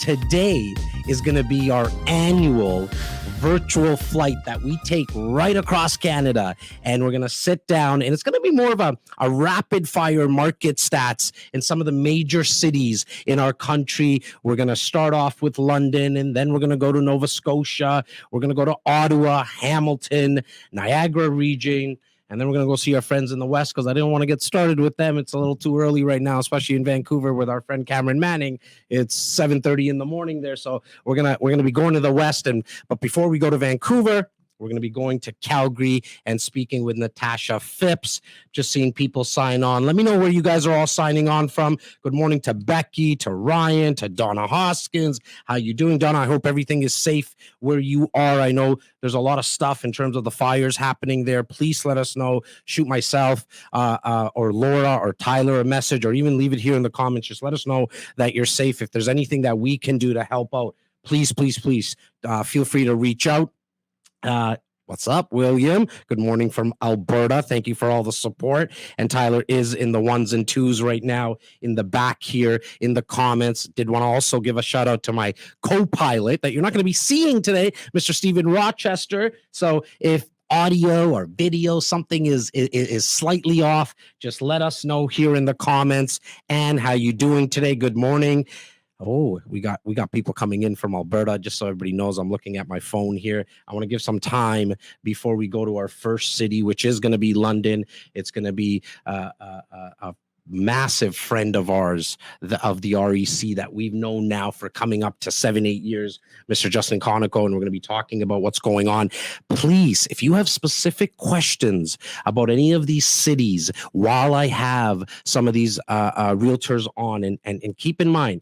today is going to be our annual virtual flight that we take right across Canada, and we're going to sit down, and it's going to be more of a rapid fire market stats in some of the major cities in our country. We're going to start off with London, and then we're going to go to Nova Scotia. We're going to go to Ottawa, Hamilton, Niagara Region. And then we're going to go see our friends in the West, because I didn't want to get started with them. It's a little too early right now, especially in Vancouver with our friend Cameron Manning. It's 7:30 in the morning there. So we're going to be going to the West. But before we go to Vancouver, we're going to be going to Calgary and speaking with Natasha Phipps. Just seeing people sign on. Let me know where you guys are all signing on from. Good morning to Becky, to Ryan, to Donna Hoskins. How you doing, Donna? I hope everything is safe where you are. I know there's a lot of stuff in terms of the fires happening there. Please let us know. Shoot myself or Laura or Tyler a message, or even leave it here in the comments. Just let us know that you're safe. If there's anything that we can do to help out, please feel free to reach out. What's up, William? Good morning from Alberta. Thank you for all the support. And Tyler is in the ones and twos right now in the back here in the comments. Did want to also give a shout out to my co-pilot that you're not going to be seeing today, Mr. Stephen Rochester. So if audio or video, something is slightly off, just let us know here in the comments. And how you doing today? Good morning. Oh, we got people coming in from Alberta. Just so everybody knows, I'm looking at my phone here. I want to give some time before we go to our first city, which is going to be London. It's going to be a massive friend of ours, of the REC, that we've known now for coming up to 7-8 years, Mr. Justin Konikow, and we're going to be talking about what's going on. Please, if you have specific questions about any of these cities, while I have some of these realtors on, and keep in mind,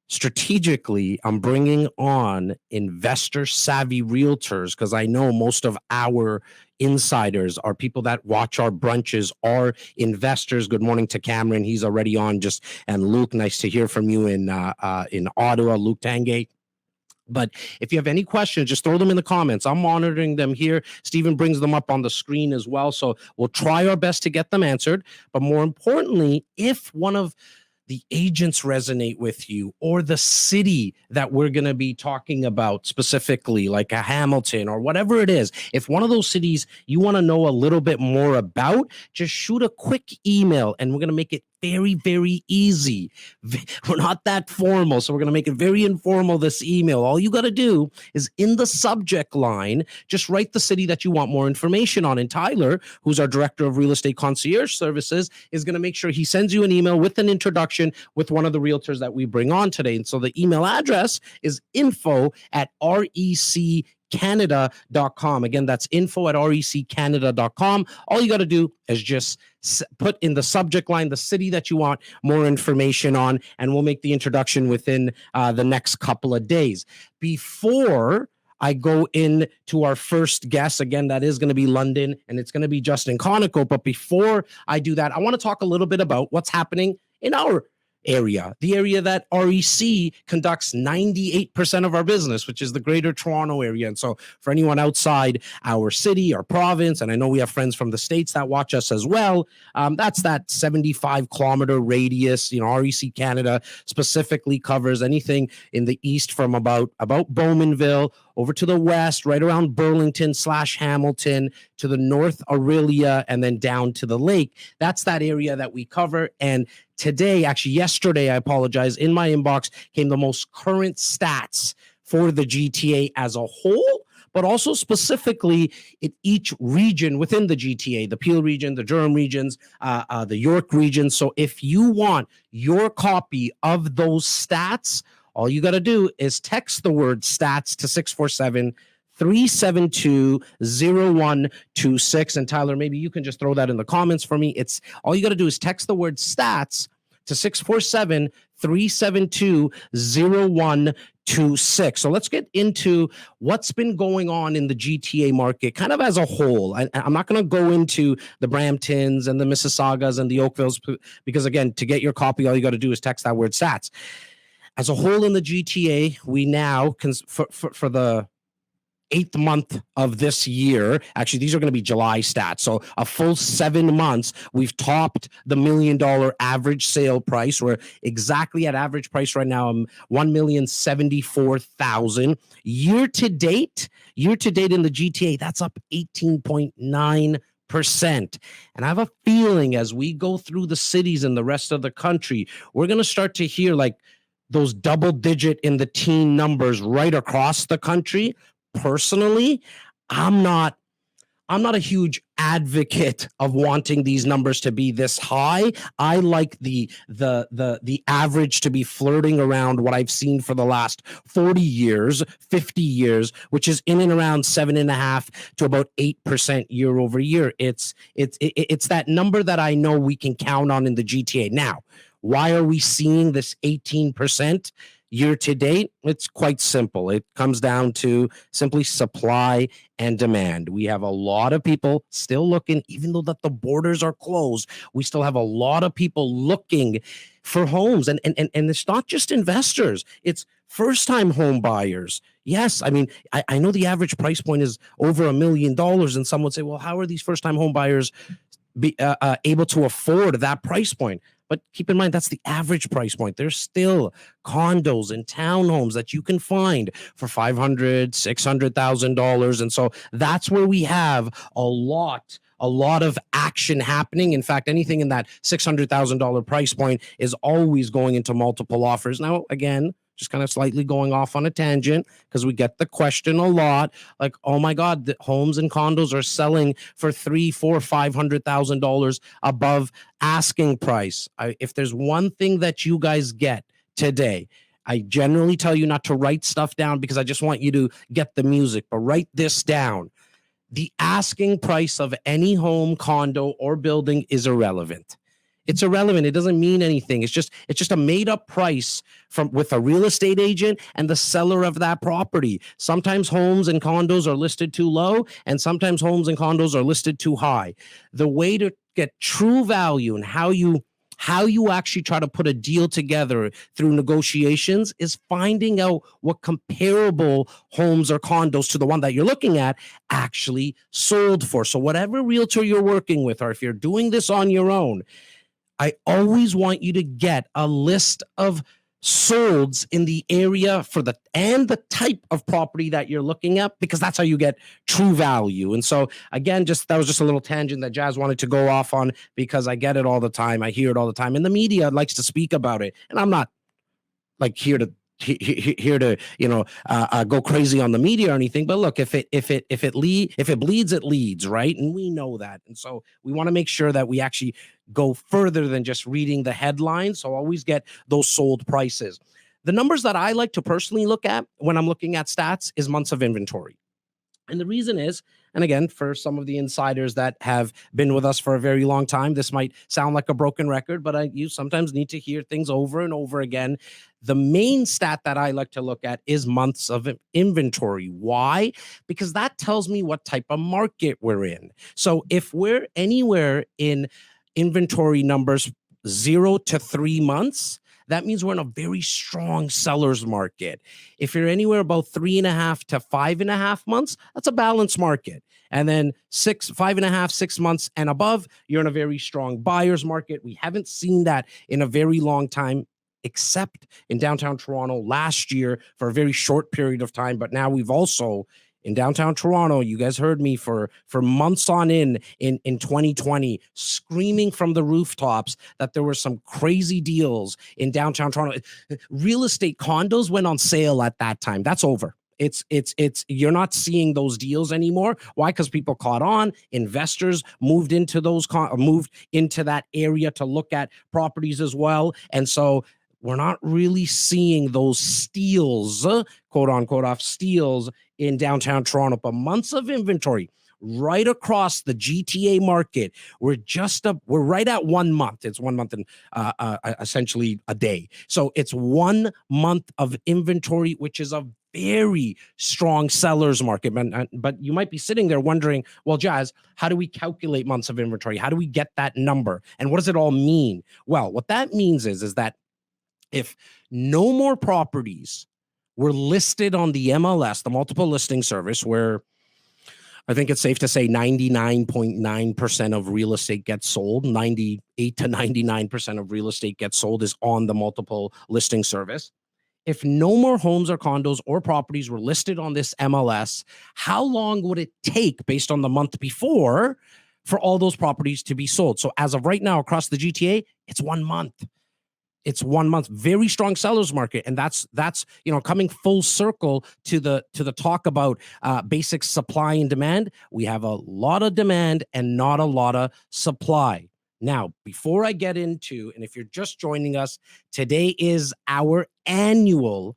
strategically, I'm bringing on investor savvy realtors, because I know most of our insiders are people that watch our brunches, are investors. Good morning to Cameron. He's already on. And Luke, nice to hear from you in Ottawa, Luke Tangate. But if you have any questions, just throw them in the comments. I'm monitoring them here. Stephen brings them up on the screen as well. So we'll try our best to get them answered. But more importantly, if one of the agents resonate with you, or the city that we're going to be talking about specifically, like a Hamilton or whatever it is, if one of those cities you want to know a little bit more about, just shoot a quick email, and we're going to make it very, very easy. We're not that formal, so we're going to make it very informal, this email. All you got to do is, in the subject line, just write the city that you want more information on. And Tyler, who's our director of real estate concierge services, is going to make sure he sends you an email with an introduction with one of the realtors that we bring on today. And so the email address is info@reccanada.com. Again, that's info@reccanada.com. All you got to do is just put in the subject line the city that you want more information on, and we'll make the introduction within the next couple of days. Before I go into our first guest, again, that is going to be London, and it's going to be Justin Konikow. But before I do that, I want to talk a little bit about what's happening in our area, the area that REC conducts 98% of our business, which is the Greater Toronto area. And so for anyone outside our city or province, and I know we have friends from the States that watch us as well, that's that 75-kilometer radius. REC Canada specifically covers anything in the east from about Bowmanville over to the west, right around Burlington/Hamilton, to the north, Aurelia, and then down to the lake. That's that area that we cover. And today, actually yesterday, I apologize, in my inbox came the most current stats for the GTA as a whole, but also specifically in each region within the GTA, the Peel region, the Durham regions, the York region. So if you want your copy of those stats, all you got to do is text the word stats to 647-372-0126. And Tyler, maybe you can just throw that in the comments for me. It's all you got to do is text the word stats to 647-372-0126. So let's get into what's been going on in the GTA market kind of as a whole. I'm not going to go into the Bramptons and the Mississaugas and the Oakvilles, because again, to get your copy, all you got to do is text that word stats. As a whole in the GTA, we now, for the 8th month of this year. Actually, these are going to be July stats. So a full 7 months, we've topped the $1 million average sale price. We're exactly at average price right now, $1,074,000. Year to date in the GTA, that's up 18.9%. And I have a feeling as we go through the cities and the rest of the country, we're going to start to hear like those double digit in the teen numbers right across the country. Personally, I'm not a huge advocate of wanting these numbers to be this high. I like the average to be flirting around what I've seen for the last 40 years, 50 years, which is in and around 7.5% to about 8% year over year. It's that number that I know we can count on in the GTA. Now, why are we seeing this 18%? Year to date? It's quite simple. It comes down to simply supply and demand. We have a lot of people still looking, even though that the borders are closed, we still have a lot of people looking for homes. And it's not just investors, it's first-time home buyers. Yes, I mean, I know the average price point is over $1 million, and some would say, well, how are these first-time home buyers able to afford that price point? But keep in mind, that's the average price point. There's still condos and townhomes that you can find for $500,000, $600,000. And so that's where we have a lot of action happening. In fact, anything in that $600,000 price point is always going into multiple offers. Now, again, just kind of slightly going off on a tangent because we get the question a lot, like, oh my God, the homes and condos are selling for $300,000, $400,000, $500,000 above asking price. If there's one thing that you guys get today, I generally tell you not to write stuff down because I just want you to get the music, but write this down. The asking price of any home, condo, or building is irrelevant. It's irrelevant. It doesn't mean anything. It's just a made up price with a real estate agent and the seller of that property. Sometimes homes and condos are listed too low, and sometimes homes and condos are listed too high. The way to get true value and how you actually try to put a deal together through negotiations is finding out what comparable homes or condos to the one that you're looking at actually sold for. So whatever realtor you're working with, or if you're doing this on your own, I always want you to get a list of solds in the area and the type of property that you're looking at, because that's how you get true value. And so again, that was just a little tangent that Jas wanted to go off on because I get it all the time. I hear it all the time, and the media likes to speak about it. And I'm not like here to go crazy on the media or anything, but look, if it bleeds, it leads, right? And we know that. And so we want to make sure that we actually go further than just reading the headlines. So always get those sold prices. The numbers that I like to personally look at when I'm looking at stats is months of inventory. And the reason is, and again, for some of the insiders that have been with us for a very long time, this might sound like a broken record, but you sometimes need to hear things over and over again. The main stat that I like to look at is months of inventory. Why? Because that tells me what type of market we're in. So if we're anywhere in inventory numbers 0 to 3 months, that means we're in a very strong seller's market. If you're anywhere about 3.5 to 5.5 months, that's a balanced market. And then 5.5, 6 months and above, you're in a very strong buyer's market. We haven't seen that in a very long time, except in downtown Toronto last year for a very short period of time. But now we've also, in downtown Toronto, you guys heard me for months on in 2020, screaming from the rooftops that there were some crazy deals in downtown Toronto. Real estate condos went on sale at that time. That's over. It's you're not seeing those deals anymore. Why? Because people caught on. Investors moved into that area to look at properties as well. And so we're not really seeing those steals, quote unquote, off steals in downtown Toronto, but months of inventory right across the GTA market. We're right at 1 month. It's 1 month and essentially a day. So it's 1 month of inventory, which is a very strong seller's market. But you might be sitting there wondering, well, Jas, how do we calculate months of inventory? How do we get that number? And what does it all mean? Well, what that means is that if no more properties We're listed on the MLS, the multiple listing service, where I think it's safe to say 99.9% of real estate gets sold. 98 to 99% of real estate gets sold is on the multiple listing service. If no more homes or condos or properties were listed on this MLS, how long would it take based on the month before for all those properties to be sold? So as of right now, across the GTA, it's 1 month. It's 1 month. Very strong sellers market, and that's coming full circle to the talk about basic supply and demand. We have a lot of demand and not a lot of supply. Now, before I get into, and if you're just joining us, today is our annual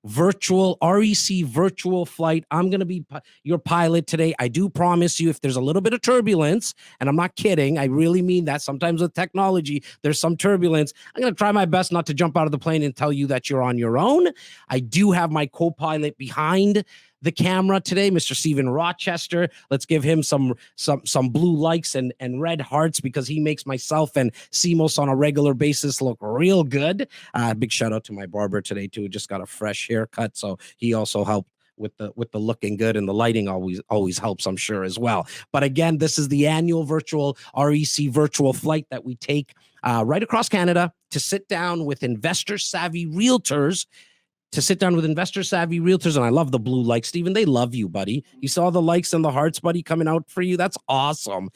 virtual REC virtual flight. I'm going to be your pilot today. I do promise you, if there's a little bit of turbulence, and I'm not kidding, I really mean that. Sometimes with technology, there's some turbulence. I'm going to try my best not to jump out of the plane and tell you that you're on your own. I do have my co-pilot behind the camera today, Mr. Stephen Rochester. Let's give him some blue likes and red hearts, because he makes myself and Simos on a regular basis look real good. Big shout out to my barber today too. Just got a fresh haircut, so he also helped with the looking good, and the lighting always helps, I'm sure, as well. But again, this is the annual virtual REC virtual flight that we take right across Canada to sit down with investor savvy realtors. And I love the blue likes, Stephen. They love you, buddy. You saw the likes and the hearts, buddy, coming out for you. That's awesome.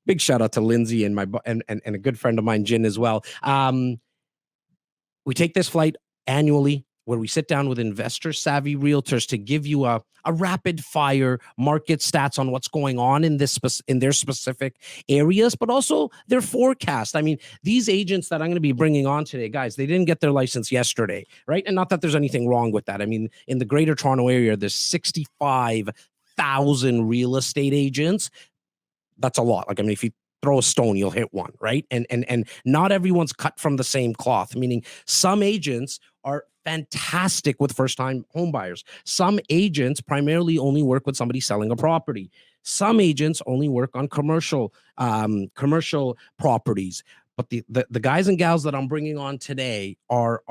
Big shout out to Lindsay and and a good friend of mine, Jin, as well. We take this flight annually, where we sit down with investor savvy realtors to give you a rapid fire market stats on what's going on in their specific areas, but also their forecast. I mean, these agents that I'm going to be bringing on today, guys, they didn't get their license yesterday, right? And not that there's anything wrong with that. I mean, in the greater Toronto area, there's 65,000 real estate agents. That's a lot. Like, I mean, if you throw a stone, you'll hit one, right? And not everyone's cut from the same cloth, meaning some agents are fantastic with first-time home buyers. Some agents primarily only work with somebody selling a property. Some agents only work on commercial properties. But the guys and gals that I'm bringing on today are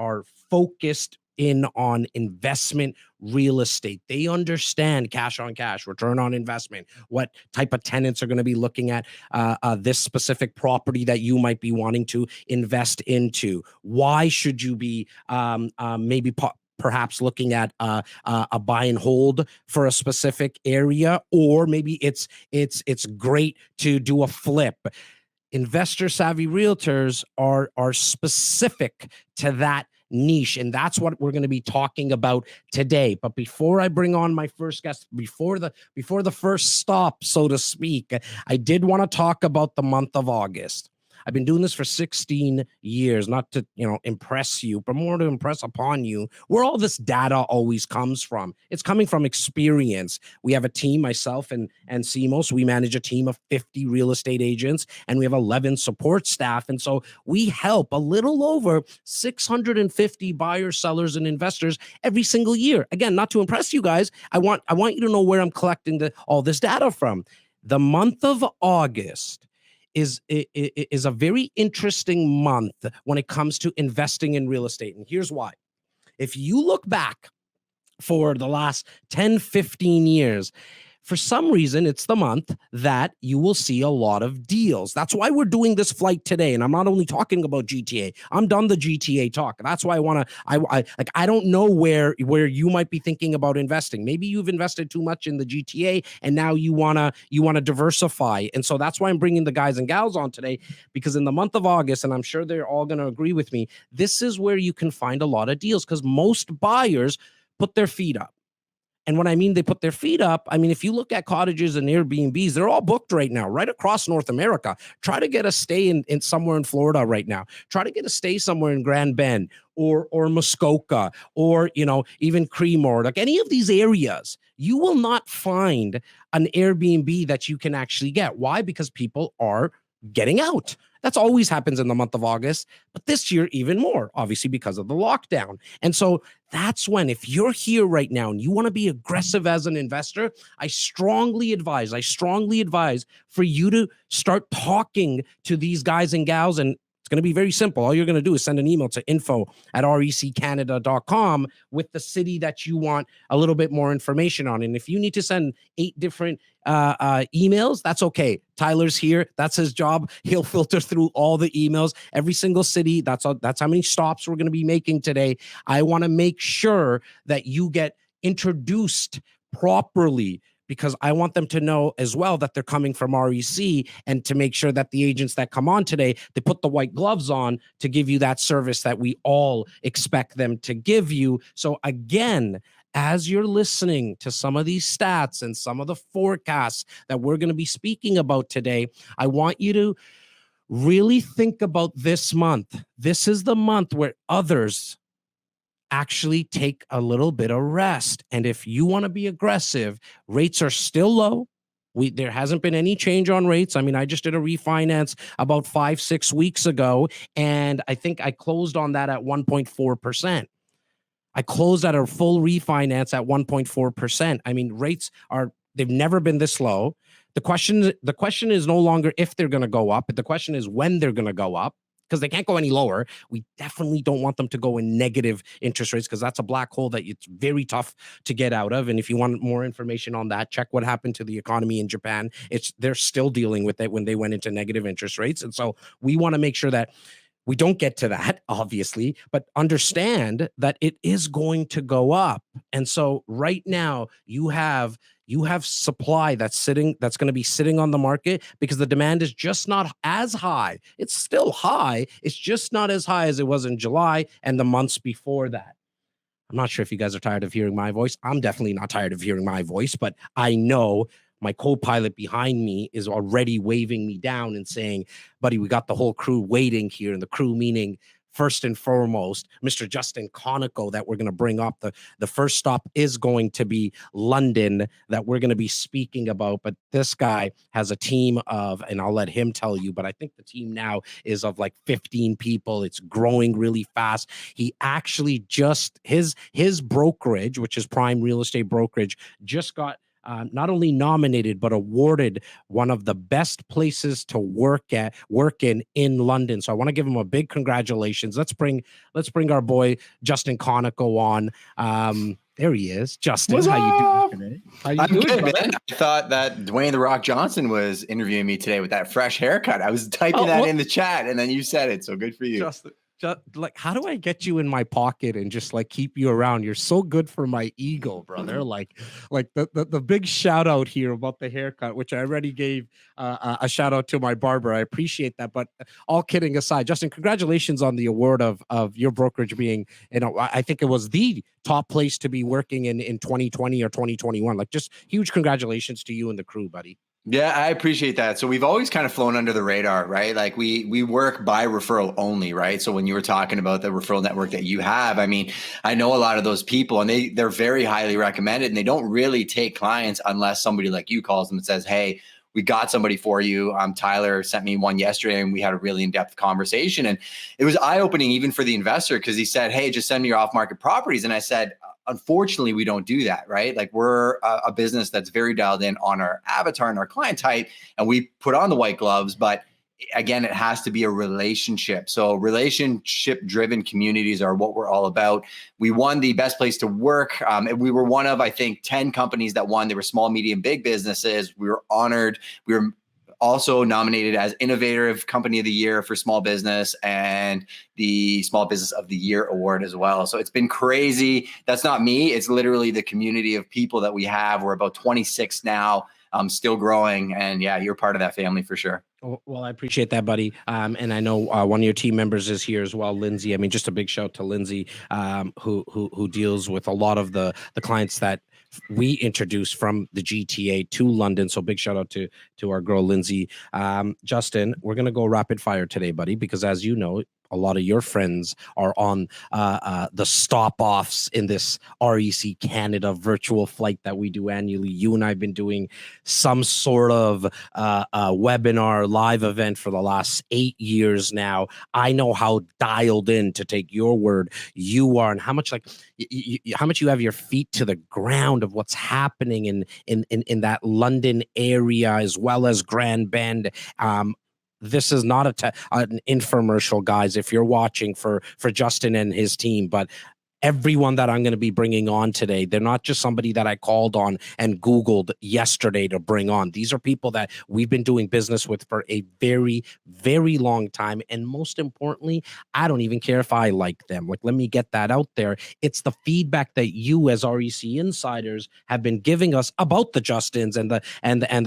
focused in on investment real estate. They understand cash on cash, return on investment, what type of tenants are going to be looking at this specific property that you might be wanting to invest into. Why should you be perhaps looking at a buy and hold for a specific area, or maybe it's great to do a flip. Investor savvy realtors are specific to that niche, and that's what we're going to be talking about today. But before I bring on my first guest, before the first stop, so to speak, I did want to talk about the month of August. I've been doing this for 16 years, not to, impress you, but more to impress upon you where all this data always comes from. It's coming from experience. We have a team, myself and Simos. We manage a team of 50 real estate agents, and we have 11 support staff. And so we help a little over 650 buyers, sellers, and investors every single year. Again, not to impress you guys. I want you to know where I'm collecting all this data from. The month of August is a very interesting month when it comes to investing in real estate. And here's why. If you look back for the last 10, 15 years, for some reason, it's the month that you will see a lot of deals. That's why we're doing this flight today. And I'm not only talking about GTA. I'm done the GTA talk. That's why I don't know where you might be thinking about investing. Maybe you've invested too much in the GTA and now you want to diversify. And so that's why I'm bringing the guys and gals on today, because in the month of August, and I'm sure they're all going to agree with me, this is where you can find a lot of deals, because most buyers put their feet up. And when I mean they put their feet up, I mean, if you look at cottages and Airbnbs, they're all booked right now, right across North America. Try to get a stay in somewhere in Florida right now. Try to get a stay somewhere in Grand Bend or Muskoka or, even Creemore, like any of these areas. You will not find an Airbnb that you can actually get. Why? Because people are getting out. That's always happens in the month of August, but this year even more, obviously, because of the lockdown. And so that's when, if you're here right now and you want to be aggressive as an investor, I strongly advise for you to start talking to these guys and gals. And It's going to be very simple. All you're going to do is send an email to info@reccanada.com with the city that you want a little bit more information on. And if you need to send 8 different emails, that's okay. Tyler's here. That's his job. He'll filter through all the emails, every single city. That's how many stops we're going to be making today. I want to make sure that you get introduced properly, because I want them to know as well that they're coming from REC, and to make sure that the agents that come on today, they put the white gloves on to give you that service that we all expect them to give you. So again, as you're listening to some of these stats and some of the forecasts that we're going to be speaking about today, I want you to really think about this month. This is the month where others actually take a little bit of rest. And if you want to be aggressive, rates are still low. There hasn't been any change on rates. I mean, I just did a refinance about 5-6 weeks ago, and I think I closed on that at 1.4%. I closed at a full refinance at 1.4%. I mean, they've never been this low. The question is no longer if they're going to go up, but the question is when they're going to go up, because they can't go any lower. We definitely don't want them to go in negative interest rates, because that's a black hole that it's very tough to get out of. And if you want more information on that, check what happened to the economy in Japan. They're still dealing with it when they went into negative interest rates. And so we want to make sure that we don't get to that, obviously, but understand that it is going to go up. And so right now you have supply that's going to be sitting on the market, because the demand is just not as high. It's still high. It's just not as high as it was in July and the months before that. I'm not sure if you guys are tired of hearing my voice. I'm definitely not tired of hearing my voice, but I know my co-pilot behind me is already waving me down and saying, buddy, we got the whole crew waiting here. And the crew meaning, first and foremost, Mr. Justin Konikow, that we're going to bring up. The first stop is going to be London, that we're going to be speaking about. But this guy has a team of, and I'll let him tell you, but I think the team now is of like 15 people. It's growing really fast. He actually his brokerage, which is Prime Real Estate Brokerage, just got not only nominated, but awarded one of the best places to work in London. So I want to give him a big congratulations. Let's bring our boy Justin Konikow on. There he is. Justin, What's how up? you doing today? I'm good, man. I thought that Dwayne The Rock Johnson was interviewing me today with that fresh haircut. I was typing in the chat, and then you said it. So good for you. Justin. Like, how do I get you in my pocket and just like keep you around? You're so good for my ego, brother. Like the big shout out here about the haircut, which I already gave a shout out to my barber. I appreciate that. But all kidding aside, Justin, congratulations on the award of your brokerage being, I think it was the top place to be working in 2020 or 2021. Like, just huge congratulations to you and the crew, buddy. Yeah, I appreciate that. So we've always kind of flown under the radar, right? Like we work by referral only, right? So when you were talking about the referral network that you have, I mean, I know a lot of those people, and they're very highly recommended, and they don't really take clients unless somebody like you calls them and says, hey, we got somebody for you. Tyler sent me one yesterday, and we had a really in-depth conversation. And it was eye-opening even for the investor, because he said, hey, just send me your off-market properties. And I said, unfortunately, we don't do that, right? Like, we're a business that's very dialed in on our avatar and our client type, and we put on the white gloves. But again, it has to be a relationship. So relationship-driven communities are what we're all about. We won the best place to work. We were one of, I think, 10 companies that won. They were small, medium, big businesses. We were honored. We were also nominated as Innovative Company of the Year for small business, and the Small Business of the Year award as well. So it's been crazy. That's not me. It's literally the community of people that we have. We're about 26 now, still growing. And yeah, you're part of that family for sure. Well, I appreciate that, buddy. And I know one of your team members is here as well, Lindsay. I mean, just a big shout to Lindsay, who deals with a lot of the clients that we introduced from the GTA to London. So big shout out to our girl, Lindsay. Justin, we're going to go rapid fire today, buddy, because as you know, a lot of your friends are on the stop-offs in this REC Canada virtual flight that we do annually. You and I have been doing some sort of webinar live event for the last 8 years now. I know how dialed in, to take your word, you are, and how much how much you have your feet to the ground of what's happening in that London area, as well as Grand Bend. this is not an infomercial, guys, if you're watching for Justin and his team, but everyone that I'm going to be bringing on today, they're not just somebody that I called on and Googled yesterday to bring on. These are people that we've been doing business with for a very, very long time. And most importantly, I don't even care if I like them. Like, let me get that out there. It's the feedback that you as REC insiders have been giving us about the Justins and the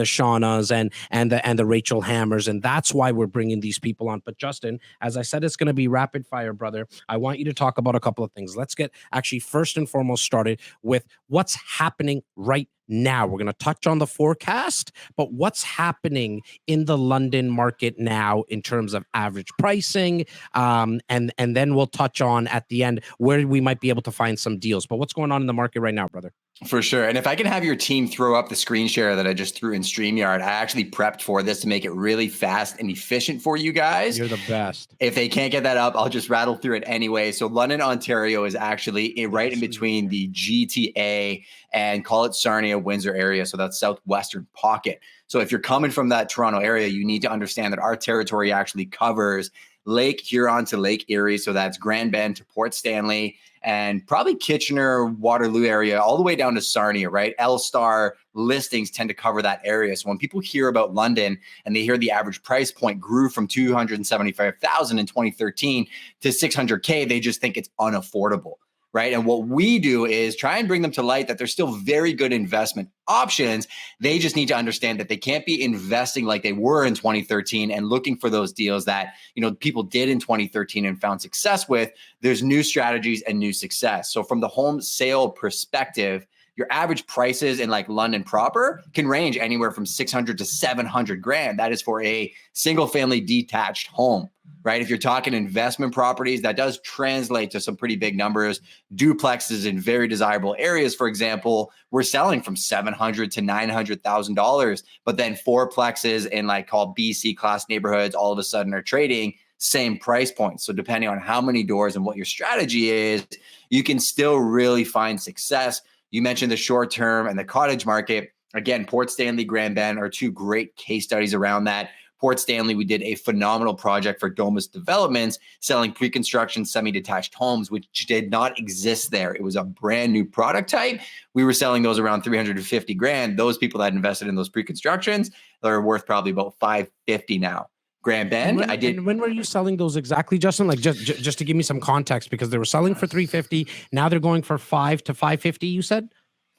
Shawnas and the Rachel Hammers. And that's why we're bringing these people on. But Justin, as I said, it's going to be rapid fire, brother. I want you to talk about a couple of things. Let's get actually first and foremost started with what's happening right now. We're going to touch on the forecast, but what's happening in the London market now in terms of average pricing, and then we'll touch on at the end where we might be able to find some deals. But what's going on in the market right now, brother? For sure. And if I can have your team throw up the screen share that I just threw in StreamYard, I actually prepped for this to make it really fast and efficient for you guys. You're the best. If they can't get that up, I'll just rattle through it anyway. So London, Ontario is actually right in between the GTA and call it Sarnia, Windsor area. So that's southwestern pocket. So if you're coming from that Toronto area, you need to understand that our territory actually covers Lake Huron to Lake Erie. So that's Grand Bend to Port Stanley and probably Kitchener, Waterloo area, all the way down to Sarnia, right? L-Star listings tend to cover that area. So when people hear about London and they hear the average price point grew from $275,000 in 2013 to $600K, they just think it's unaffordable. Right. And what we do is try and bring them to light that there's still very good investment options. They just need to understand that they can't be investing like they were in 2013 and looking for those deals that, you know, people did in 2013 and found success with. There's new strategies and new success. So from the home sale perspective, your average prices in like London proper can range anywhere from 600 to 700 grand. That is for a single family detached home, right? If you're talking investment properties, that does translate to some pretty big numbers. Duplexes in very desirable areas, for example, we're selling from $700,000 to $900,000, but then fourplexes in like called BC class neighborhoods all of a sudden are trading same price point. So depending on how many doors and what your strategy is, you can still really find success. You mentioned the short term and the cottage market. Again, Port Stanley, Grand Bend are two great case studies around that. Port Stanley, we did a phenomenal project for Domus Developments selling pre-construction semi-detached homes, which did not exist there. It was a brand new product type. We were selling those around 350 grand. Those people that invested in those pre-constructions, they're worth probably about 550 now. Grand Bend, And when were you selling those exactly, Justin? Like just to give me some context, because they were selling for 350. Now they're going for 5 to 550. You said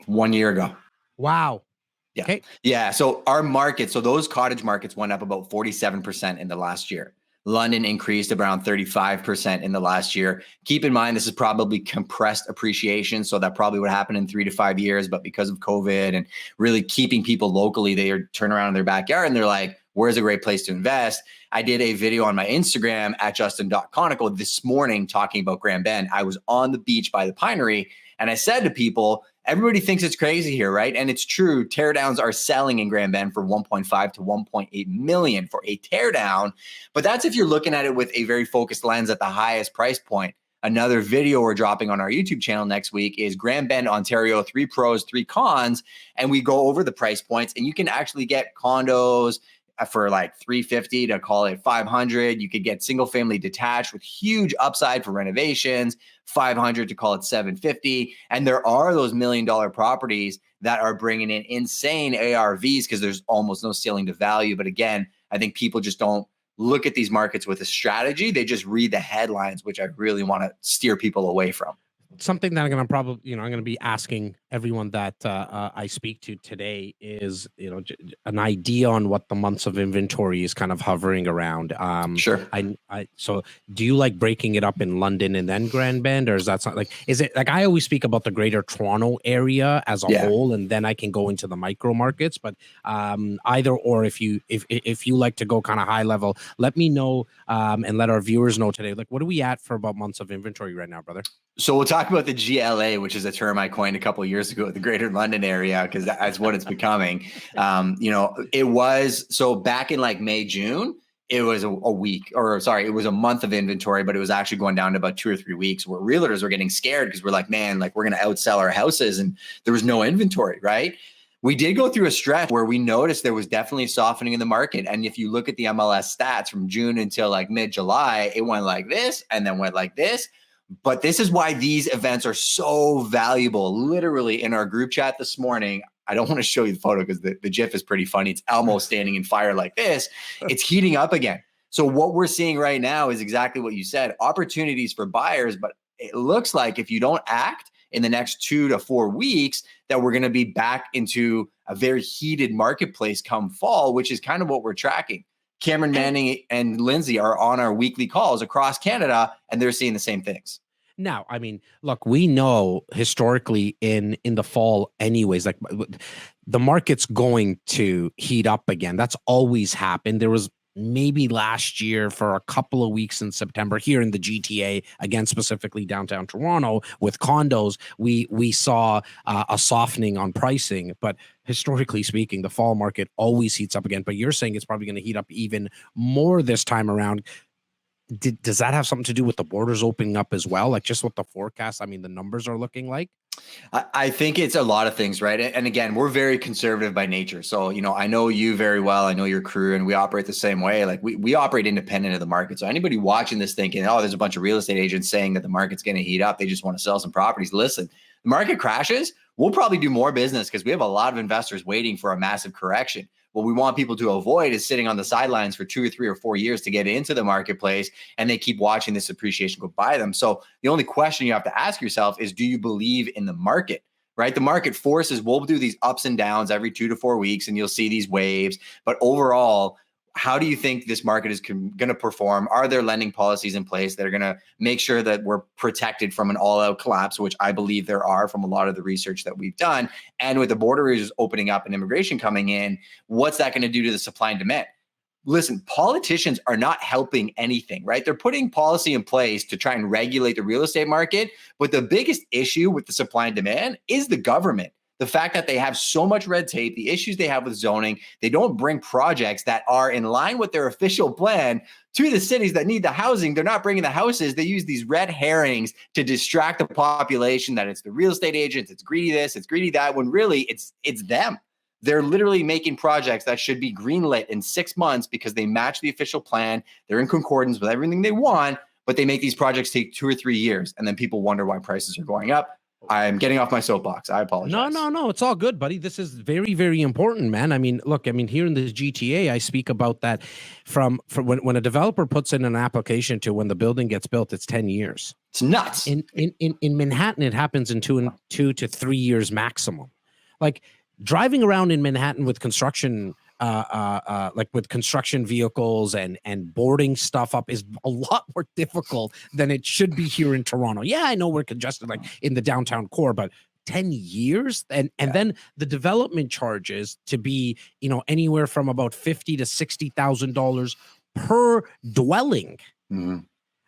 1 year ago. Wow. Yeah. Okay. Yeah. So our market, so those cottage markets went up about 47% in the last year. London increased around 35% in the last year. Keep in mind, this is probably compressed appreciation. So that probably would happen in 3 to 5 years. But because of COVID and really keeping people locally, they turn around in their backyard and they're like, where's a great place to invest? I did a video on my Instagram at Justin.Konikow this morning talking about Grand Bend. I was on the beach by the Pinery and I said to people, everybody thinks it's crazy here, right? And it's true. Teardowns are selling in Grand Bend for 1.5 to 1.8 million for a teardown. But that's if you're looking at it with a very focused lens at the highest price point. Another video we're dropping on our YouTube channel next week is Grand Bend, Ontario, 3 pros, 3 cons. And we go over the price points and you can actually get condos for like 350 to call it 500. You could get single family detached with huge upside for renovations, 500 to call it 750. And there are those $1 million properties that are bringing in insane ARVs because there's almost no ceiling to value. But again, I think people just don't look at these markets with a strategy. They just read the headlines, which I really want to steer people away from. Something that I'm going to probably, I'm going to be asking everyone that I speak to today is, an idea on what the months of inventory is kind of hovering around. Sure. So do you like breaking it up in London and then Grand Bend, or is that something like, is it like, I always speak about the greater Toronto area as a whole, and then I can go into the micro markets, but either, or if you like to go kind of high level, let me know and let our viewers know today, like, what are we at for about months of inventory right now, brother? So we'll talk about the GLA, which is a term I coined a couple of years ago, the Greater London area, because that's what it's becoming. It was, so back in like May, June, it was a month of inventory, but it was actually going down to about 2 or 3 weeks where realtors were getting scared because we're like, man, like we're going to outsell our houses and there was no inventory, right? We did go through a stretch where we noticed there was definitely a softening in the market. And if you look at the MLS stats from June until like mid-July, it went like this and then went like this. But this is why these events are so valuable. Literally in our group chat this morning, I don't want to show you the photo because the GIF is pretty funny. It's Elmo standing in fire like this. It's heating up again. So what we're seeing right now is exactly what you said, opportunities for buyers. But it looks like if you don't act in the next 2 to 4 weeks, that we're going to be back into a very heated marketplace come fall, which is kind of what we're tracking. Cameron Manning and Lindsay are on our weekly calls across Canada, and they're seeing the same things. Now, I mean, look, we know historically in the fall anyways, like the market's going to heat up again. That's always happened. There was maybe last year for a couple of weeks in September here in the GTA, again, specifically downtown Toronto with condos, we saw a softening on pricing. But historically speaking, the fall market always heats up again. But you're saying it's probably going to heat up even more this time around. Does that have something to do with the borders opening up as well? Like just what the forecast, I mean, the numbers are looking like? I think it's a lot of things, right? And again, we're very conservative by nature. So, I know you very well. I know your crew, and we operate the same way. Like we operate independent of the market. So anybody watching this thinking, oh, there's a bunch of real estate agents saying that the market's going to heat up, they just want to sell some properties. Listen, the market crashes, we'll probably do more business because we have a lot of investors waiting for a massive correction. What we want people to avoid is sitting on the sidelines for 2 or 3 or 4 years to get into the marketplace, and they keep watching this appreciation go by them. So the only question you have to ask yourself is, do you believe in the market, right? The market forces will do these ups and downs every 2 to 4 weeks, and you'll see these waves. But overall, how do you think this market is going to perform? Are there lending policies in place that are going to make sure that we're protected from an all-out collapse, which I believe there are from a lot of the research that we've done? And with the borders opening up and immigration coming in, what's that going to do to the supply and demand? Listen, politicians are not helping anything, right? They're putting policy in place to try and regulate the real estate market. But the biggest issue with the supply and demand is the government. The fact that they have so much red tape, the issues they have with zoning, they don't bring projects that are in line with their official plan to the cities that need the housing. They're not bringing the houses. They use these red herrings to distract the population that it's the real estate agents, it's greedy this, it's greedy that, when really it's them. They're literally making projects that should be greenlit in 6 months because they match the official plan. They're in concordance with everything they want, but they make these projects take 2 or 3 years, and then people wonder why prices are going up. I'm getting off my soapbox. I apologize. No. It's all good, buddy. This is very, very important, man. I mean, look, here in the GTA, I speak about that from when a developer puts in an application to when the building gets built, it's 10 years. It's nuts. In Manhattan, it happens in 2 to 3 years maximum. Like driving around in Manhattan with construction with construction vehicles and boarding stuff up is a lot more difficult than it should be here in Toronto. Yeah, I know we're congested like in the downtown core, but 10 years and then the development charges to be, anywhere from about $50,000 to $60,000 per dwelling. Mm-hmm.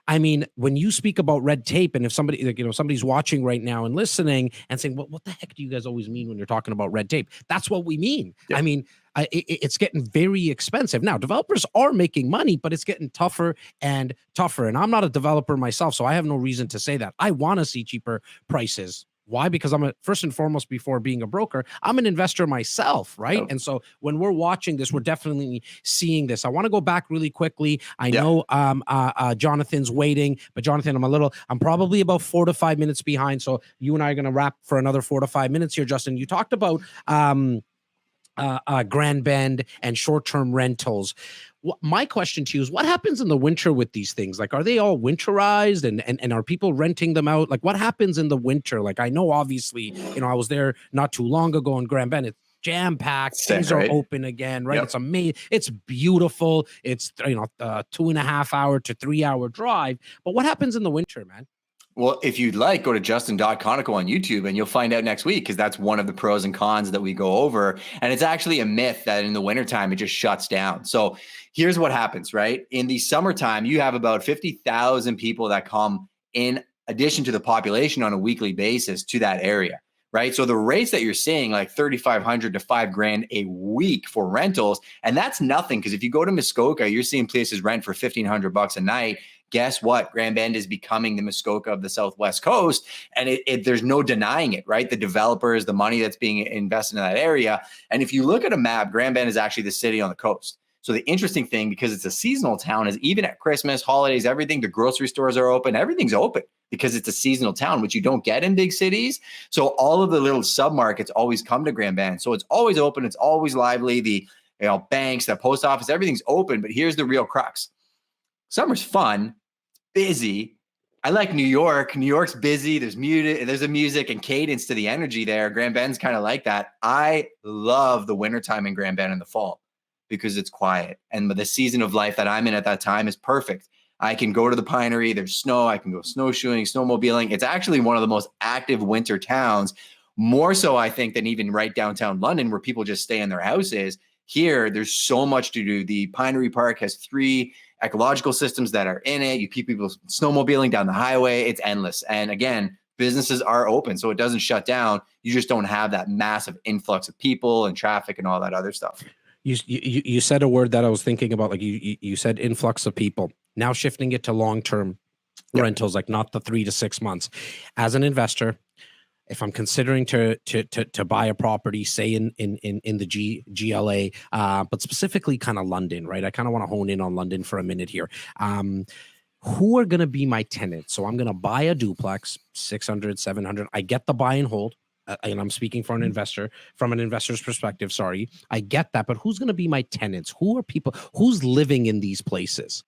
I mean, when you speak about red tape, and if somebody, somebody's watching right now and listening and saying, well, what the heck do you guys always mean when you're talking about red tape? That's what we mean. Yeah. I mean, it's getting very expensive. Now, developers are making money, but it's getting tougher and tougher. And I'm not a developer myself, so I have no reason to say that. I want to see cheaper prices. Why? Because first and foremost, before being a broker, I'm an investor myself, right? Oh. And so when we're watching this, we're definitely seeing this. I want to go back really quickly. I know Jonathan's waiting, but Jonathan, I'm probably about 4 to 5 minutes behind. So you and I are going to wrap for another 4 to 5 minutes here, Justin. You talked about Grand Bend and short-term rentals. My question to you is, what happens in the winter with these things? Like, are they all winterized and are people renting them out? Like, what happens in the winter? Like, I know obviously, I was there not too long ago in Grand Bend. It's jam-packed. Things are open again, right? Yep. It's amazing. It's beautiful. It's 2.5 hour to 3 hour drive. But what happens in the winter, man? Well, if you'd like, go to Justin Konikow on YouTube and you'll find out next week, because that's one of the pros and cons that we go over. And it's actually a myth that in the wintertime, it just shuts down. So here's what happens, right? In the summertime, you have about 50,000 people that come in addition to the population on a weekly basis to that area, right? So the rates that you're seeing, like $3,500 to $5,000 a week for rentals, and that's nothing, because if you go to Muskoka, you're seeing places rent for $1,500 a night. guess what? Grand Bend is becoming the Muskoka of the Southwest Coast. And there's no denying it, right? The developers, the money that's being invested in that area. And if you look at a map, Grand Bend is actually the city on the coast. So the interesting thing, because it's a seasonal town, is even at Christmas, holidays, everything, the grocery stores are open, everything's open because it's a seasonal town, which you don't get in big cities. So all of the little submarkets always come to Grand Bend. So it's always open, it's always lively. The banks, the post office, everything's open. But here's the real crux. Summer's fun, busy. I like New York. New York's busy. There's a music and cadence to the energy there. Grand Bend's kind of like that. I love the wintertime in Grand Bend in the fall, because it's quiet. And the season of life that I'm in at that time is perfect. I can go to the Pinery. There's snow. I can go snowshoeing, snowmobiling. It's actually one of the most active winter towns, more so, I think, than even right downtown London, where people just stay in their houses. Here, there's so much to do. The Pinery Park has 3 ecological systems that are in it. You keep people snowmobiling down the highway. It's endless. And again, businesses are open, so it doesn't shut down. You just don't have that massive influx of people and traffic and all that other stuff. You said a word that I was thinking about, like you said influx of people. Now shifting it to long-term rentals, like not the 3 to 6 months. As an investor, if I'm considering to buy a property, say in the GLA, but specifically kind of London, right? I kind of want to hone in on London for a minute here. Who are going to be my tenants? So I'm going to buy a duplex, 600, 700. I get the buy and hold. And I'm speaking for an investor, from an investor's perspective. Sorry, I get that. But who's going to be my tenants? Who are people? Who's living in these places?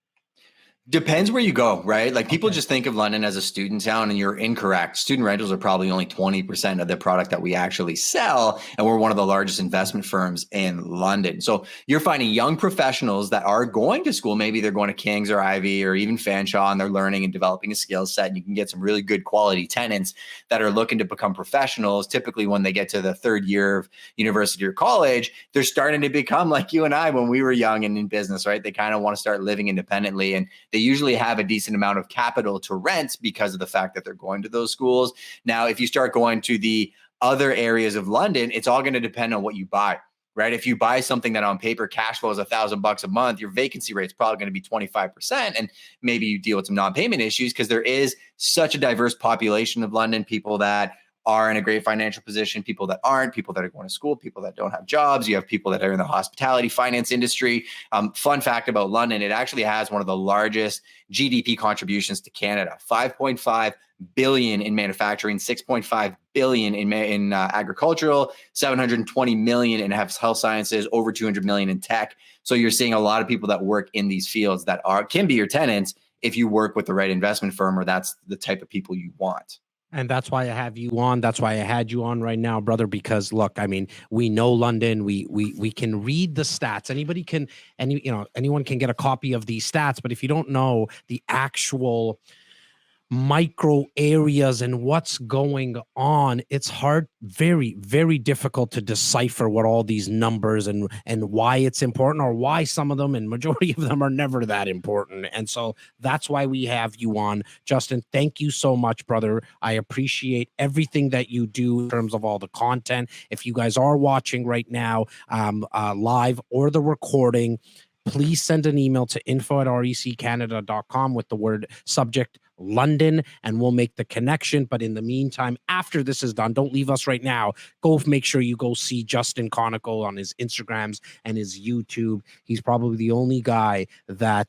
Depends where you go, right? Like people just think of London as a student town, and you're incorrect. Student rentals are probably only 20% of the product that we actually sell. And we're one of the largest investment firms in London. So you're finding young professionals that are going to school. Maybe they're going to King's or Ivy or even Fanshawe, and they're learning and developing a skill set. And you can get some really good quality tenants that are looking to become professionals. Typically, when they get to the third year of university or college, they're starting to become like you and I when we were young and in business, right? They kind of want to start living independently, and they usually have a decent amount of capital to rent because of the fact that they're going to those schools. Now, if you start going to the other areas of London, it's all going to depend on what you buy, right? If you buy something that on paper cash flow is $1,000 a month, your vacancy rate is probably going to be 25%. And maybe you deal with some non-payment issues because there is such a diverse population of London, people that are in a great financial position, people that aren't, people that are going to school, people that don't have jobs. You have people that are in the hospitality finance industry. Fun fact about London, it actually has one of the largest GDP contributions to Canada, 5.5 billion in manufacturing, 6.5 billion in agricultural, 720 million in health sciences, over 200 million in tech. So you're seeing a lot of people that work in these fields that can be your tenants if you work with the right investment firm, or that's the type of people you want. And that's why I have you on. That's why I had you on right now, brother, because look, I mean, we know London, we can read the stats. Anyone can get a copy of these stats, but if you don't know the actual micro areas and what's going on, it's hard, very, very difficult to decipher what all these numbers and why it's important, or why some of them and majority of them are never that important. And so that's why we have you on. Justin, thank you so much, brother. I appreciate everything that you do in terms of all the content. If you guys are watching right now, live or the recording, please send an email to info@reccanada.com with the word subject London, and we'll make the connection. But in the meantime, after this is done, don't leave us right now. Go make sure you go see Justin Konikow on his Instagrams and his YouTube. He's probably the only guy that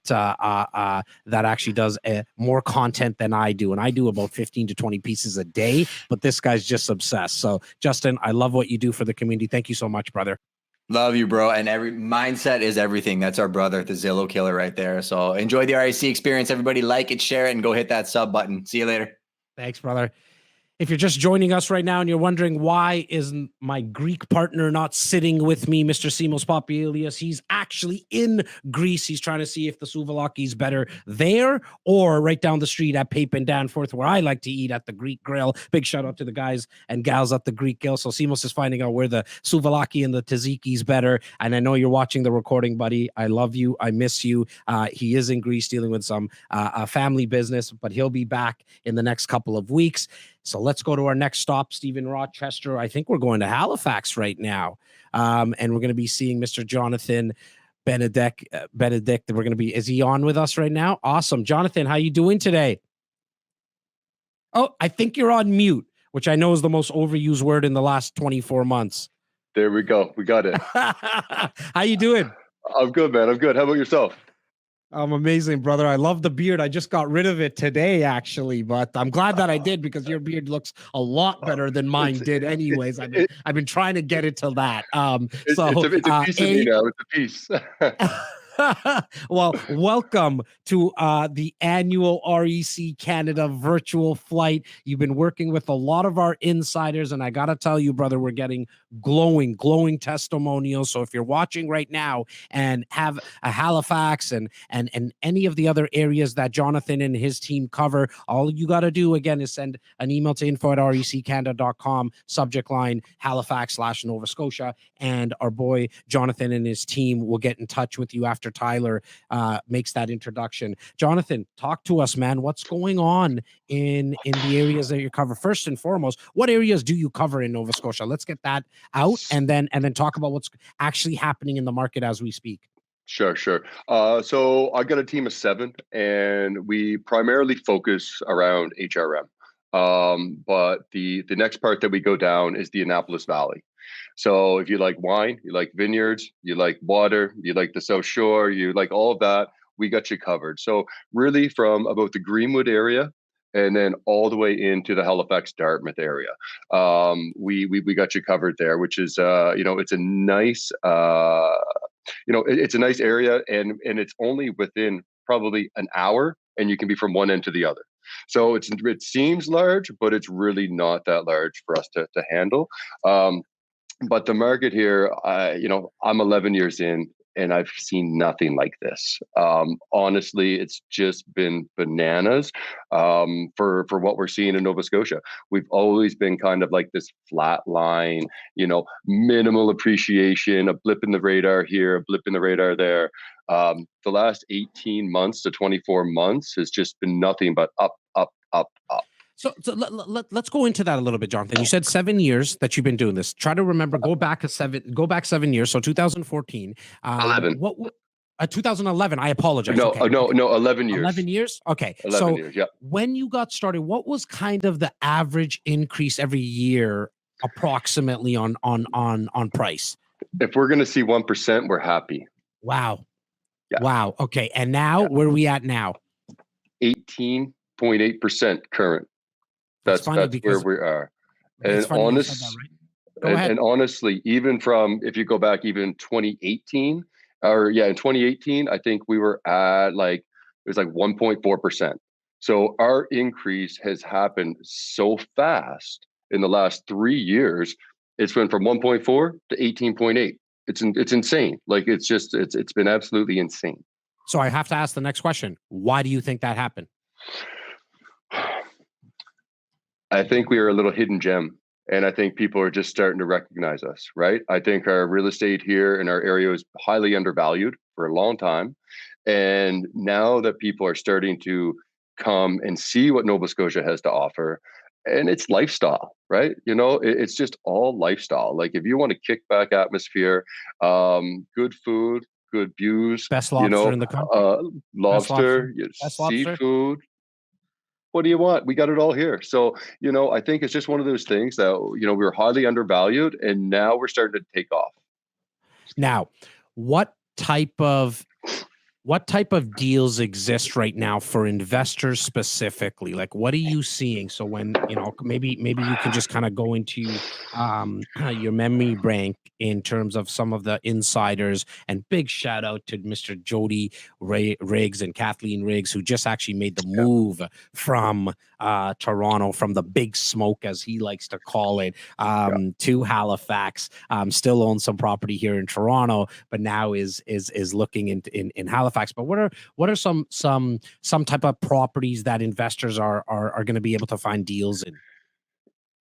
actually does more content than I do. And I do about 15 to 20 pieces a day, but this guy's just obsessed. So Justin, I love what you do for the community. Thank you so much, brother. Love you, bro. And every mindset is everything. That's our brother, the Zillow killer right there. So enjoy the REC experience. Everybody like it, share it, and go hit that sub button. See you later. Thanks, brother. If you're just joining us right now and you're wondering why is my Greek partner not sitting with me, Mr. Simos Papilias, he's actually in Greece. He's trying to see if the souvlaki is better there or right down the street at Pape and Danforth, where I like to eat at the Greek Grill. Big shout out to the guys and gals at the Greek Grill. So Simos is finding out where the souvlaki and the tzatziki is better. And I know you're watching the recording, buddy. I love you. I miss you. He is in Greece dealing with some family business, but he'll be back in the next couple of weeks. So let's go to our next stop, Stephen Rochester. I think we're going to Halifax right now. And we're going to be seeing Mr. Johnathon Benedict. Is he on with us right now? Awesome. Jonathan, how you doing today? Oh, I think you're on mute, which I know is the most overused word in the last 24 months. There we go. We got it. How you doing? I'm good, man. I'm good. How about yourself? I'm amazing, brother. I love the beard. I just got rid of it today, actually, but I'm glad that I did because your beard looks a lot better than mine did. Anyways, I've been trying to get it to that. It's a piece of me now. It's a piece. Well, welcome to the annual REC Canada virtual flight. You've been working with a lot of our insiders, and I got to tell you, brother, we're getting glowing testimonials. So if you're watching right now and have a Halifax and any of the other areas that Jonathan and his team cover, all you got to do, again, is send an email to info@reccanada.com, subject line Halifax/Nova Scotia, and our boy Jonathan and his team will get in touch with you after Tyler makes that introduction. Jonathan, talk to us, man. What's going on in the areas that you cover? First and foremost, what areas do you cover in Nova Scotia? Let's get that out and then talk about what's actually happening in the market as we speak. Sure. So I got a team of 7, and we primarily focus around HRM. But the next part that we go down is the Annapolis Valley. So if you like wine, you like vineyards, you like water, you like the South Shore, you like all of that, we got you covered. So really from about the Greenwood area and then all the way into the Halifax Dartmouth area, we got you covered there, which is it's a nice it's a nice area, and it's only within probably an hour, and you can be from one end to the other. So it seems large, but it's really not that large for us to handle. But the market here, I'm 11 years in, and I've seen nothing like this. Honestly, it's just been bananas for what we're seeing in Nova Scotia. We've always been kind of like this flat line, minimal appreciation, a blip in the radar here, a blip in the radar there. The last 18 months to 24 months has just been nothing but up, up, up, up. So let's go into that a little bit, Jonathan. You said 7 years that you've been doing this. Try to remember, go back 7 years. So 2014. 11. 2011. I apologize. No, okay. no, 11 years. 11 years? Okay. 11 years, yeah. When you got started, what was kind of the average increase every year approximately on price? If we're going to see 1%, we're happy. Wow. Yeah. Wow. Okay. And now, where are we at now? 18.8% current. That's where we are. And honestly, even from, if you go back even 2018, in 2018, I think we were at it was 1.4%. So our increase has happened so fast in the last 3 years. It's went from 1.4 to 18.8. It's insane. It's been absolutely insane. So I have to ask the next question. Why do you think that happened? I think we are a little hidden gem, and I think people are just starting to recognize us, right? I think our real estate here in our area is highly undervalued for a long time. And now that people are starting to come and see what Nova Scotia has to offer, and it's lifestyle, right? It's just all lifestyle. Like if you want a kickback atmosphere, good food, good views, best lobster in the country, lobster, seafood. What do you want? We got it all here. So, I think it's just one of those things that, we were highly undervalued, and now we're starting to take off. Now, what type of deals exist right now for investors specifically? Like, what are you seeing? So when, maybe you can just kind of go into your memory bank in terms of some of the insiders, and big shout out to Mr. Jody Riggs and Kathleen Riggs, who just actually made the move from Toronto, from the big smoke, as he likes to call it, to Halifax. Still owns some property here in Toronto, but now is looking in Halifax. But what are some type of properties that investors are going to be able to find deals in?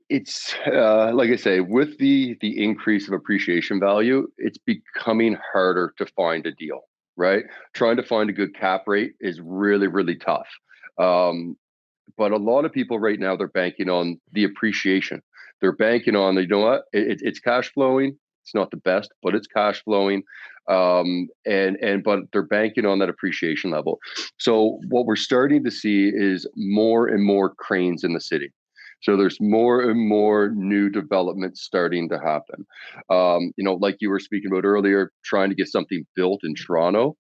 It's like I say, with the increase of appreciation value, it's becoming harder to find a deal, right? Trying to find a good cap rate is really, really tough. But a lot of people right now, they're banking on the appreciation. They're banking on, it's cash flowing. It's not the best, but it's cash flowing. But they're banking on that appreciation level. So what we're starting to see is more and more cranes in the city. So there's more and more new developments starting to happen. Like you were speaking about earlier, trying to get something built in Toronto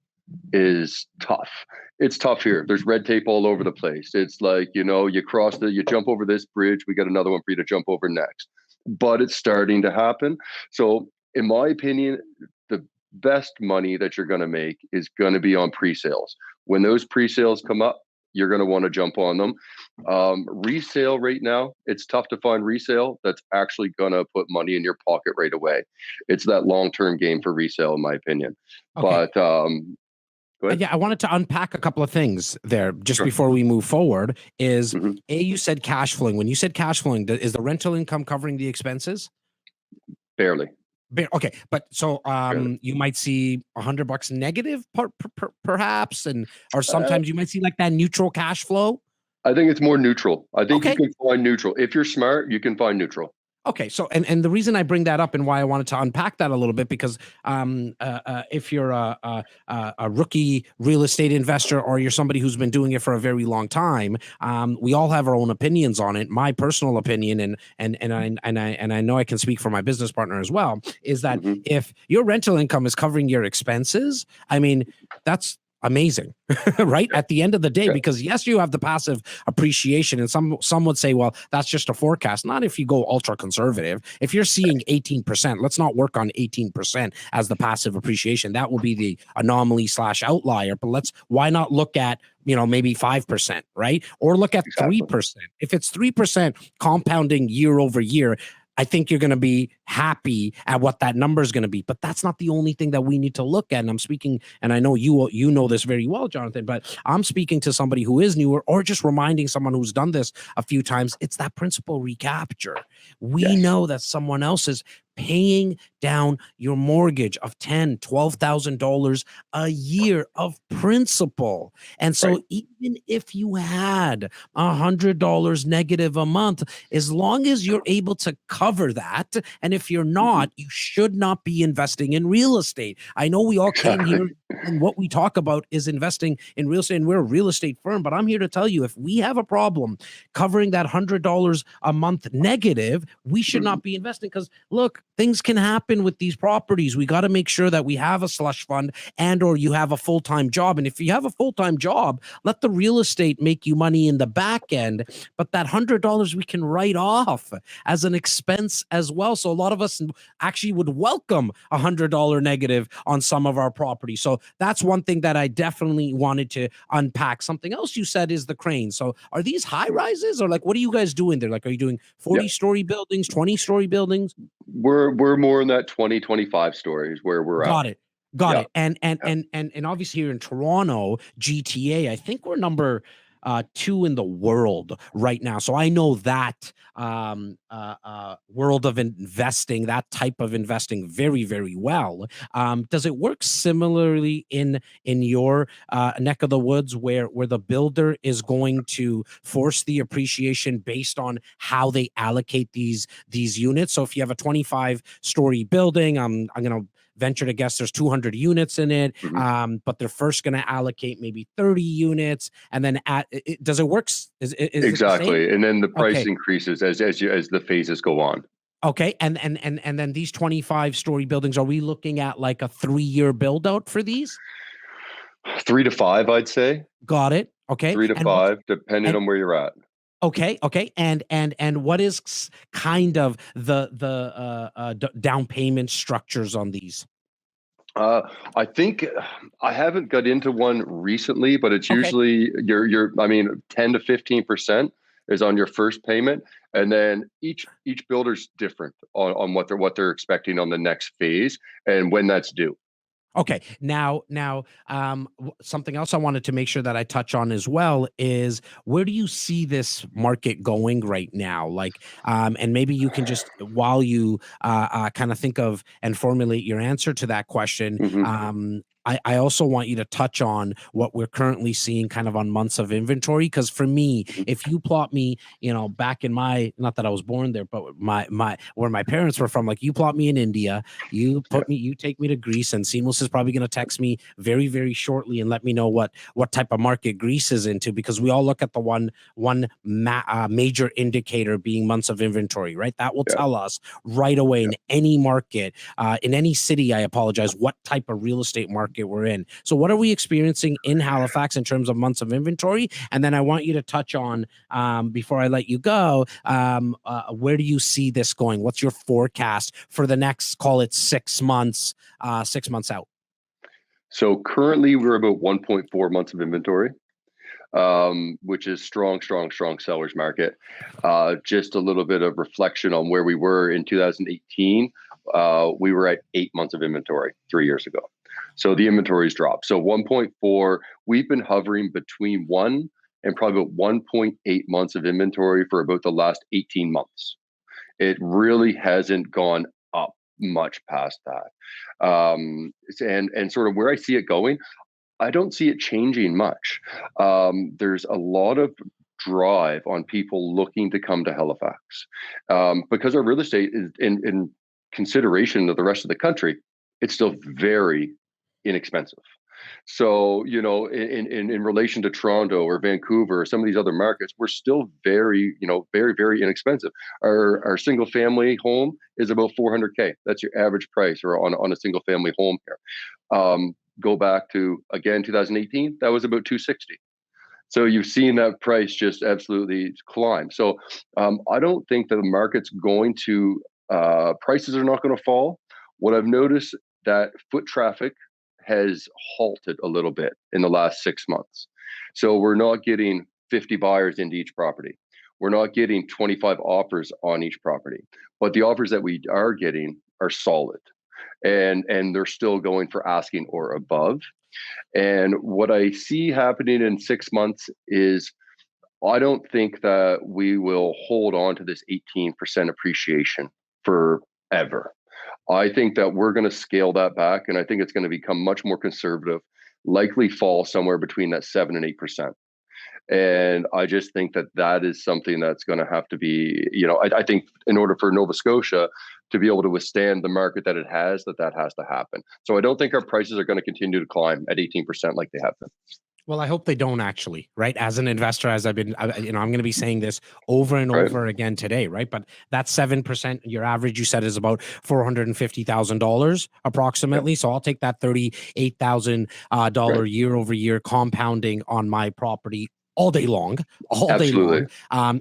is tough. It's tough here. There's red tape all over the place. It's like, you jump over this bridge, we got another one for you to jump over next. But it's starting to happen. So in my opinion, the best money that you're going to make is going to be on pre-sales. When those pre-sales come up, you're going to want to jump on them. Resale right now, it's tough to find resale that's actually going to put money in your pocket right away. It's that long-term game for resale, in my opinion. Okay. But yeah, I wanted to unpack a couple of things there just Sure. before we move forward. Is Mhm. you said cash flowing. When you said cash flowing, is the rental income covering the expenses? Barely. Okay, but so Barely. you might see $100 negative, perhaps, or sometimes you might see like that neutral cash flow. I think it's more neutral. I think Okay. you can find neutral. If you're smart, you can find neutral. Okay, so and the reason I bring that up and why I wanted to unpack that a little bit, because if you're a rookie real estate investor or you're somebody who's been doing it for a very long time, we all have our own opinions on it. My personal opinion, and I know I can speak for my business partner as well, is that Mhm. if your rental income is covering your expenses, I mean, that's amazing, right? At the end of the day, Yeah. because yes, you have the passive appreciation, and some would say, well, that's just a forecast. Not if you go ultra conservative. If you're seeing 18%, let's not work on 18% as the passive appreciation. That will be the anomaly / outlier. But why not look at maybe 5%, right? Or look at 3%. If it's 3% compounding year over year, I think you're going to be happy at what that number is going to be. But that's not the only thing that we need to look at. And I'm speaking, and I know you know this very well, Jonathan, but I'm speaking to somebody who is newer, or just reminding someone who's done this a few times. It's that principal recapture. We Yes. know that someone else is paying down your mortgage of $10,000, $12,000 a year of principal. And so Right. even if you had $100 negative a month, as long as you're able to cover that, and if you're not, you should not be investing in real estate. I know we all came here, and what we talk about is investing in real estate, and we're a real estate firm, but I'm here to tell you, if we have a problem covering that $100 a month negative, we should not be investing, because look, things can happen with these properties. We got to make sure that we have a slush fund or you have a full-time job. And if you have a full-time job, let the real estate make you money in the back end. But that $100 we can write off as an expense as well. So a lot of us actually would welcome a $100 negative on some of our property. So that's one thing that I definitely wanted to unpack. Something else you said is the crane. So are these high rises, or like, what are you guys doing there? Like, are you doing 40-story buildings, 20-story buildings? We're more in that 20, 25 stories where we're at. Got it. And obviously here in Toronto, GTA, I think we're number 2 in the world right now. So I know that world of investing, that type of investing very, very well. Does it work similarly in your neck of the woods, where the builder is going to force the appreciation based on how they allocate these units? So if you have a 25-story building, I'm going to venture to guess there's 200 units in it, but they're first going to allocate maybe 30 units, and then does it work? Is Exactly, and then the price Okay. increases as the phases go on. Okay, and then these 25-story buildings, are we looking at like a 3-year build out for these? 3 to 5, I'd say. Got it. Okay. 3 to 5, depending on where you're at. Okay. And what is kind of the down payment structures on these? I think I haven't got into one recently, but it's Okay. usually 10 to 15% is on your first payment, and then each builder's different on what they're expecting on the next phase and when that's due. Okay. Now, something else I wanted to make sure that I touch on as well is, where do you see this market going right now? Like, and maybe you can just, while you kind of think of and formulate your answer to that question, Mhm. I also want you to touch on what we're currently seeing kind of on months of inventory. Because for me, if you plot me, back in not that I was born there, but where my parents were from, like you plot me in India, you take me to Greece, and Seamless is probably going to text me very, very shortly and let me know what type of market Greece is into, because we all look at the one major indicator being months of inventory, right? That will tell us right away in any market, in any city, I apologize, what type of real estate market we're in. So what are we experiencing in Halifax in terms of months of inventory? And then I want you to touch on, before I let you go, where do you see this going? What's your forecast for the next, call it 6 months, 6 months out? So currently we're about 1.4 months of inventory, which is strong seller's market. Just a little bit of reflection on where we were in 2018. We were at 8 months of inventory 3 years ago. So the inventory's dropped. So 1.4, we've been hovering between 1 and probably about 1.8 months of inventory for about the last 18 months. It really hasn't gone up much past that. And sort of where I see it going, I don't see it changing much. There's a lot of drive on people looking to come to Halifax because our real estate is in consideration of the rest of the country, it's still very inexpensive. So, in relation to Toronto or Vancouver or some of these other markets, we're still very, very inexpensive. Our single family home is about $400K. That's your average price or on a single family home here. Go back to, again, 2018, that was about $260. So you've seen that price just absolutely climb. So I don't think that the market's going to, prices are not going to fall. What I've noticed that foot traffic has halted a little bit in the last 6 months. So we're not getting 50 buyers into each property. We're not getting 25 offers on each property, but the offers that we are getting are solid. And they're still going for asking or above. And what I see happening in 6 months is I don't think that we will hold on to this 18% appreciation forever. I think that we're going to scale that back, and I think it's going to become much more conservative, likely fall somewhere between that 7 and 8%. And I just think that is something that's going to have to be, I think in order for Nova Scotia to be able to withstand the market that it has, that has to happen. So I don't think our prices are going to continue to climb at 18% like they have been. Well, I hope they don't actually, right? As an investor, as I'm going to be saying this over and over again today, right? But that 7%, your average, you said, is about $450,000 approximately. Yep. So I'll take that $38,000 year over year compounding on my property all day long,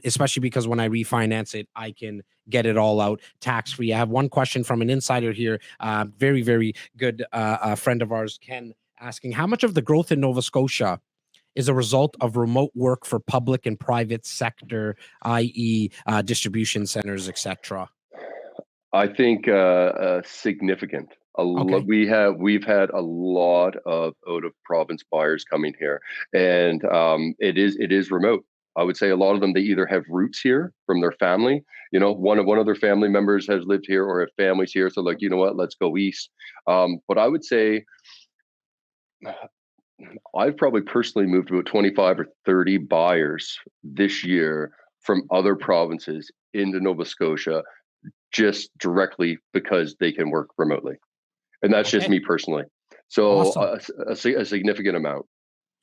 especially because when I refinance it, I can get it all out tax-free. I have one question from an insider here, very, very good friend of ours, Ken, asking how much of the growth in Nova Scotia is a result of remote work for public and private sector, i.e. Distribution centers, etc.? I think significant. We've had a lot of out of province buyers coming here, and it is remote. I would say a lot of them, they either have roots here from their family. One of their family members has lived here or have families here. So like, let's go east. But I would say I've probably personally moved about 25 or 30 buyers this year from other provinces into Nova Scotia, just directly because they can work remotely. And that's just me personally. So awesome. a significant amount.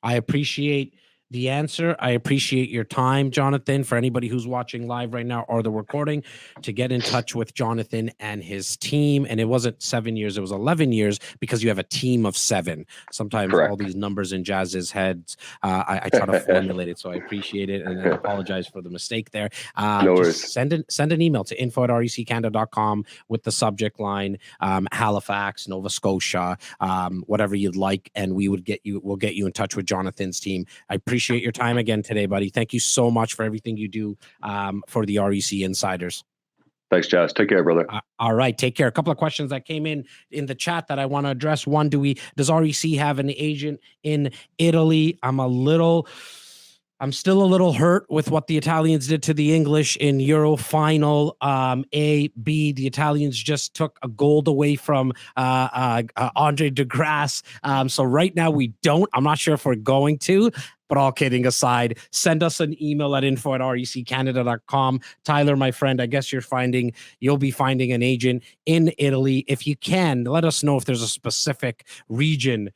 I appreciate the answer. I appreciate your time, Jonathan. For anybody who's watching live right now or the recording, to get in touch with Jonathan and his team. And it wasn't 7 years, it was 11 years, because you have a team of 7. Sometimes all these numbers in Jas's heads, I try to formulate it. So I appreciate it and I apologize for the mistake there. No worries. Send an email to info@reccanada.com with the subject line, Halifax, Nova Scotia, whatever you'd like. And we'll get you in touch with Jonathan's team. I appreciate your time again today, buddy. Thank you so much for everything you do for the REC Insiders. Thanks, Jas. Take care, brother. All right, take care. A couple of questions that came in the chat that I want to address. One, does REC have an agent in Italy? I'm a little I'm still a little hurt with what the Italians did to the English in Euro final. A, B, the Italians just took a gold away from Andre de Grasse. So right now we don't. I'm not sure if we're going to. But all kidding aside, send us an email at info@reccanada.com. Tyler, my friend, I guess you'll be finding an agent in Italy. If you can, let us know if there's a specific region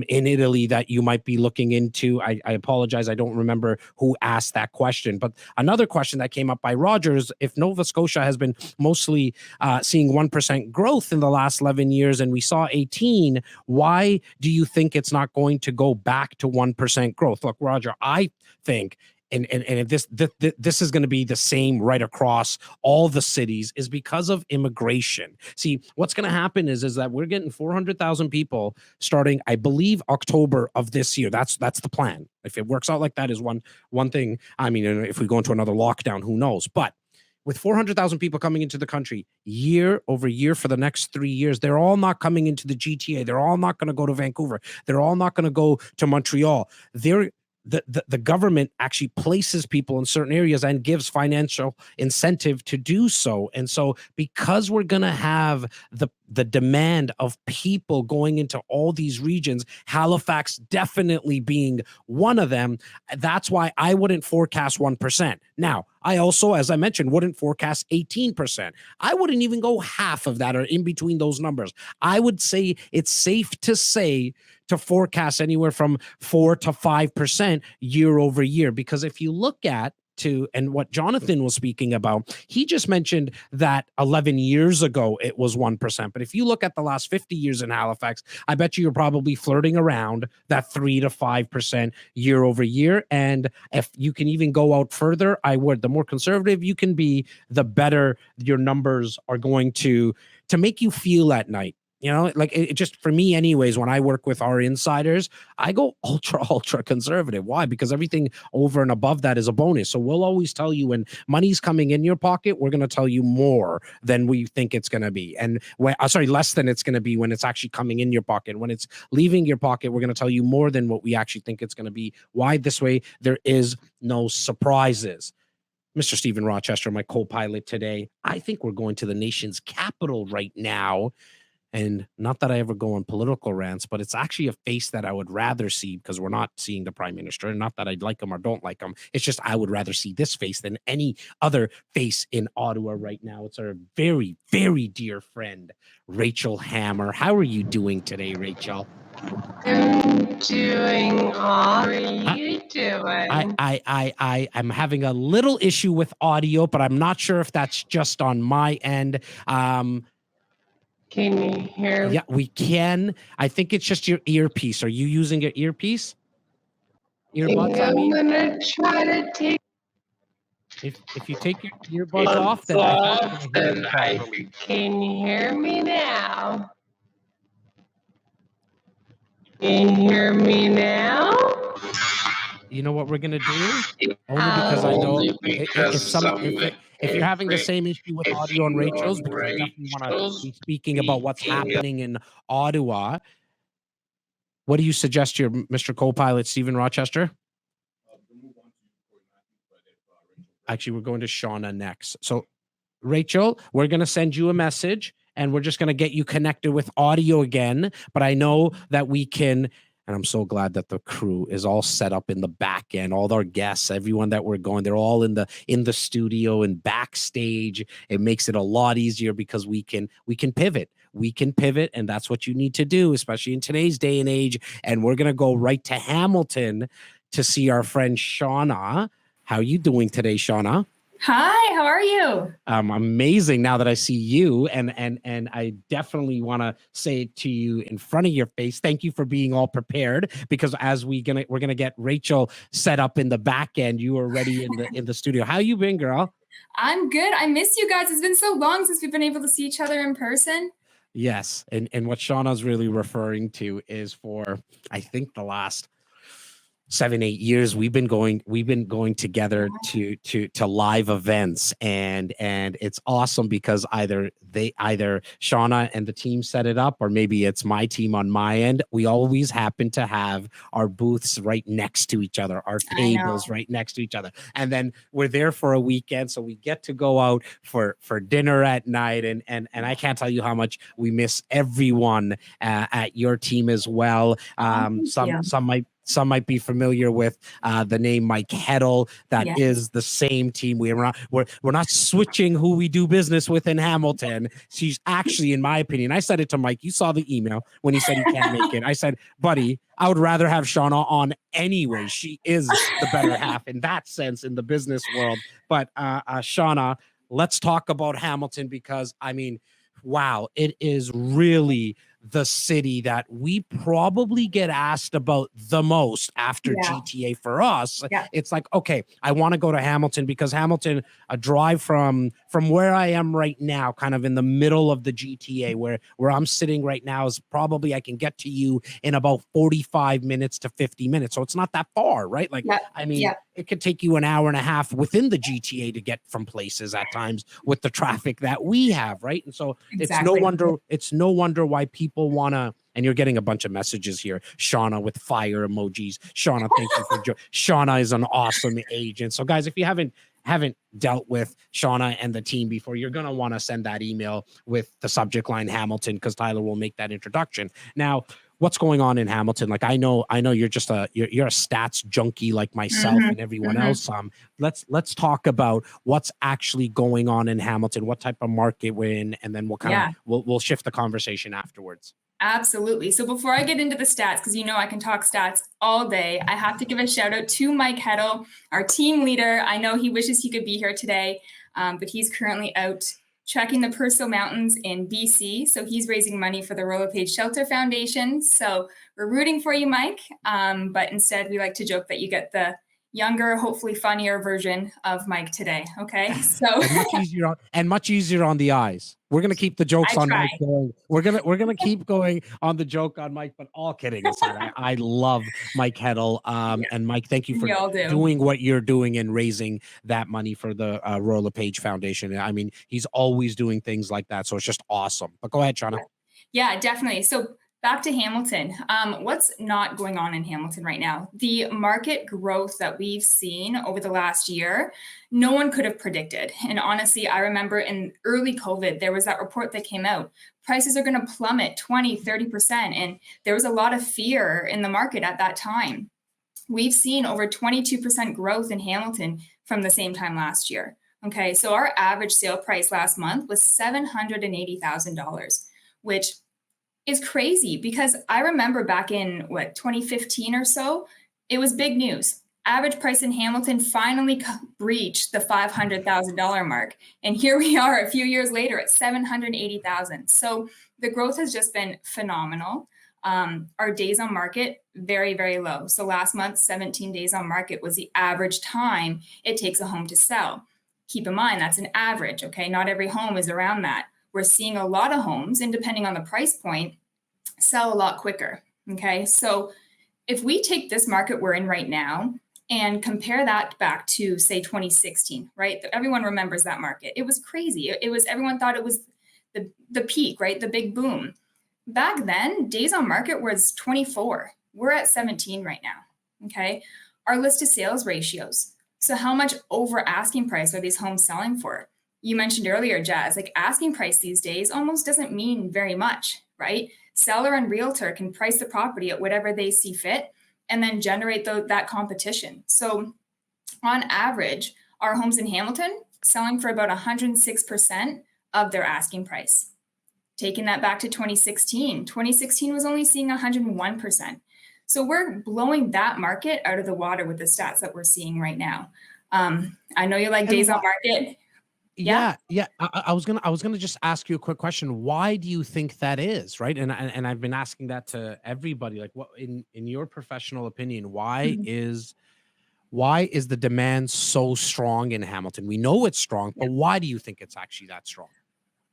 in Italy that you might be looking into. I apologize, I don't remember who asked that question. But another question that came up by Rogers, if Nova Scotia has been mostly seeing 1% growth in the last 11 years and we saw 18, why do you think it's not going to go back to 1% growth? Look, Roger, I think, and this is going to be the same right across all the cities, is because of immigration. See, what's going to happen is that we're getting 400,000 people starting, I believe, October of this year. That's the plan. If it works out like that is one thing. I mean, if we go into another lockdown, who knows? But with 400,000 people coming into the country year over year for the next 3 years, they're all not coming into the GTA. They're all not going to go to Vancouver. They're all not going to go to Montreal. The government actually places people in certain areas and gives financial incentive to do so. And so because we're going to have the demand of people going into all these regions, Halifax definitely being one of them, that's why I wouldn't forecast 1%. Now, I also, as I mentioned, wouldn't forecast 18%. I wouldn't even go half of that or in between those numbers. I would say it's safe to say to forecast anywhere from 4 to 5% year over year. Because if you look at and what Johnathon was speaking about, he just mentioned that 11 years ago it was 1%. But if you look at the last 50 years in Halifax, I bet you're probably flirting around that 3 to 5% year over year. And if you can even go out further, I would. The more conservative you can be, the better your numbers are going to make you feel at night. You know, like it just, for me anyways, when I work with our insiders, I go ultra conservative. Why? Because everything over and above that is a bonus. So we'll always tell you when money's coming in your pocket, we're going to tell you more than we think it's going to be. And less than it's going to be when it's actually coming in your pocket. When it's leaving your pocket, we're going to tell you more than what we actually think it's going to be. Why? This way, there is no surprises. Mr. Stephen Rochester, my co-pilot today, I think we're going to the nation's capital right now. And not that I ever go on political rants, but it's actually a face that I would rather see, because we're not seeing the prime minister. Not that I'd like him or don't like him. It's just I would rather see this face than any other face in Ottawa right now. It's our very, very dear friend, Rachel Hammer. How are you doing today, Rachel? I'm doing all. How are you doing? I'm having a little issue with audio, but I'm not sure if that's just on my end. Can you hear me? Yeah, we can. I think it's just your earpiece. Are you using your earpiece? Earbuds, I mean? I'm gonna try to take If you take your earbuds off, then can you hear me now? Can you hear me now? You know what we're gonna do? Only because I know if you're having the same issue with audio on Rachel's, because I definitely want to be speaking about what's happening in Ottawa. What do you suggest here, Mr. Co-pilot Stephen Rochester? Actually, we're going to Shawna next. So, Rachel, we're going to send you a message, and we're just going to get you connected with audio again. But I know that we can, and I'm so glad that the crew is all set up in the back end. All our guests, everyone that we're going, they're all in the studio and backstage. It makes it a lot easier because we can pivot. We can pivot, and that's what you need to do, especially in today's day and age. And we're going to go right to Hamilton to see our friend Shawna. How are you doing today, Shawna? Hi, how are you? Amazing now that I see you, and I definitely want to say it to you in front of your face. Thank you for being all prepared, because as we're gonna get Rachel set up in the back end, you are ready in the studio. How you been, girl? I'm good. I miss you guys. It's been so long since we've been able to see each other in person. Yes, and what Shawna's really referring to is for, I think, the last 7-8 years we've been going together to live events, and it's awesome because either Shawna and the team set it up, or maybe it's my team on my end. We always happen to have our booths right next to each other, our tables right next to each other, and then we're there for a weekend, so we get to go out for dinner at night, and I can't tell you how much we miss everyone at your team as well. Some might be familiar with the name Mike Heddle. That is the same team. We're not switching who we do business with in Hamilton. She's actually, in my opinion, I said it to Mike. You saw the email when he said he can't make it. I said, buddy, I would rather have Shawna on anyway. She is the better half in that sense in the business world. But Shawna, let's talk about Hamilton, because I mean, wow, it is really the city that we probably get asked about the most after GTA for us. It's like, okay, I want to go to Hamilton because Hamilton, a drive from where I am right now, kind of in the middle of the GTA, where I'm sitting right now, is probably I can get to you in about 45 minutes to 50 minutes. So it's not that far, right? Like, I mean, it could take you an hour and a half within the GTA to get from places at times with the traffic that we have, right? And so it's no wonder why people want to, and you're getting a bunch of messages here, Shawna with fire emojis. Shawna, thank you for Shawna is an awesome agent. So guys, if you haven't dealt with Shawna and the team before, you're going to want to send that email with the subject line Hamilton, because Tyler will make that introduction. Now, what's going on in Hamilton? Like, I know you're just you're a stats junkie like myself and everyone else. Let's talk about what's actually going on in Hamilton, what type of market we're in, and then we'll shift the conversation afterwards. Absolutely. So before I get into the stats, because I can talk stats all day, I have to give a shout out to Mike Heddle, our team leader. I know he wishes he could be here today, but he's currently out trekking the Purcell Mountains in BC. So he's raising money for the Royal LePage Shelter Foundation. So we're rooting for you, Mike. But instead, we like to joke that you get the younger, hopefully funnier version of Mike today. Okay. So much easier on the eyes. We're going to keep the jokes on Mike going. We're going to keep going on the joke on Mike, but all kidding aside, I love Mike Heddle. And Mike, thank you for doing what you're doing and raising that money for the Royal LePage Foundation. I mean, he's always doing things like that. So it's just awesome. But go ahead, Shawna. Yeah, definitely. So back to Hamilton. What's not going on in Hamilton right now? The market growth that we've seen over the last year, no one could have predicted. And honestly, I remember in early COVID, there was that report that came out. Prices are going to plummet 20, 30%. And there was a lot of fear in the market at that time. We've seen over 22% growth in Hamilton from the same time last year. Okay, so our average sale price last month was $780,000, which is crazy, because I remember back in 2015 or so, it was big news. Average price in Hamilton finally breached the $500,000 mark. And here we are a few years later at $780,000. So the growth has just been phenomenal. Our days on market, very, very low. So last month, 17 days on market was the average time it takes a home to sell. Keep in mind, that's an average, okay? Not every home is around that. We're seeing a lot of homes, and depending on the price point, sell a lot quicker, okay? So if we take this market we're in right now and compare that back to, say, 2016, right? Everyone remembers that market. It was crazy. Everyone thought it was the peak, right? The big boom. Back then, days on market was 24. We're at 17 right now, okay? Our list to sales ratios. So how much over asking price are these homes selling for? You mentioned earlier, Jas, like asking price these days almost doesn't mean very much, right? Seller and realtor can price the property at whatever they see fit and then generate that competition. So on average, our homes in Hamilton selling for about 106% of their asking price. Taking that back to 2016 was only seeing 101%. So we're blowing that market out of the water with the stats that we're seeing right now. I know you like days on market. Yeah. I was gonna just ask you a quick question. Why do you think that is, right? And I've been asking that to everybody. Like, what in your professional opinion, why is the demand so strong in Hamilton? We know it's strong, but why do you think it's actually that strong?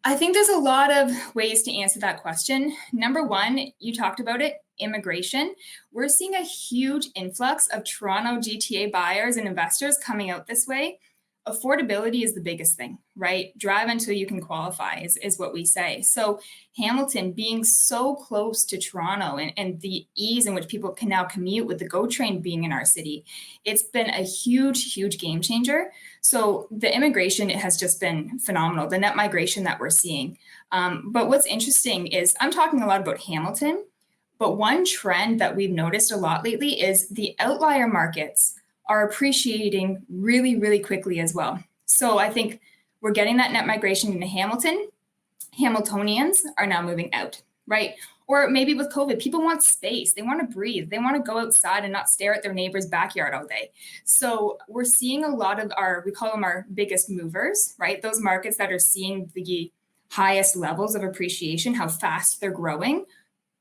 I think there's a lot of ways to answer that question. Number one, you talked about it, immigration. We're seeing a huge influx of Toronto GTA buyers and investors coming out this way. Affordability is the biggest thing, right? Drive until you can qualify is what we say. So Hamilton being so close to Toronto and the ease in which people can now commute with the GO train being in our city, it's been a huge, huge game changer. So the immigration has just been phenomenal, the net migration that we're seeing. But what's interesting is I'm talking a lot about Hamilton, but one trend that we've noticed a lot lately is the outlier markets are appreciating really, really quickly as well. So I think we're getting that net migration into Hamilton. Hamiltonians are now moving out, right? Or maybe with COVID, people want space. They want to breathe. They want to go outside and not stare at their neighbor's backyard all day. So we're seeing a lot of we call them our biggest movers, right? Those markets that are seeing the highest levels of appreciation, how fast they're growing.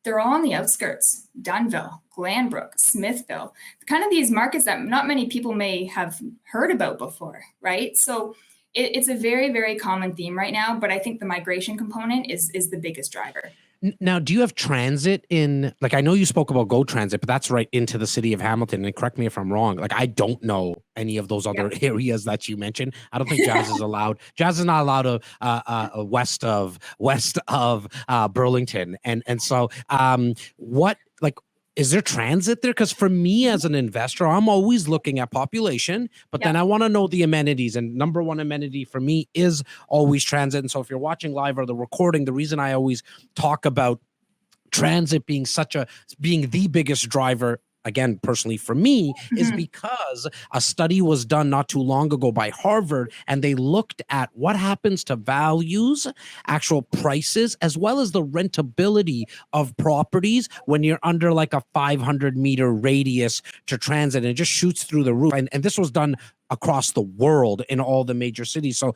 They're all on the outskirts, Dunnville, Glanbrook, Smithville, kind of these markets that not many people may have heard about before, right? So it's a very, very common theme right now, but I think the migration component is the biggest driver. Now, do you have transit in, like, I know you spoke about GO Transit, but that's right into the city of Hamilton. And correct me if I'm wrong. Like, I don't know any of those other areas that you mentioned. I don't think Jas is allowed. Jas is not allowed west of Burlington. And so what, like, is there transit there? Because for me as an investor, I'm always looking at population, but then I want to know the amenities. And number one amenity for me is always transit. And so if you're watching live or the recording, the reason I always talk about transit being being the biggest driver, again, personally for me, is because a study was done not too long ago by Harvard, and they looked at what happens to values, actual prices, as well as the rentability of properties when you're under like a 500-meter radius to transit, and it just shoots through the roof. And this was done across the world in all the major cities. So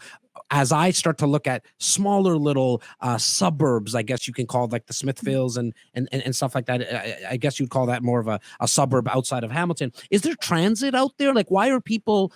as I start to look at smaller little suburbs, I guess you can call it, like the Smithvilles and stuff like that. I guess you'd call that more of a suburb outside of Hamilton. Is there transit out there? Like, why are people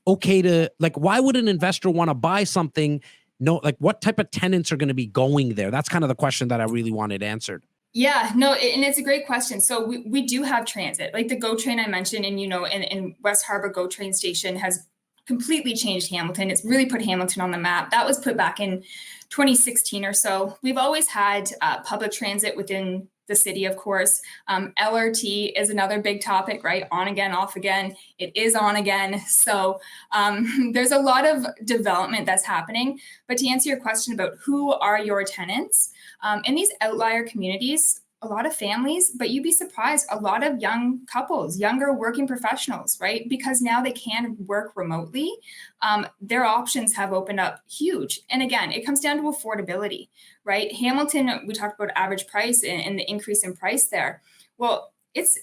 okay to, like, why would an investor want to buy something? No, like, what type of tenants are going to be going there? That's kind of the question that I really wanted answered. Yeah, no, and it's a great question. So we do have transit, like the GO train I mentioned, and in West Harbor GO train station has completely changed Hamilton. It's really put Hamilton on the map. That was put back in 2016 or so. We've always had public transit within the city, of course. LRT is another big topic, right? On again, off again. It is on again. So there's a lot of development that's happening. But to answer your question about who are your tenants, in these outlier communities, a lot of families, but you'd be surprised, a lot of young couples, younger working professionals, right? Because now they can work remotely. Their options have opened up huge. And again, it comes down to affordability, right? Hamilton, we talked about average price and the increase in price there. Well, it's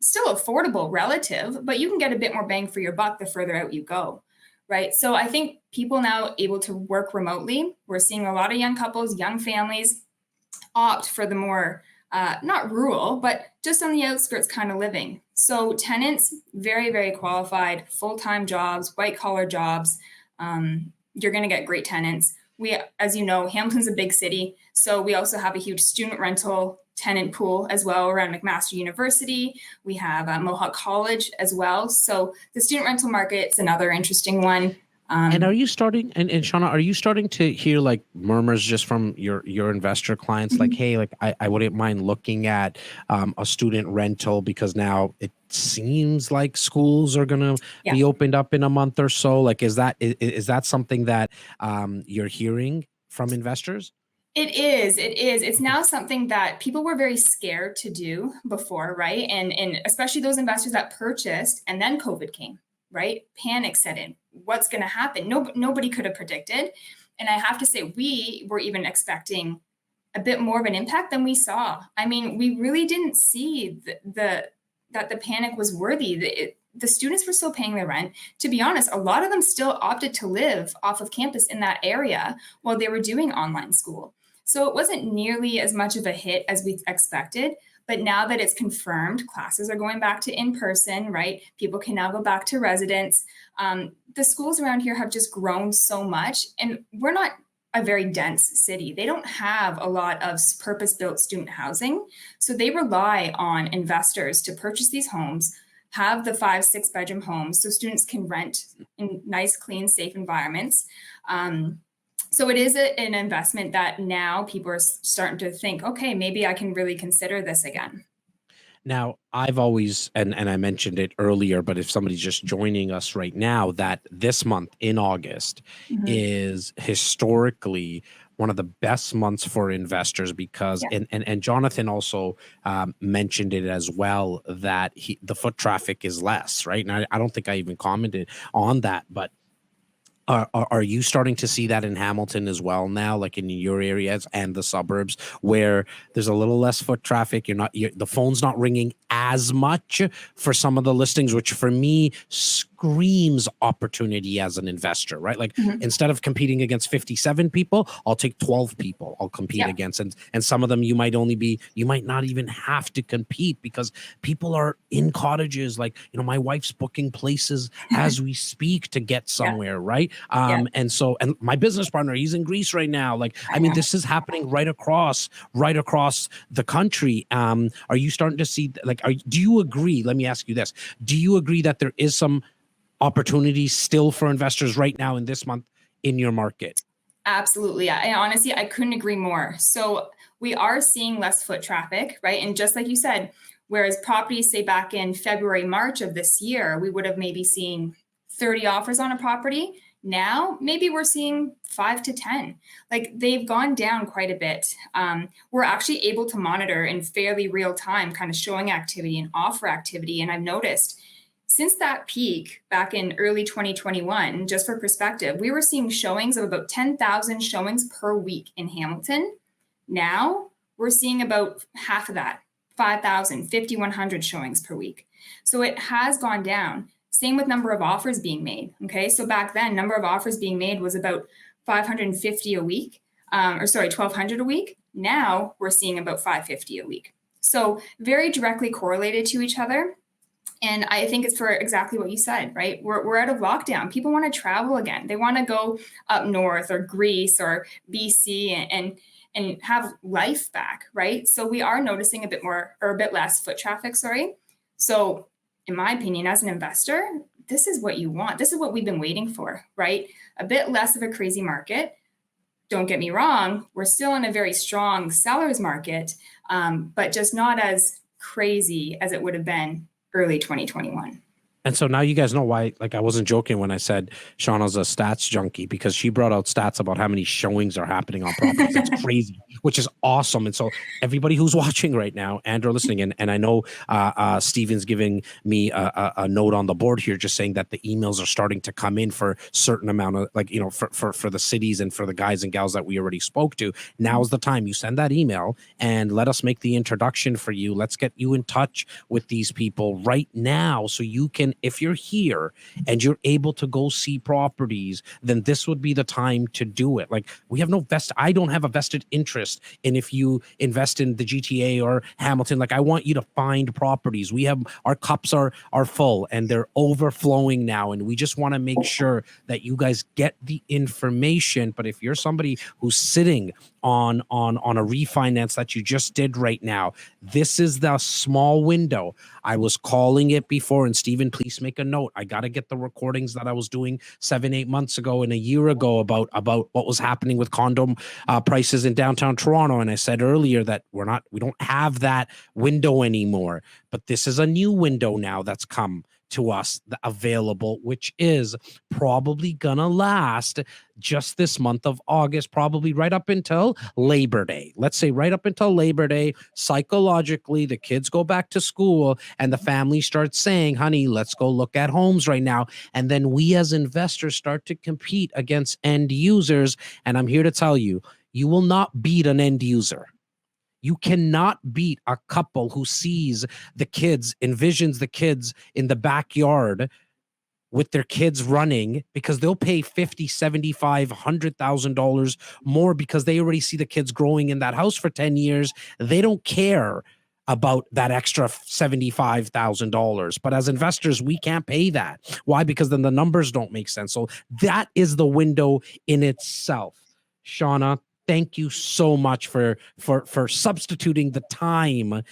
still affordable relative, but you can get a bit more bang for your buck the further out you go, right? So I think people now able to work remotely. We're seeing a lot of young couples, young families opt for the more not rural, but just on the outskirts kind of living. So tenants, very, very qualified, full-time jobs, white-collar jobs. You're going to get great tenants. We, as you know, Hamilton's a big city, so we also have a huge student rental tenant pool as well around McMaster University. We have Mohawk College as well. So the student rental market's another interesting one. And are you starting, and Shawna, are you starting to hear like murmurs just from your investor clients, like, hey, like I wouldn't mind looking at a student rental because now it seems like schools are going to be opened up in a month or so. Like, is that something that you're hearing from investors? It is. It's now something that people were very scared to do before, right? And especially those investors that purchased and then COVID came, right? Panic set in. What's going to happen? Nobody could have predicted. And I have to say, we were even expecting a bit more of an impact than we saw. I mean, we really didn't see that the panic was worthy. The students were still paying their rent. To be honest, a lot of them still opted to live off of campus in that area while they were doing online school. So it wasn't nearly as much of a hit as we expected. But now that it's confirmed, classes are going back to in-person, right? People can now go back to residence. The schools around here have just grown so much. And we're not a very dense city. They don't have a lot of purpose-built student housing. So they rely on investors to purchase these homes, have the 5-6 bedroom homes so students can rent in nice, clean, safe environments. So it is an investment that now people are starting to think, okay, maybe I can really consider this again. Now, I've always, and I mentioned it earlier, but if somebody's just joining us right now, that this month in August is historically one of the best months for investors because, and Jonathan also mentioned it as well, that the foot traffic is less, right? And I don't think I even commented on that, but are you starting to see that in Hamilton as well now, like in your areas and the suburbs, where there's a little less foot traffic? The phone's not ringing as much for some of the listings, which for me screams opportunity as an investor, right? Like instead of competing against 57 people, I'll take 12 people I'll compete against. And some of them you might not even have to compete because people are in cottages. Like, my wife's booking places as we speak to get somewhere, right? And my business partner, he's in Greece right now. Like, I mean, this is happening right across the country. Are you starting to see, like, do you agree? Let me ask you this. Do you agree that there is some opportunities still for investors right now in this month in your market? Absolutely. Honestly, I couldn't agree more. So we are seeing less foot traffic, right? And just like you said, whereas properties, say back in February, March of this year, we would have maybe seen 30 offers on a property. Now, maybe we're seeing 5 to 10. Like, they've gone down quite a bit. We're actually able to monitor in fairly real time kind of showing activity and offer activity. And I've noticed since that peak back in early 2021, just for perspective, we were seeing showings of about 10,000 showings per week in Hamilton. Now we're seeing about half of that, 5,000, 5,100 showings per week. So it has gone down. Same with number of offers being made. Okay. So back then, number of offers being made was about 550 a week, 1,200 a week. Now we're seeing about 550 a week. So very directly correlated to each other. And I think it's for exactly what you said, right? We're out of lockdown. People want to travel again. They want to go up north or Greece or BC and have life back, right? So we are noticing a bit more or a bit less foot traffic, So in my opinion, as an investor, this is what you want. This is what we've been waiting for, right? A bit less of a crazy market. Don't get me wrong. We're still in a very strong seller's market, but just not as crazy as it would have been early 2021. And so now you guys know why, like, I wasn't joking when I said Shawna's a stats junkie, because she brought out stats about how many showings are happening on properties. It's crazy, which is awesome. And so everybody who's watching right now and are listening, and I know Steven's giving me a note on the board here, just saying that the emails are starting to come in for certain amount of, like, for the cities and for the guys and gals that we already spoke to. Now's the time. You send that email and let us make the introduction for you. Let's get you in touch with these people right now so you can, if you're here and you're able to go see properties, then this would be the time to do it. Like, we have I don't have a vested interest in if you invest in the GTA or Hamilton. Like, I want you to find properties. Our cups are full and they're overflowing now. And we just want to make sure that you guys get the information. But if you're somebody who's sitting on a refinance that you just did right now, this is the small window. I was calling it before, and Stephen, please make a note. I got to get the recordings that I was doing 7-8 months ago and a year ago about what was happening with condo prices in downtown Toronto. And I said earlier that we don't have that window anymore, but this is a new window now that's come to us available, which is probably gonna last just this month of August, probably right up until Labor Day. Let's say right up until Labor Day. Psychologically, the kids go back to school and the family starts saying, honey, let's go look at homes right now. And then we as investors start to compete against end users. And I'm here to tell you, you will not beat an end user. You cannot beat a couple who sees the kids, envisions the kids in the backyard with their kids running, because they'll pay $50,000, $75,000, $100,000 more because they already see the kids growing in that house for 10 years. They don't care about that extra $75,000. But as investors, we can't pay that. Why? Because then the numbers don't make sense. So that is the window in itself. Shawna, thank you so much for substituting the time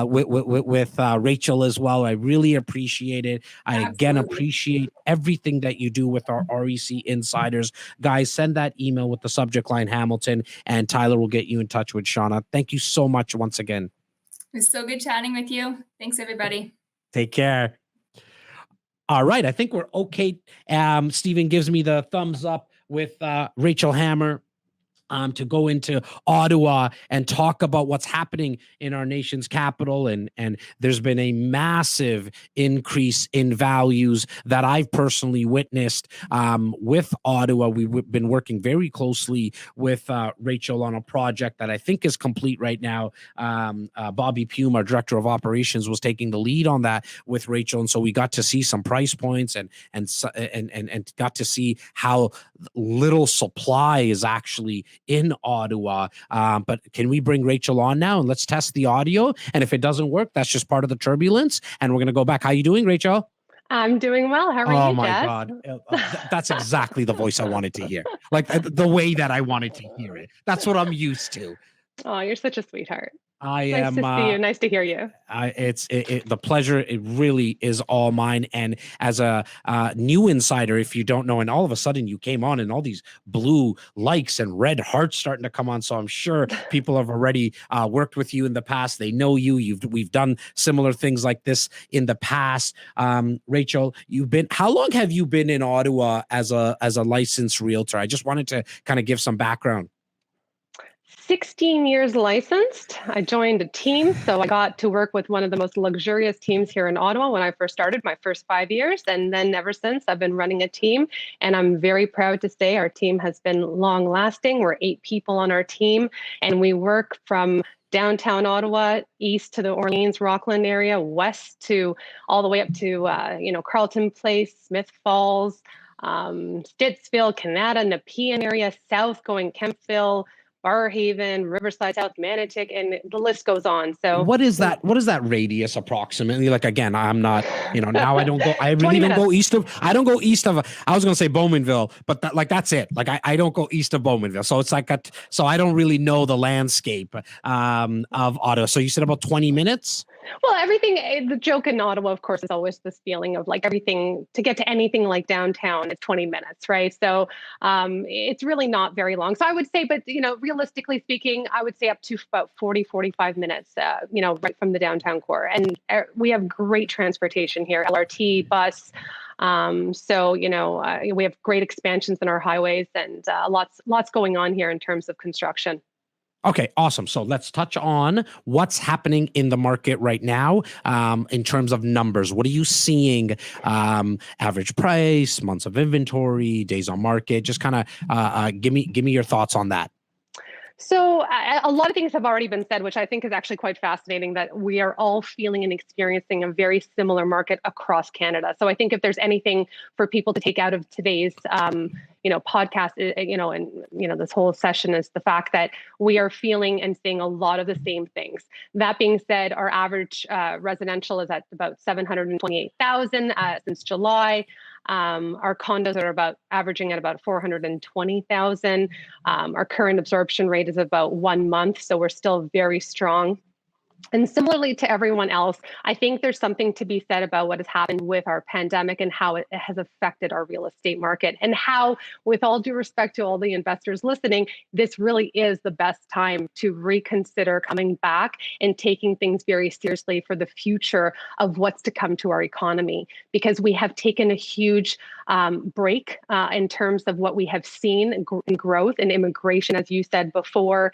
with Rachel as well. I really appreciate it. I again appreciate everything that you do with our REC insiders. Guys, send that email with the subject line Hamilton, and Tyler will get you in touch with Shawna. Thank you so much once again. It was so good chatting with you. Thanks, everybody. Take care. All right, I think we're okay. Stephen gives me the thumbs up with Rachel Hammer to go into Ottawa and talk about what's happening in our nation's capital. And there's been a massive increase in values that I've personally witnessed with Ottawa. We've been working very closely with Rachel on a project that I think is complete right now. Bobby Pume, our director of operations, was taking the lead on that with Rachel. And so we got to see some price points and got to see how little supply is actually in Ottawa. But can we bring Rachel on now and let's test the audio? And if it doesn't work, that's just part of the turbulence. And we're going to go back. How you doing, Rachel? I'm doing well. How are you, Oh my Jas? God. That's exactly the voice I wanted to hear. Like the way that I wanted to hear it. That's what I'm used to. Oh, you're such a sweetheart. I Nice am. to see you. Nice to hear you. The pleasure. It really is all mine. And as a new insider, if you don't know, and all of a sudden you came on, and all these blue likes and red hearts starting to come on. So I'm sure people have already worked with you in the past. They know you. We've done similar things like this in the past. Rachel, how long have you been in Ottawa as a licensed realtor? I just wanted to kind of give some background. 16 years licensed. I joined a team, so I got to work with one of the most luxurious teams here in Ottawa when I first started, my first 5 years. And then ever since, I've been running a team. And I'm very proud to say our team has been long lasting. We're 8 people on our team, and we work from downtown Ottawa, east to the Orleans, Rockland area, west to all the way up to Carleton Place, Smith Falls, Stittsville, Canada, Nepean area, south going Kemptville, Barrhaven, Riverside, South Manotick, and the list goes on. So what is that radius approximately? Like, again, I'm not, now I don't go, I really don't go east of, I don't go east of, I was going to say Bowmanville, but that's it. Like, I don't go east of Bowmanville. So it's like, so I don't really know the landscape of Ottawa. So you said about 20 minutes? Well, everything, the joke in Ottawa, of course, is always this feeling of like everything, to get to anything like downtown is 20 minutes, right? So it's really not very long. So I would say, but, realistically speaking, I would say up to about 40, 45 minutes, right from the downtown core. And we have great transportation here, LRT, bus. We have great expansions in our highways, and lots going on here in terms of construction. Okay, awesome. So let's touch on what's happening in the market right now in terms of numbers. What are you seeing? Average price, months of inventory, days on market. Just kind of give me your thoughts on that. So a lot of things have already been said, which I think is actually quite fascinating, that we are all feeling and experiencing a very similar market across Canada. So I think if there's anything for people to take out of today's podcast, this whole session, is the fact that we are feeling and seeing a lot of the same things. That being said, our average residential is at about 728,000 since July. Our condos are averaging at about 420,000. Our current absorption rate is about 1 month, so we're still very strong. And similarly to everyone else, I think there's something to be said about what has happened with our pandemic and how it has affected our real estate market, and how, with all due respect to all the investors listening, this really is the best time to reconsider coming back and taking things very seriously for the future of what's to come to our economy, because we have taken a huge break in terms of what we have seen in growth and immigration, as you said before.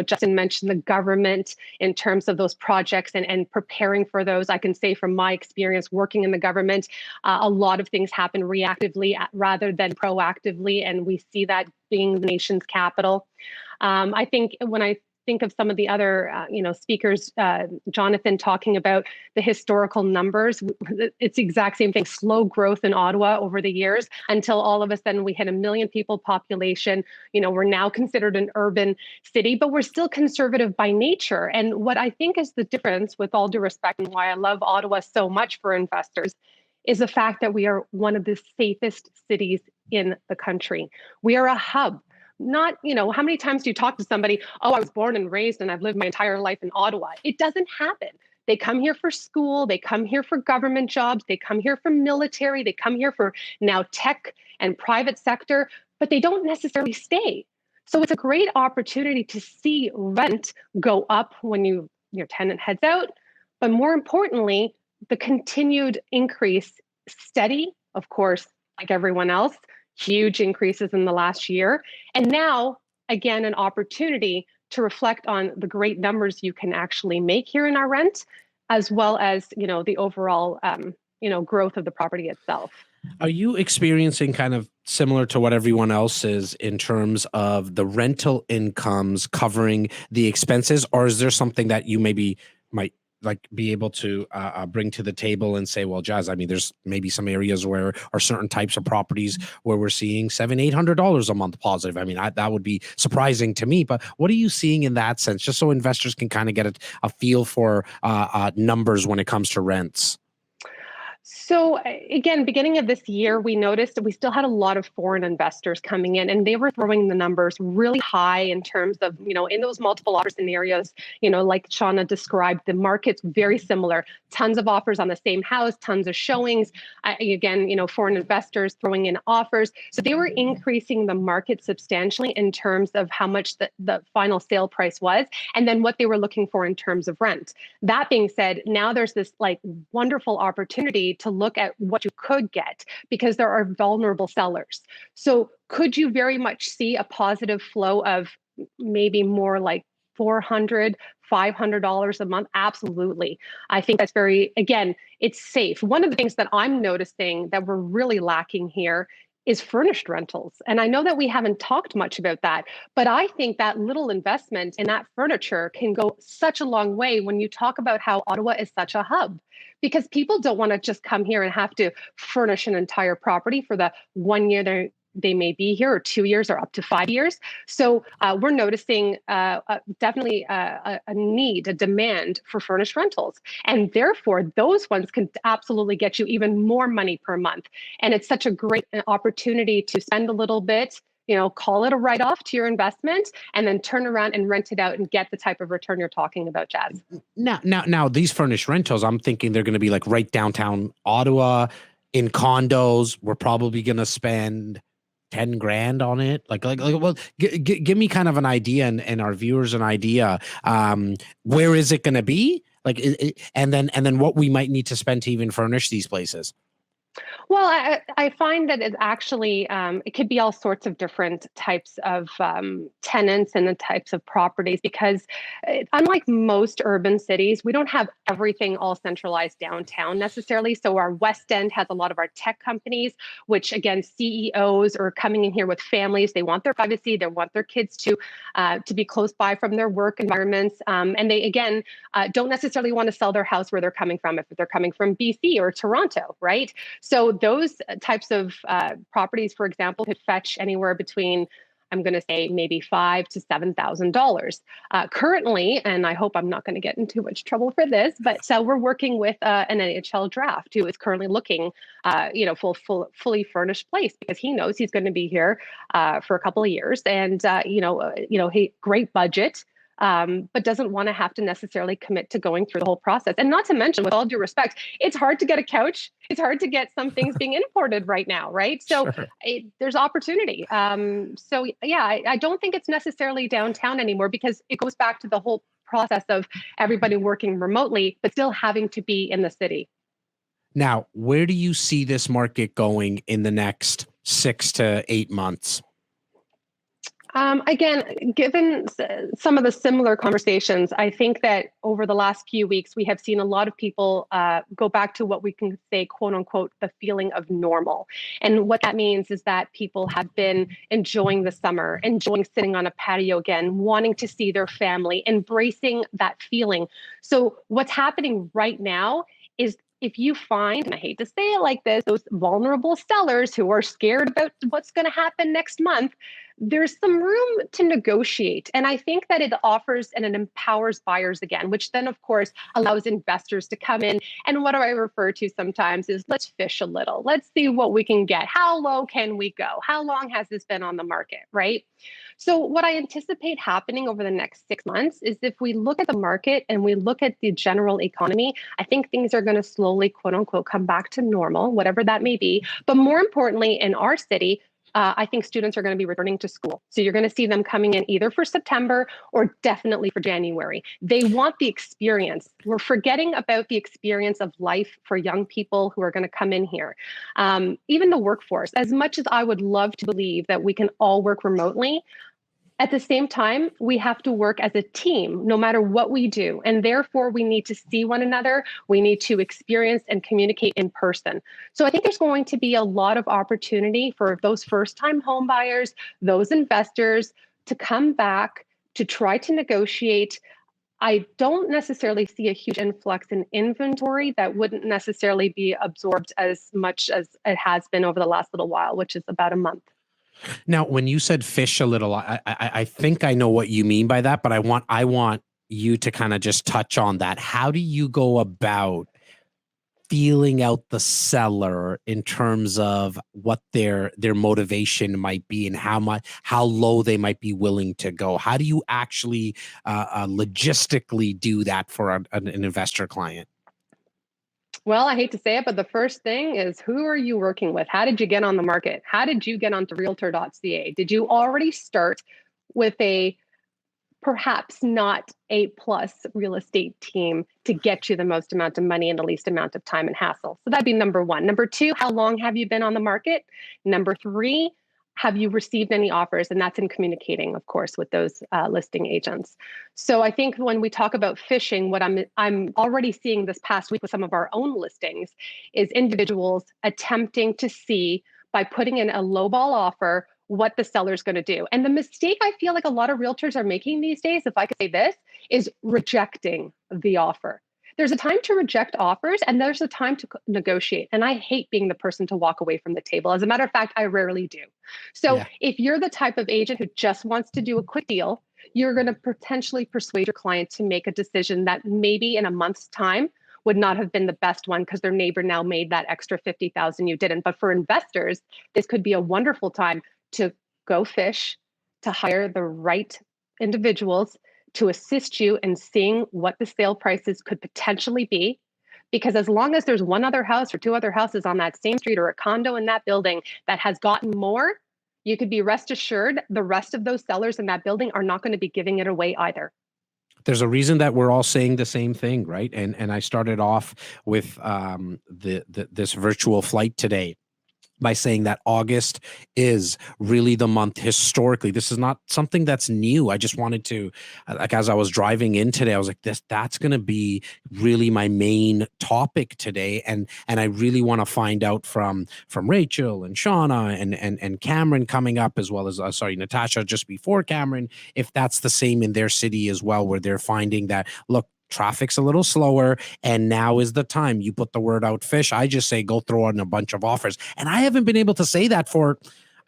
Justin mentioned the government in terms of those projects and preparing for those. I can say from my experience working in the government, a lot of things happen reactively rather than proactively, and we see that being the nation's capital. I think when I think of some of the other, speakers, Jonathan talking about the historical numbers, it's the exact same thing. Slow growth in Ottawa over the years until all of a sudden we hit 1 million people population. We're now considered an urban city, but we're still conservative by nature. And what I think is the difference, with all due respect, and why I love Ottawa so much for investors, is the fact that we are one of the safest cities in the country. We are a hub. not, how many times do you talk to somebody, oh, I was born and raised and I've lived my entire life in Ottawa? It doesn't happen. They come here for school, they come here for government jobs, they come here for military, they come here for now tech and private sector, but they don't necessarily stay. So it's a great opportunity to see rent go up when your tenant heads out, but more importantly, the continued increase, steady, of course, like everyone else, huge increases in the last year. And now, again, an opportunity to reflect on the great numbers you can actually make here in our rent, as well as, the overall, growth of the property itself. Are you experiencing kind of similar to what everyone else is in terms of the rental incomes covering the expenses, or is there something that you maybe might like be able to bring to the table and say, well, Jas, I mean, there's maybe some areas where or certain types of properties where we're seeing $700-800 a month positive. I mean, that would be surprising to me, but what are you seeing in that sense, just so investors can kind of get a feel for numbers when it comes to rents? So again, beginning of this year, we noticed that we still had a lot of foreign investors coming in, and they were throwing the numbers really high in terms of, in those multiple offer scenarios, like Shawna described, the market's very similar. Tons of offers on the same house, tons of showings. Again, foreign investors throwing in offers. So they were increasing the market substantially in terms of how much the final sale price was, and then what they were looking for in terms of rent. That being said, now there's this wonderful opportunity to look at what you could get because there are vulnerable sellers. So could you very much see a positive flow of maybe more like $400, $500 a month? Absolutely. I think that's again, it's safe. One of the things that I'm noticing that we're really lacking here is furnished rentals. And I know that we haven't talked much about that, but I think that little investment in that furniture can go such a long way when you talk about how Ottawa is such a hub, because people don't want to just come here and have to furnish an entire property for the 1 year they may be here, or 2 years, or up to 5 years. So we're noticing definitely a need, a demand for furnished rentals. And therefore, those ones can absolutely get you even more money per month. And it's such a great opportunity to spend a little bit, call it a write-off to your investment, and then turn around and rent it out and get the type of return you're talking about, Jas. Now, these furnished rentals, I'm thinking they're going to be like right downtown Ottawa in condos. We're probably going to spend 10 grand on it. Well, give me kind of an idea and our viewers an idea. Where is it going to be? And then what we might need to spend to even furnish these places. Well, I find that it actually, it could be all sorts of different types of tenants and the types of properties, because unlike most urban cities, we don't have everything all centralized downtown necessarily. So our West End has a lot of our tech companies, which again, CEOs are coming in here with families. They want their privacy. They want their kids to be close by from their work environments. And they, again, don't necessarily want to sell their house where they're coming from, if they're coming from BC or Toronto, right? So those types of properties, for example, could fetch anywhere between, I'm going to say, maybe $5,000 to $7,000 currently. And I hope I'm not going to get in too much trouble for this, but we're working with an NHL draft who is currently looking, fully furnished place, because he knows he's going to be here for a couple of years, and great budget. But doesn't want to have to necessarily commit to going through the whole process. And not to mention, with all due respect, it's hard to get a couch. It's hard to get some things being imported right now, right? So sure. There's opportunity. I don't think it's necessarily downtown anymore, because it goes back to the whole process of everybody working remotely, but still having to be in the city. Now, where do you see this market going in the next 6 to 8 months? Again, given some of the similar conversations, I think that over the last few weeks, we have seen a lot of people go back to what we can say, quote unquote, the feeling of normal. And what that means is that people have been enjoying the summer, enjoying sitting on a patio again, wanting to see their family, embracing that feeling. So what's happening right now is, if you find, and I hate to say it like this, those vulnerable sellers who are scared about what's going to happen next month, there's some room to negotiate. And I think that it offers and it empowers buyers again, which then, of course, allows investors to come in. And what I refer to sometimes is let's fish a little. Let's see what we can get. How low can we go? How long has this been on the market, right? So what I anticipate happening over the next 6 months is if we look at the market and we look at the general economy, I think things are going to slowly, quote unquote, come back to normal, whatever that may be. But more importantly, in our city, I think students are going to be returning to school. So you're going to see them coming in either for September or definitely for January. They want the experience. We're forgetting about the experience of life for young people who are going to come in here. Even the workforce, as much as I would love to believe that we can all work remotely, at the same time, we have to work as a team, no matter what we do. And therefore, we need to see one another. We need to experience and communicate in person. So I think there's going to be a lot of opportunity for those first-time home buyers, those investors to come back, to try to negotiate. I don't necessarily see a huge influx in inventory that wouldn't necessarily be absorbed as much as it has been over the last little while, which is about a month. Now, when you said fish a little, I think I know what you mean by that, but I want you to kind of just touch on that. How do you go about feeling out the seller in terms of what their motivation might be and how low they might be willing to go? How do you actually logistically do that for an investor client? Well, I hate to say it, but the first thing is, who are you working with? How did you get on the market? How did you get onto realtor.ca? Did you already start with a perhaps not A+ real estate team to get you the most amount of money and the least amount of time and hassle? So that'd be number one. Number two, how long have you been on the market? Number three, have you received any offers? And that's in communicating, of course, with those listing agents. So I think when we talk about fishing, what I'm already seeing this past week with some of our own listings is individuals attempting to see, by putting in a lowball offer, what the seller's going to do. And the mistake I feel like a lot of realtors are making these days, if I could say this, is rejecting the offer. There's a time to reject offers and there's a time to negotiate. And I hate being the person to walk away from the table. As a matter of fact, I rarely do. So if you're the type of agent who just wants to do a quick deal, you're going to potentially persuade your client to make a decision that maybe in a month's time would not have been the best one because their neighbor now made that extra $50,000 you didn't. But for investors, this could be a wonderful time to go fish, to hire the right individuals to assist you in seeing what the sale prices could potentially be. Because as long as there's one other house or two other houses on that same street or a condo in that building that has gotten more, you could be rest assured the rest of those sellers in that building are not going to be giving it away either. There's a reason that we're all saying the same thing, right? And I started off with this virtual flight today by saying that August is really the month historically. This is not something that's new. I just wanted to, like, as I was driving in today, I was like, that's going to be really my main topic today. And I really want to find out from Rachel and Shawna and Cameron coming up, as well as, Natasha just before Cameron, if that's the same in their city as well, where they're finding that, look, traffic's a little slower, and now is the time. You put the word out fish. I just say go throw in a bunch of offers, and I haven't been able to say that for,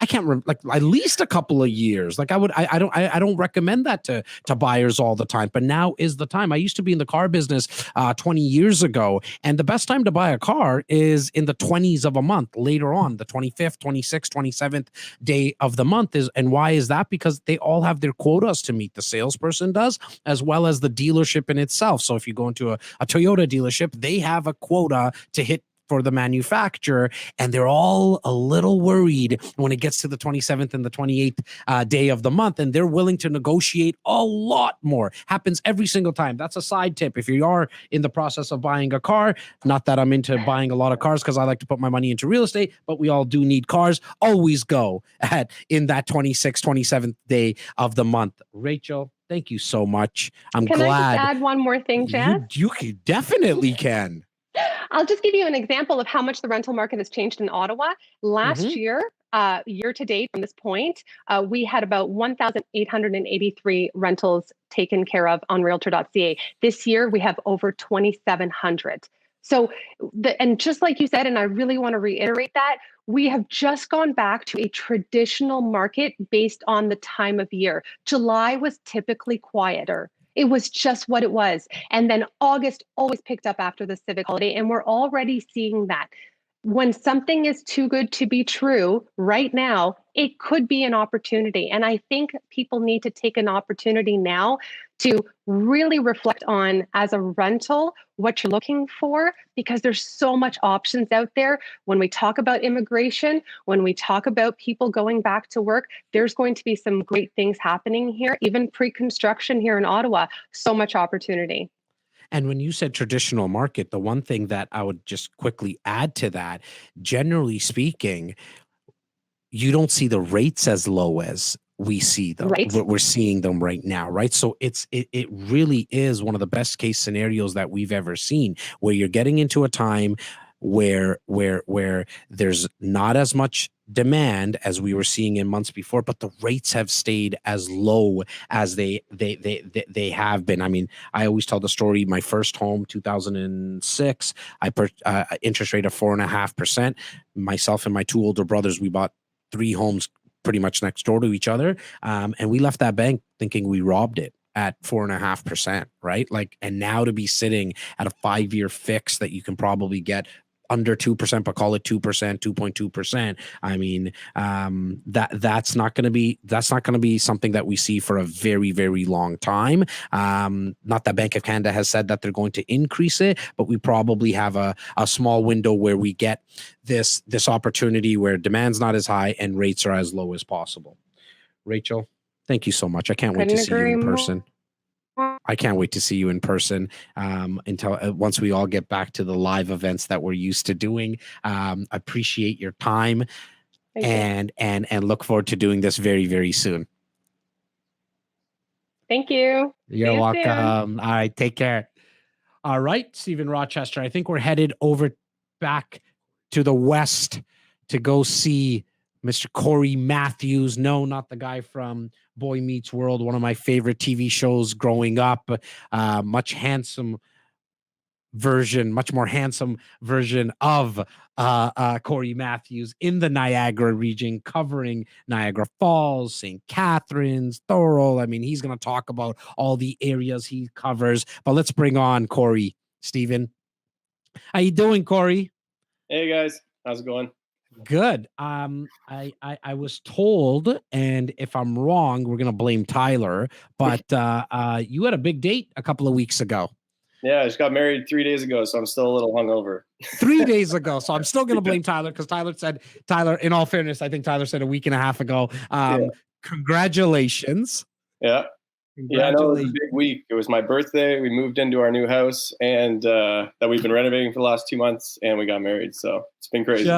I can't remember, like at least a couple of years. Like I don't recommend that to buyers all the time, but now is the time. I used to be in the car business 20 years ago, and the best time to buy a car is in the 20s of a month, later on, the 25th, 26th, 27th day of the month is. And why is that? Because they all have their quotas to meet. The salesperson does, as well as the dealership in itself. So if you go into a Toyota dealership, they have a quota to hit for the manufacturer, and they're all a little worried when it gets to the 27th and the 28th day of the month, and they're willing to negotiate a lot more. Happens every single time. That's a side tip. If you are in the process of buying a car, not that I'm into buying a lot of cars because I like to put my money into real estate, but we all do need cars. Always go in that 26th, 27th day of the month. Rachel, thank you so much. I'm glad. Can I just add one more thing, Jas? You definitely can. I'll just give you an example of how much the rental market has changed in Ottawa. Last year, year to date from this point, we had about 1,883 rentals taken care of on realtor.ca. This year, we have over 2,700. So, and just like you said, and I really want to reiterate that, we have just gone back to a traditional market based on the time of year. July was typically quieter. It was just what it was. And then August always picked up after the civic holiday. And we're already seeing that. When something is too good to be true right now, it could be an opportunity. And I think people need to take an opportunity now to really reflect on, as a rental, what you're looking for, because there's so much options out there. When we talk about immigration, when we talk about people going back to work, there's going to be some great things happening here, even pre-construction here in Ottawa. So much opportunity. And when you said traditional market, the one thing that I would just quickly add to that, generally speaking, you don't see the rates as low as we see them. Right. We're seeing them right now, right? So it really is one of the best case scenarios that we've ever seen, where you're getting into a time where there's not as much demand as we were seeing in months before, but the rates have stayed as low as they have been. I mean, I always tell the story. My first home, 2006, I interest rate of 4.5%. Myself and my two older brothers, we bought 3 homes pretty much next door to each other, and we left that bank thinking we robbed it at 4.5%, right? Like, and now to be sitting at a 5-year fix that you can probably get under 2%, but call it 2%, 2.2%. I mean, that's not going to be something that we see for a very, very long time. Not that Bank of Canada has said that they're going to increase it, but we probably have a small window where we get this opportunity where demand's not as high and rates are as low as possible. Rachel, thank you so much. I can't wait to see you in person. I can't wait to see you in person until once we all get back to the live events that we're used to doing. Appreciate your time and look forward to doing this very, very soon. Thank you. You're welcome. All right. Take care. All right, Stephen Rochester. I think we're headed over back to the west to go see Mr. Cory Matthews. No, not the guy from Boy Meets World, one of my favorite TV shows growing up. Much more handsome version of Cory Matthews in the Niagara region, covering Niagara Falls, St. Catharines, Thorold. I mean, he's going to talk about all the areas he covers. But let's bring on Cory. Stephen, how you doing, Cory? Hey guys, how's it going? Good. I was told, and if I'm wrong, we're gonna blame Tyler, but you had a big date a couple of weeks ago. Yeah, I just got married 3 days ago, so I'm still a little hungover. 3 days ago, so I'm still gonna blame Tyler, because Tyler, in all fairness, I think Tyler said a week and a half ago. Congratulations. Yeah. Yeah, I know it was a big week. It was my birthday. We moved into our new house, and that we've been renovating for the last 2 months, and we got married. So it's been crazy.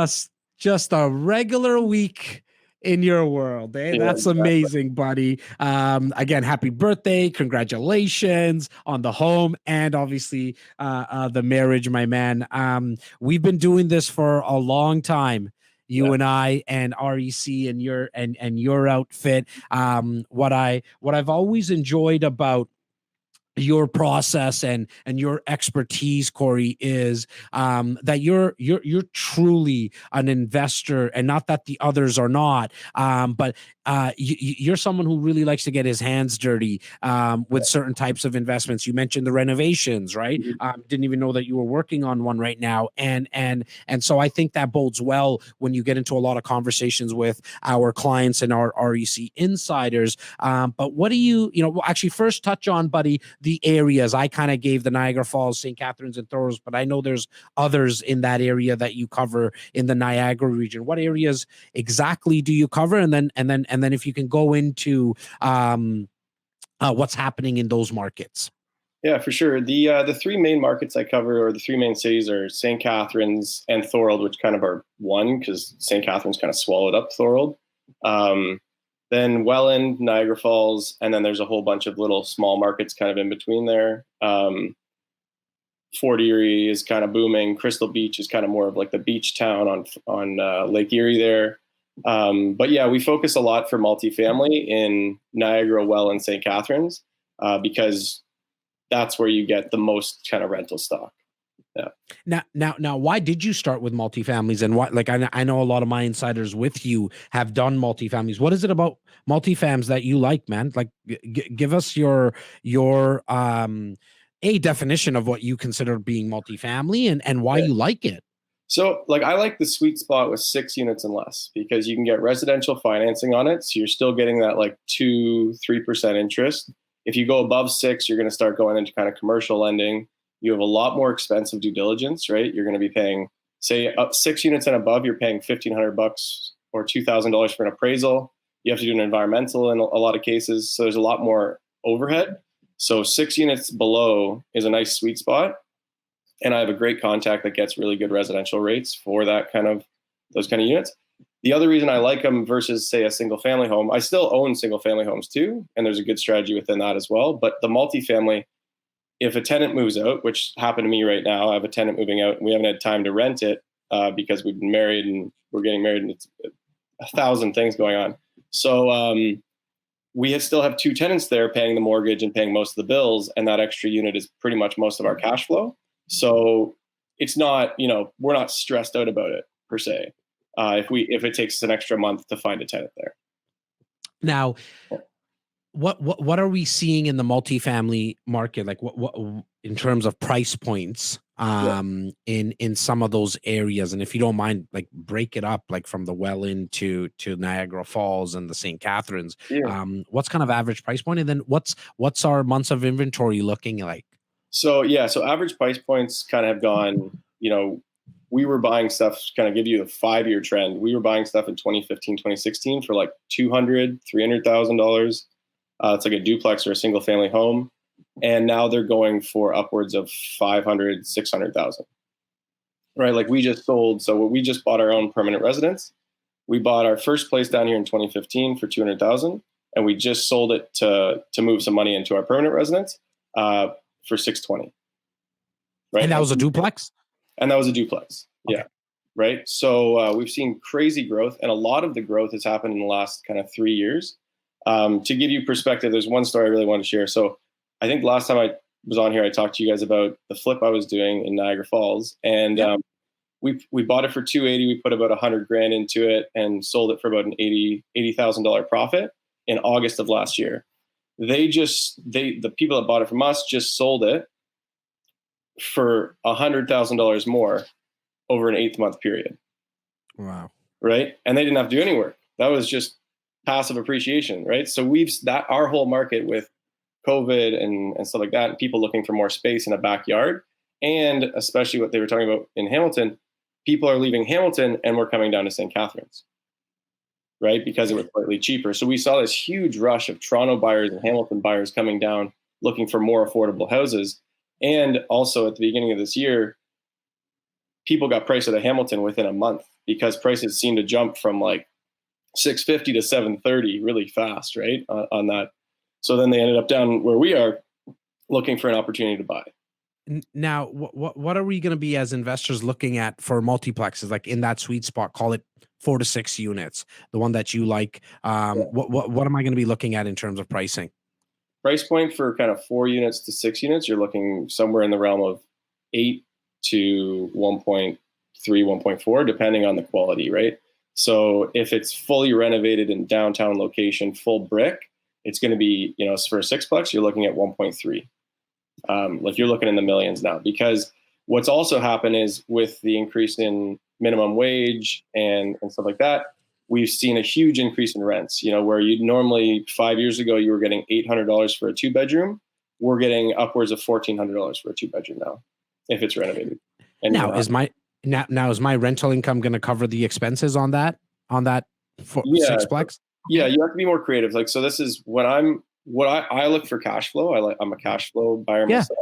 Just a regular week in your world. Eh? Yeah, that's amazing, buddy. Again, happy birthday. Congratulations on the home and obviously the marriage, my man. We've been doing this for a long time. You and I and REC and your outfit. What I've always enjoyed about your process and your expertise, Cory, is that you're truly an investor, and not that the others are not, but you're someone who really likes to get his hands dirty with certain types of investments. You mentioned the renovations, right? Didn't even know that you were working on one right now, and so I think that bodes well when you get into a lot of conversations with our clients and our REC insiders. But what do you actually first touch on, buddy? The areas. I kind of gave the Niagara Falls, St. Catharines, and Thorold, but I know there's others in that area that you cover in the Niagara region. What areas exactly do you cover? And then if you can go into what's happening in those markets. Yeah, for sure. The 3 main markets I cover, or the 3 main cities, are St. Catharines and Thorold, which kind of are one, because St. Catharines kind of swallowed up Thorold. Then Welland, Niagara Falls, and then there's a whole bunch of little small markets kind of in between there. Fort Erie is kind of booming. Crystal Beach is kind of more of like the beach town on Lake Erie there. But yeah, we focus a lot for multifamily in Niagara, Welland, St. Catharines, because that's where you get the most kind of rental stock. Now, why did you start with multifamilies, and why? Like, I know a lot of my insiders with you have done multifamilies. What is it about multifams that you like, man? Like, give us your a definition of what you consider being multifamily and why you like it. So, like, I like the sweet spot with 6 units and less because you can get residential financing on it. So you're still getting that like 2-3% interest. If you go above 6, you're going to start going into kind of commercial lending. You have a lot more expensive due diligence, right? You're going to be paying, say, up 6 units and above, you're paying $1,500 or $2,000 for an appraisal. You have to do an environmental in a lot of cases. So there's a lot more overhead. So 6 units below is a nice sweet spot. And I have a great contact that gets really good residential rates for those kind of units. The other reason I like them versus, say, a single family home, I still own single family homes too. And there's a good strategy within that as well. But the multifamily, if a tenant moves out, which happened to me right now, I have a tenant moving out and we haven't had time to rent it because we've been married and we're getting married and it's 1,000 things going on. So we still have 2 tenants there paying the mortgage and paying most of the bills. And that extra unit is pretty much most of our cash flow. So it's not, we're not stressed out about it per se. If it takes an extra month to find a tenant there. Now, what are we seeing in the multifamily market? Like what in terms of price points in some of those areas? And if you don't mind, like break it up, like from the Welland to Niagara Falls and the St. Catharines. What's kind of average price point? And then what's our months of inventory looking like? So average price points kind of have gone, we were buying stuff, kind of give you the 5-year trend. We were buying stuff in 2015, 2016 for like $200,000, $300,000. It's like a duplex or a single family home. And now they're going for upwards of $500,000, $600,000, right? Like we just sold. So we just bought our own permanent residence. We bought our first place down here in 2015 for $200,000. And we just sold it to move some money into our permanent residence for $620,000. Right. And that was a duplex? And that was a duplex. Okay. Yeah. Right. So we've seen crazy growth, and a lot of the growth has happened in the last kind of 3 years. To give you perspective, there's one story I really want to share. So I think last time I was on here, I talked to you guys about the flip I was doing in Niagara Falls, and we bought it for $280,000. We put about $100,000 into it and sold it for about an $80,000 profit in August of last year. The people that bought it from us just sold it for $100,000 more over an 8-month period. Wow. Right. And they didn't have to do any work. That was just passive appreciation. Right. So our whole market with COVID and stuff like that, and people looking for more space in a backyard, and especially what they were talking about in Hamilton, people are leaving Hamilton and we're coming down to St. Catharines. Right. Because it was slightly cheaper. So we saw this huge rush of Toronto buyers and Hamilton buyers coming down looking for more affordable houses. And also at the beginning of this year, people got priced out of Hamilton within a month because prices seemed to jump from like $650 to $730 really fast, right, on that. So then they ended up down where we are looking for an opportunity to buy. Now, what are we going to be as investors looking at for multiplexes, like in that sweet spot, call it 4 to 6 units, the one that you like? What am I going to be looking at in terms of pricing? Price point for kind of 4 units to 6 units, you're looking somewhere in the realm of 8 to 1.3, 1.4, depending on the quality, right? So if it's fully renovated in downtown location, full brick, it's going to be, for a 6-plex, you're looking at 1.3. Like you're looking in the millions now, because what's also happened is with the increase in minimum wage and stuff like that, we've seen a huge increase in rents, where you'd normally 5 years ago, you were getting $800 for a 2-bedroom. We're getting upwards of $1,400 for a 2-bedroom now, if it's renovated. And now is my rental income going to cover the expenses on that 6-plex? Yeah. You have to be more creative. Like, so this is I look for cash flow. I'm a cash flow buyer myself.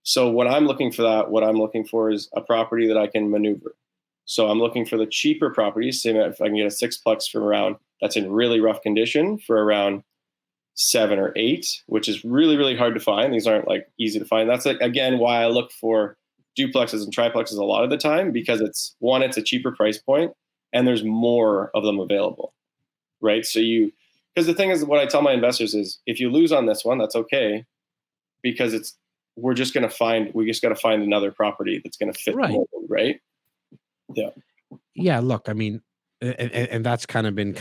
So when I'm looking for that, what I'm looking for is a property that I can maneuver. So I'm looking for the cheaper properties. Say if I can get a 6-plex from around that's in really rough condition for around 7 or 8, which is really, really hard to find. These aren't like easy to find. That's again why I look for duplexes and triplexes a lot of the time, because it's a cheaper price point and there's more of them available, right? So because the thing is, what I tell my investors is, if you lose on this one, that's okay, because it's we just got to find another property that's going to fit the mold, right? Yeah. Yeah. Look, I mean, and that's kind of been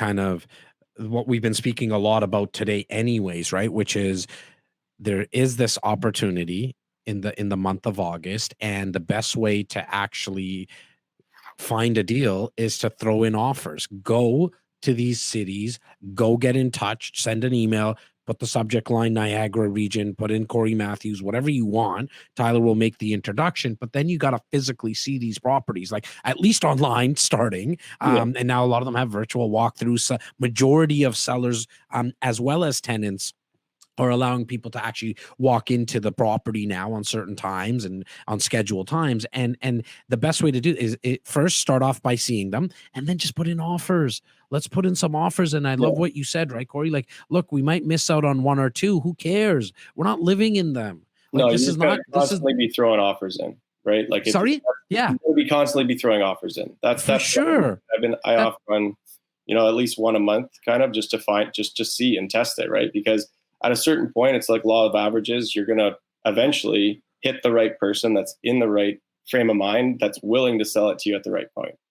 what we've been speaking a lot about today anyways, right? Which is there is this opportunity in the month of August, and the best way to actually find a deal is to throw in offers. Go to these cities, go get in touch, send an email, put the subject line Niagara Region, put in Cory Matthews, whatever you want. Tyler will make the introduction, but then you got to physically see these properties, like at least online starting. And now a lot of them have virtual walkthroughs. So majority of sellers, as well as tenants, are allowing people to actually walk into the property now on certain times and on scheduled times. And the best way to do is first start off by seeing them and then just put in offers. Let's put in some offers. And I love what you said, right, Cory? Like, look, we might miss out on one or two. Who cares? We're not living in them. Like, No, this is not constantly be throwing offers in, right? Like, Yeah. We'll be constantly be throwing offers in. That's For sure. I offer on, at least one a month, kind of just to find, just see and test it, right? Because at a certain point, it's like law of averages. You're going to eventually hit the right person that's in the right frame of mind, that's willing to sell it to you at the right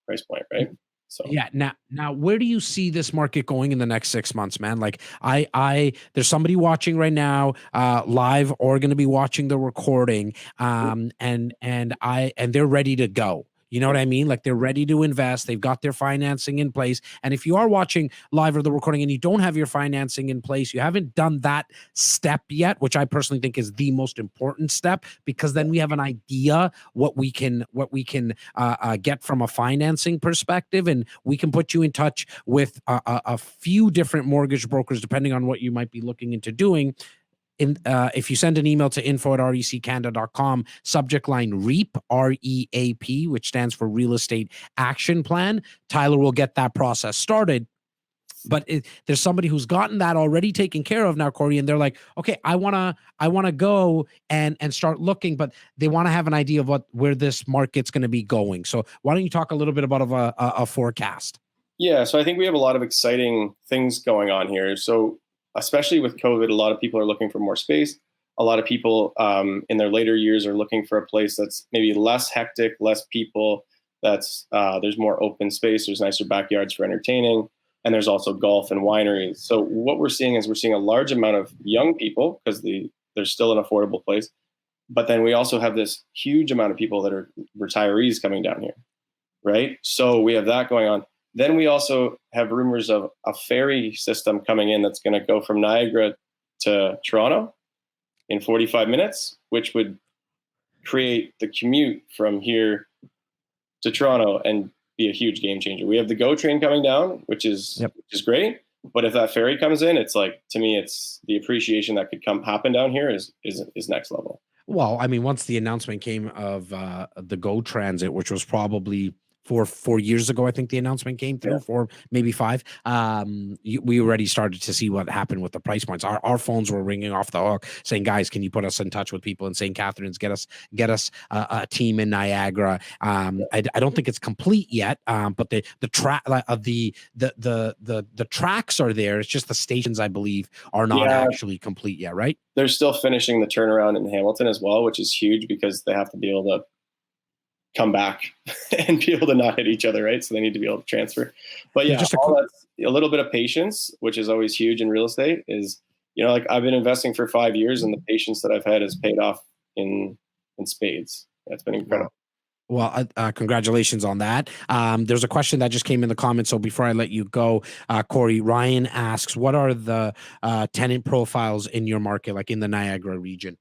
price point, right? So yeah. Now, where do you see this market going in the next 6 months, man? Like, there's somebody watching right now, live, or going to be watching the recording, and they're ready to go. You know what I mean? Like, they're ready to invest. They've got their financing in place. And if you are watching live or the recording and you don't have your financing in place, you haven't done that step yet, which I personally think is the most important step, because then we have an idea what we can get from a financing perspective, and we can put you in touch with a few different mortgage brokers, depending on what you might be looking into doing. If you send an email to info@reccanada.com, subject line REAP, REAP, which stands for Real Estate Action Plan, Tyler will get that process started. But there's somebody who's gotten that already taken care of now, Cory, and they're like, okay, I wanna go and start looking, but they want to have an idea of where this market's going to be going. So why don't you talk a little bit about a forecast? Yeah, so I think we have a lot of exciting things going on here. So especially with COVID, a lot of people are looking for more space. A lot of people in their later years are looking for a place that's maybe less hectic, less people, that's there's more open space, there's nicer backyards for entertaining, and there's also golf and wineries. So what we're seeing is a large amount of young people, because there's still an affordable place, but then we also have this huge amount of people that are retirees coming down here, right? So we have that going on. Then we also have rumors of a ferry system coming in that's going to go from Niagara to Toronto in 45 minutes, which would create the commute from here to Toronto and be a huge game changer. We have the GO train coming down, which is great. But if that ferry comes in, it's like, to me, it's the appreciation that could happen down here is next level. Well, I mean, once the announcement came of the GO Transit, which was probably 4 years ago, I think the announcement came through, 4, maybe 5. We already started to see what happened with the price points. Our phones were ringing off the hook saying, guys, can you put us in touch with people in St. Catharines? Get us a team in Niagara. I don't think it's complete yet, but the tracks are there. It's just the stations, I believe, are not actually complete yet, right? They're still finishing the turnaround in Hamilton as well, which is huge because they have to be able to come back and be able to not hit each other, right? So they need to be able to transfer. But that's a little bit of patience, which is always huge in real estate. Is, like, I've been investing for 5 years, and the patience that I've had has paid off in spades. That's been incredible. Well, congratulations on that. There's a question that just came in the comments. So before I let you go, Cory, Ryan asks, what are the tenant profiles in your market, like in the Niagara region?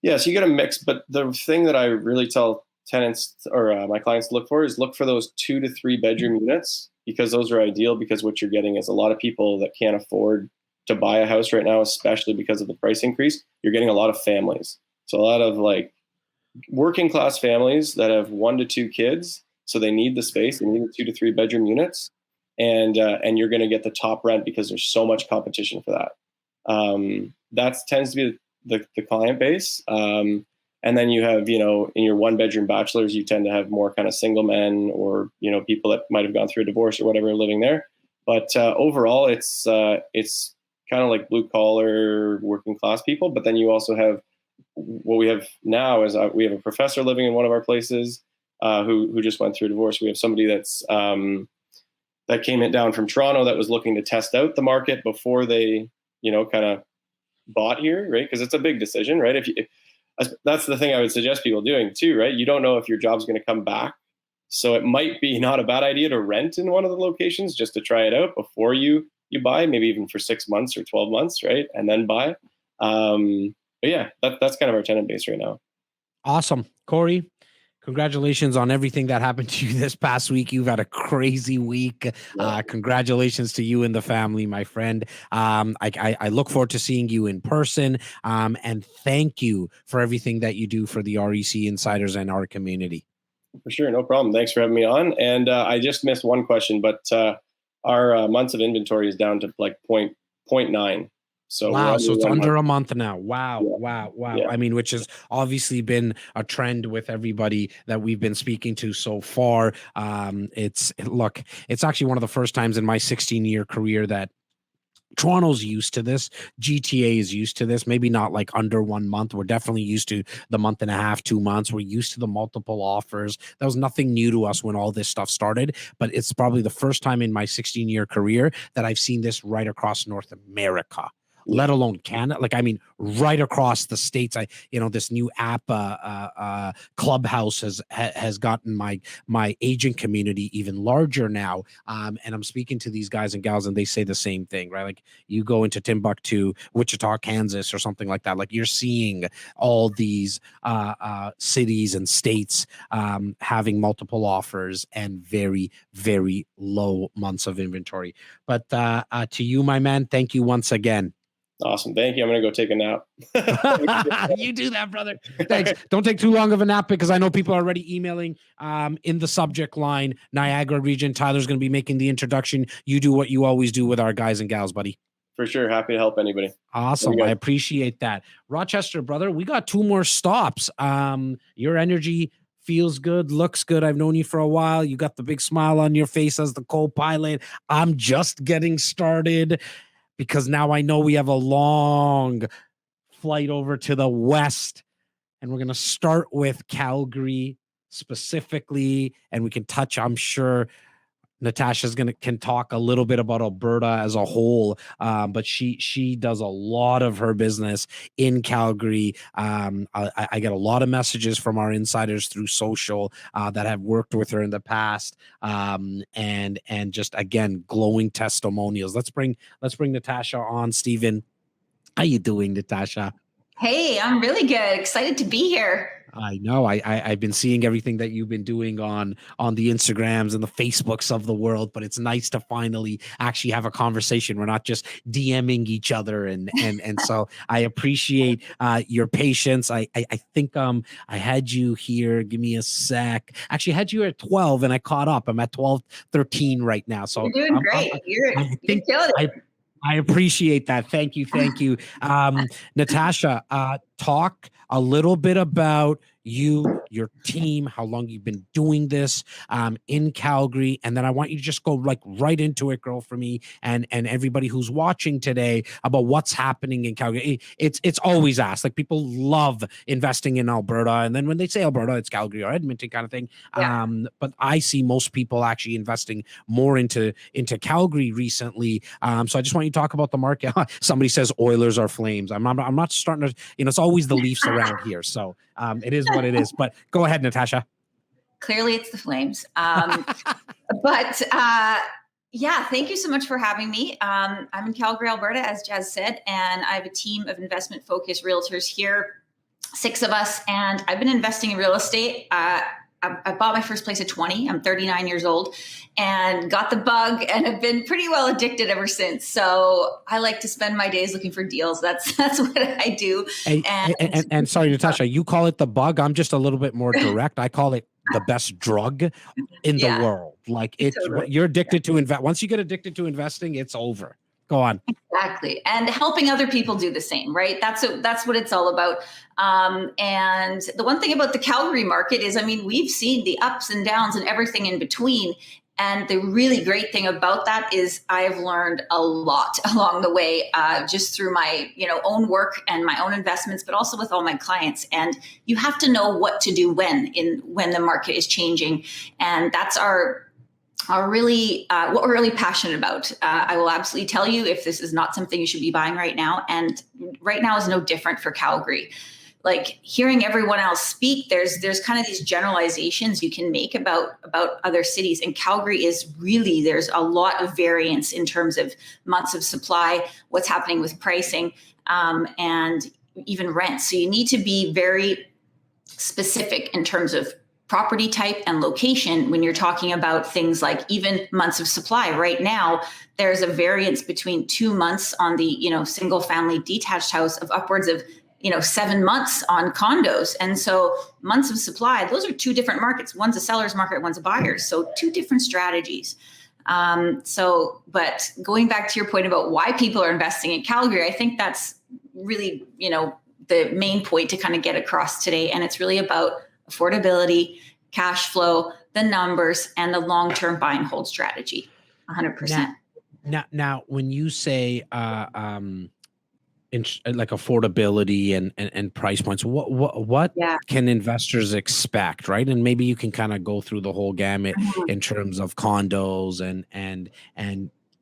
Yeah, so you get a mix, but the thing that I really tell tenants or my clients to look for those 2 to 3 bedroom units, because those are ideal, because what you're getting is a lot of people that can't afford to buy a house right now, especially because of the price increase. You're getting a lot of families. So a lot of like working class families that have 1 to 2 kids. So they need the space, they need the 2 to 3 bedroom units. And you're going to get the top rent because there's so much competition for that. That tends to be the client base. And then you have, in your 1 bedroom bachelors, you tend to have more kind of single men or, people that might have gone through a divorce or whatever living there. But overall, it's kind of like blue collar working class people. But then you also have what we have now is we have a professor living in one of our places who just went through a divorce. We have somebody that's that came down from Toronto that was looking to test out the market before they, kind of bought here, right? Because it's a big decision, right? That's the thing I would suggest people doing too, right? You don't know if your job's going to come back. So it might be not a bad idea to rent in one of the locations just to try it out before you buy, maybe even for 6 months or 12 months, right? And then buy. But yeah, that's kind of our tenant base right now. Awesome. Cory, congratulations on everything that happened to you this past week. You've had a crazy week. Congratulations to you and the family, my friend. I look forward to seeing you in person. And thank you for everything that you do for the REC Insiders and our community. For sure. No problem. Thanks for having me on. And I just missed one question, but our months of inventory is down to like 0.9. So wow, so it's under a month now. Wow. Yeah. I mean, which has obviously been a trend with everybody that we've been speaking to so far. It's actually one of the first times in my 16-year career that Toronto's used to this. GTA is used to this. Maybe not like under 1 month. We're definitely used to the month and a half, 2 months. We're used to the multiple offers. That was nothing new to us when all this stuff started, but it's probably the first time in my 16-year career that I've seen this right across North America. Let alone Canada. Like, I mean, right across the states. This new app, Clubhouse has gotten my agent community even larger now. And I'm speaking to these guys and gals, and they say the same thing, right? Like, you go into Timbuktu, Wichita, Kansas, or something like that. Like, you're seeing all these cities and states having multiple offers and very, very low months of inventory. But to you, my man, thank you once again. Awesome. Thank you. I'm going to go take a nap. You do that, brother. Thanks. Don't take too long of a nap because I know people are already emailing in the subject line, Niagara Region. Tyler's going to be making the introduction. You do what you always do with our guys and gals, buddy. For sure. Happy to help anybody. Awesome. I appreciate that. Rochester, brother, we got 2 more stops. Your energy feels good, looks good. I've known you for a while. You got the big smile on your face as the co-pilot. I'm just getting started, because now I know we have a long flight over to the west, and we're going to start with Calgary specifically, and we can touch, I'm sure Natasha's can talk a little bit about Alberta as a whole, but she does a lot of her business in Calgary. I get a lot of messages from our insiders through social that have worked with her in the past, and just, again, glowing testimonials. Let's bring Natasha on. Steven, how you doing, Natasha? Hey, I'm really good. Excited to be here. I know. I've been seeing everything that you've been doing on the Instagrams and the Facebooks of the world, but it's nice to finally actually have a conversation. We're not just DMing each other, and so I appreciate your patience. I think I had you here. Give me a sec. Actually, I had you at 12, and I caught up. I'm at 12:13 right now. So you're doing great. You're killing it. I appreciate that. Thank you. Natasha, talk a little bit about you, your team, how long you've been doing this in Calgary, and then I want you to just go right into it, girl, for me and everybody who's watching today about what's happening in Calgary. It's always asked. Like, people love investing in Alberta, and then when they say Alberta, it's Calgary or Edmonton kind of thing. Yeah. But I see most people actually investing more into Calgary recently. So I just want you to talk about the market. Somebody says Oilers are Flames. I'm not starting to. It's always the Leafs around here, so it is what it is. But go ahead, Natasha. Clearly, it's the Flames. But yeah, thank you so much for having me. I'm in Calgary, Alberta, as Jas said, and I have a team of investment-focused realtors here, 6 of us, and I've been investing in real estate. I bought my first place at 20. I'm 39 years old and got the bug and have been pretty well addicted ever since. So I like to spend my days looking for deals. That's what I do. And sorry, Natasha, you call it the bug. I'm just a little bit more direct. I call it the best drug in the world. Like, it's totally. You're addicted to invest. Once you get addicted to investing, it's over. Go on. Exactly. And helping other people do the same, right? That's what it's all about. And the one thing about the Calgary market is, I mean, we've seen the ups and downs and everything in between. And the really great thing about that is I've learned a lot along the way, just through my, own work and my own investments, but also with all my clients. And you have to know what to do when the market is changing. And that's our really, what we're really passionate about. I will absolutely tell you if this is not something you should be buying right now. And right now is no different for Calgary. Like hearing everyone else speak, there's kind of these generalizations you can make about other cities. And Calgary is really, there's a lot of variance in terms of months of supply, what's happening with pricing, and even rent. So you need to be very specific in terms of property type and location when you're talking about things like even months of supply. Right now, there's a variance between 2 months on the, single family detached house of upwards of 7 months on condos. And so months of supply, those are two different markets. One's a seller's market, one's a buyer's. So two different strategies. But going back to your point about why people are investing in Calgary, I think that's really, the main point to kind of get across today. And it's really about affordability, cash flow, the numbers, and the long-term buy and hold strategy. 100%. Now, when you say, like affordability and price points, what can investors expect, right? And maybe you can kind of go through the whole gamut in terms of condos and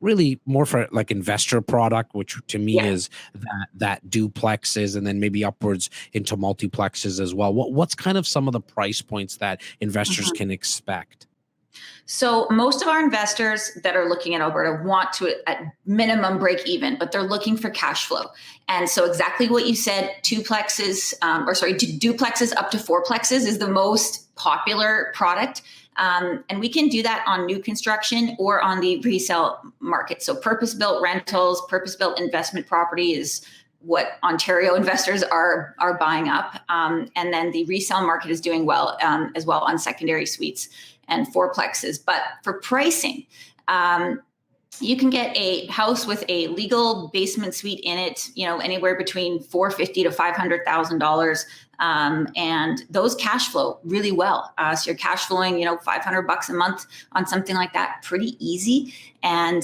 really more for like investor product, which to me is that duplexes, and then maybe upwards into multiplexes as well. What's kind of some of the price points that investors can expect? So most of our investors that are looking at Alberta want to at minimum break even, but they're looking for cash flow. And so exactly what you said, duplexes up to fourplexes is the most popular product. And we can do that on new construction or on the resale market. So purpose-built rentals, purpose-built investment property is what Ontario investors are buying up. And then the resale market is doing well as well on secondary suites and fourplexes. But for pricing, you can get a house with a legal basement suite in it, anywhere between $450,000 to $500,000, and those cash flow really well. So you're cash flowing, $500 a month on something like that, pretty easy. And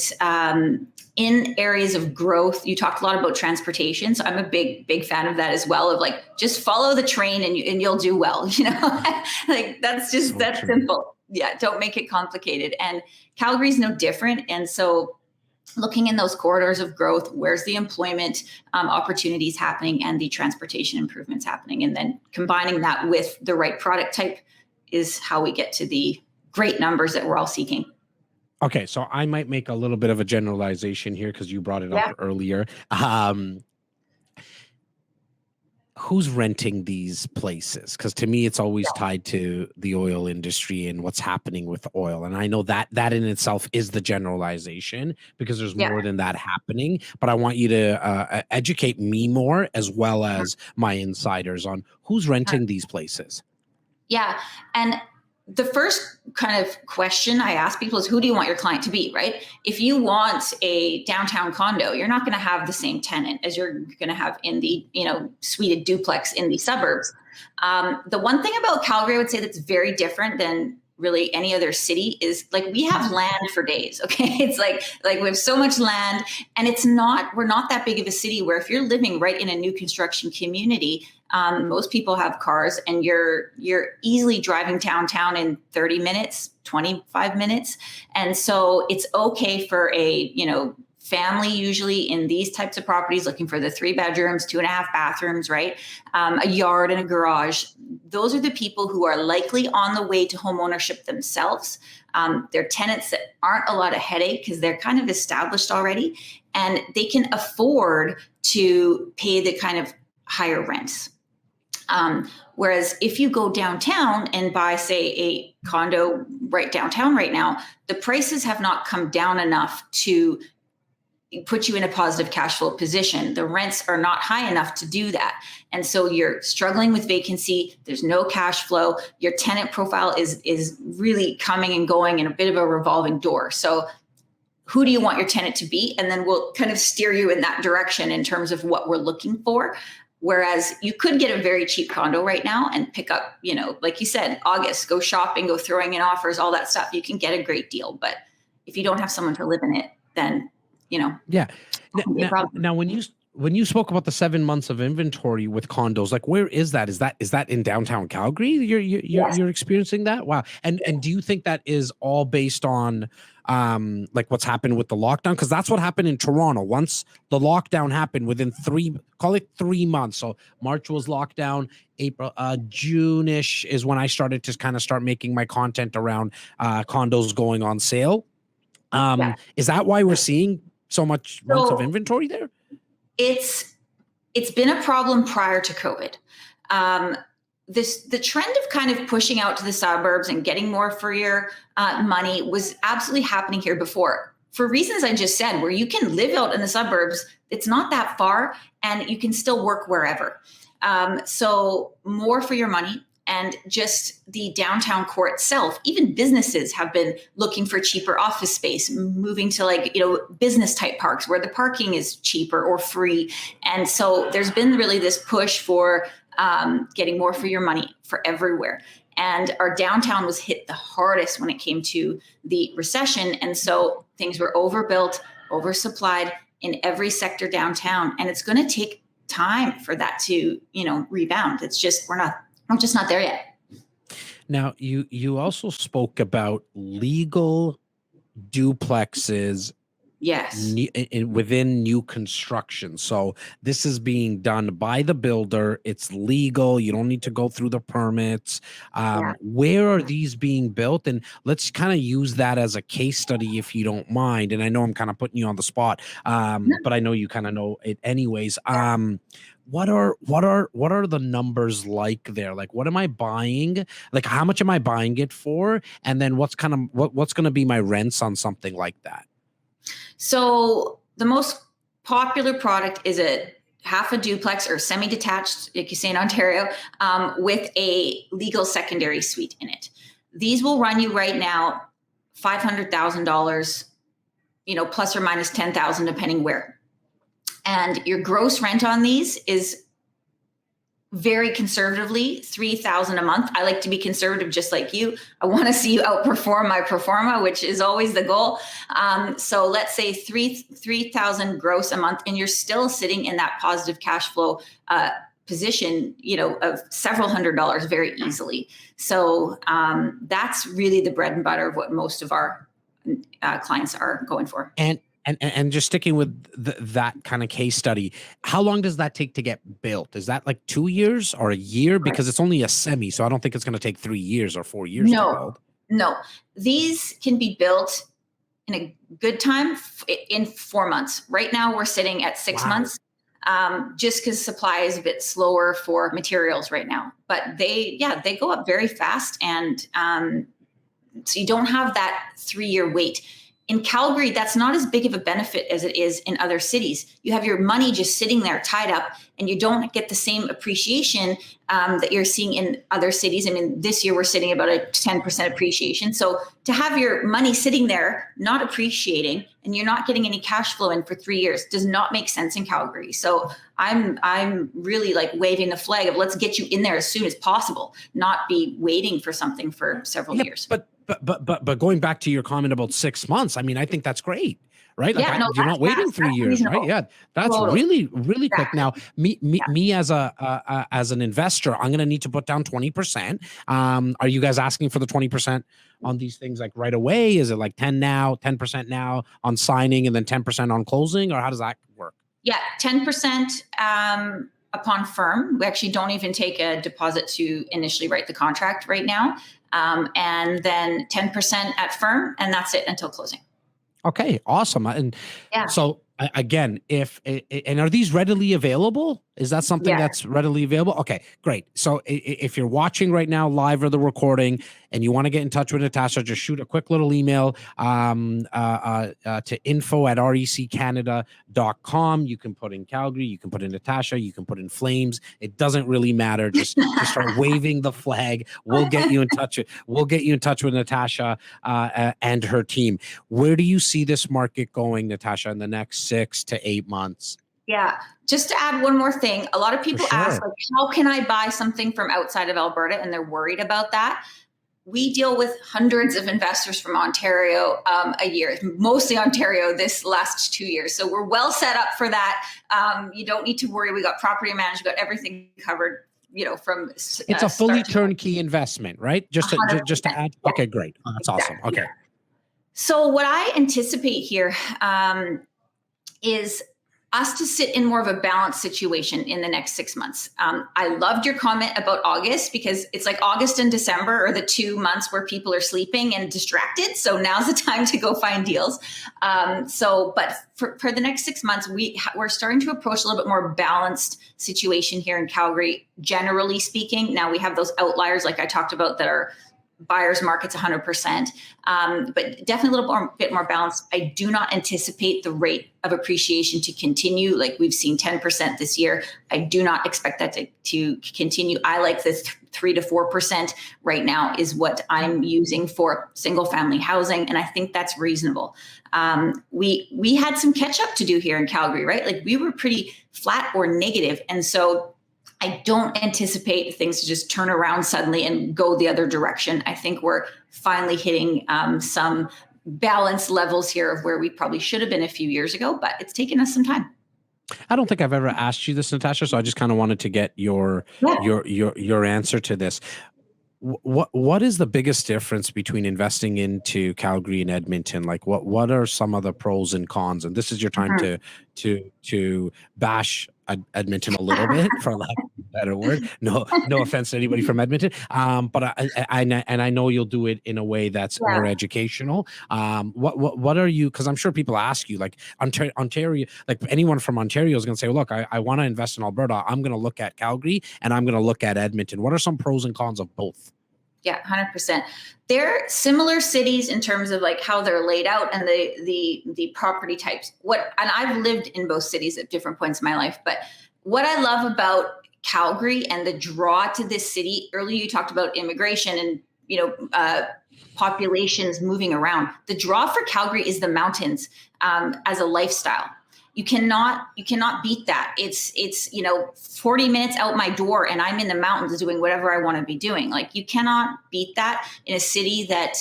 in areas of growth, you talked a lot about transportation. So I'm a big fan of that as well. Of like, just follow the train and you'll do well. Like that's simple. Yeah, don't make it complicated. And Calgary's no different. And so looking in those corridors of growth, where's the employment opportunities happening and the transportation improvements happening, and then combining that with the right product type is how we get to the great numbers that we're all seeking. Okay, so I might make a little bit of a generalization here because you brought it up earlier. Who's renting these places? Because to me, it's always tied to the oil industry and what's happening with oil. And I know that in itself is the generalization because there's more than that happening. But I want you to educate me more as well as my insiders on who's renting these places. Yeah. And the first kind of question I ask people is, who do you want your client to be, right? If you want a downtown condo, you're not going to have the same tenant as you're going to have in the, suited duplex in the suburbs. The one thing about Calgary, I would say that's very different than really any other city is like we have land for days. Okay. It's like we have so much land, and we're not that big of a city where if you're living right in a new construction community, most people have cars and you're easily driving downtown in 30 minutes, 25 minutes. And so it's okay for a, family usually in these types of properties looking for the 3 bedrooms, 2.5 bathrooms, right? A yard and a garage. Those are the people who are likely on the way to home ownership themselves. They're tenants that aren't a lot of headache because they're kind of established already, and they can afford to pay the kind of higher rents. Whereas if you go downtown and buy, say, a condo right downtown right now, the prices have not come down enough to put you in a positive cash flow position. The rents are not high enough to do that. And so you're struggling with vacancy. There's no cash flow. Your tenant profile is really coming and going in a bit of a revolving door. So who do you want your tenant to be? And then we'll kind of steer you in that direction in terms of what we're looking for. Whereas you could get a very cheap condo right now and pick up, like you said, August, go shopping, go throwing in offers, all that stuff. You can get a great deal. But if you don't have someone to live in it, then, Yeah. Now, when you spoke about the 7 months of inventory with condos, like where is that? Is that in downtown Calgary? You're experiencing that? Wow. And do you think that is all based on like what's happened with the lockdown? Because that's what happened in Toronto. Once the lockdown happened, within 3 months. So March was lockdown, April, June-ish is when I started to kind of start making my content around condos going on sale. Is that why we're seeing so much months of inventory there? It's been a problem prior to COVID. The trend of kind of pushing out to the suburbs and getting more for your money was absolutely happening here before, for reasons I just said, where you can live out in the suburbs. It's not that far and you can still work wherever. So more for your money. And just the downtown core itself, even businesses have been looking for cheaper office space, moving to business type parks where the parking is cheaper or free. And so there's been really this push for getting more for your money for everywhere. And our downtown was hit the hardest when it came to the recession. And so things were overbuilt, oversupplied in every sector downtown. And it's going to take time for that to, rebound. It's just, we're just not there yet. Now, you also spoke about legal duplexes. Yes. Within new construction. So this is being done by the builder. It's legal. You don't need to go through the permits. Where are these being built? And let's kind of use that as a case study, if you don't mind. And I know I'm kind of putting you on the spot, but I know you kind of know it anyways. What are the numbers like there? Like, what am I buying? Like, how much am I buying it for? And then what's going to be my rents on something like that? So the most popular product is a half a duplex or semi-detached, like you say in Ontario, with a legal secondary suite in it. These will run you right now $500,000, plus or minus 10,000, depending where. And your gross rent on these is very conservatively $3,000 a month. I like to be conservative, just like you. I want to see you outperform my pro forma, which is always the goal. So let's say $3,000 gross a month, and you're still sitting in that positive cash flow position, of several $100s very easily. So that's really the bread and butter of what most of our clients are going for. And just sticking with that kind of case study, how long does that take to get built? Is that like 2 years or a year? Because it's only a semi, so I don't think it's going to take 3 years or 4 years to build. No. These can be built in a good time in 4 months. Right now, we're sitting at 6 months, just because supply is a bit slower for materials right now. But they go up very fast, and so you don't have that 3-year wait. In Calgary, that's not as big of a benefit as it is in other cities. You have your money just sitting there tied up, and you don't get the same appreciation that you're seeing in other cities. I mean, this year we're sitting about a 10% appreciation. So to have your money sitting there, not appreciating, and you're not getting any cash flow in for 3 years does not make sense in Calgary. So I'm really like waving the flag of let's get you in there as soon as possible, not be waiting for something for several years. But going back to your comment about 6 months, I mean, I think that's great, right? Like you're not waiting 3 years, reasonable. right? Yeah, that's really quick. Now, me as an investor, I'm going to need to put down 20%. Are you guys asking for the 20% on these things like right away? Is it like 10% now on signing, and then 10% on closing, or how does that work? Yeah, 10%. Upon firm. We actually don't even take a deposit to initially write the contract right now. And then 10% at firm, and that's it until closing. Okay, awesome. And so again, and are these readily available? Is that something that's readily available? Okay, great. So if you're watching right now live or the recording and you want to get in touch with Natasha, just shoot a quick little email to info@reccanada.com. You can put in Calgary, you can put in Natasha, you can put in Flames. It doesn't really matter. Just start waving the flag. We'll get you in touch. We'll get you in touch with Natasha and her team. Where do you see this market going, Natasha, in the next 6 to 8 months? Yeah. Just to add one more thing, a lot of people ask, like, how can I buy something from outside of Alberta? And they're worried about that. We deal with hundreds of investors from Ontario a year, mostly Ontario this last 2 years. So we're well set up for that. You don't need to worry. We got property management, got everything covered, from it's a fully turnkey investment, right? Just to add. Yeah. Okay, great. Oh, that's exactly. Awesome. Okay. So what I anticipate here is us to sit in more of a balanced situation in the next 6 months. I loved your comment about August, because it's like August and December are the 2 months where people are sleeping and distracted. So now's the time to go find deals. But for the next 6 months, we're starting to approach a little bit more balanced situation here in Calgary, generally speaking. Now we have those outliers, like I talked about, that are buyer's market's 100%, but definitely a little bit more balanced. I do not anticipate the rate of appreciation to continue. Like we've seen 10% this year. I do not expect that to continue. I like the 3 to 4% right now is what I'm using for single family housing. And I think that's reasonable. We had some catch up to do here in Calgary, right? Like we were pretty flat or negative. And so I don't anticipate things to just turn around suddenly and go the other direction. I think we're finally hitting some balance levels here of where we probably should have been a few years ago, but it's taken us some time. I don't think I've ever asked you this, Natasha, so I just kind of wanted to get your answer to this. What is the biggest difference between investing into Calgary and Edmonton? Like what are some of the pros and cons? And this is your time to bash Edmonton a little bit, for lack of a better word. No offense to anybody from Edmonton. But I know you'll do it in a way that's more educational. What are you? Because I'm sure people ask you, like Ontario, like anyone from Ontario is going to say, well, look, I want to invest in Alberta. I'm going to look at Calgary and I'm going to look at Edmonton. What are some pros and cons of both? Yeah, 100%. They're similar cities in terms of like how they're laid out and the property types. And I've lived in both cities at different points in my life, but what I love about Calgary and the draw to this city, earlier you talked about immigration and populations moving around. The draw for Calgary is the mountains as a lifestyle. You cannot beat that. It's 40 minutes out my door and I'm in the mountains doing whatever I want to be doing. Like you cannot beat that in a city that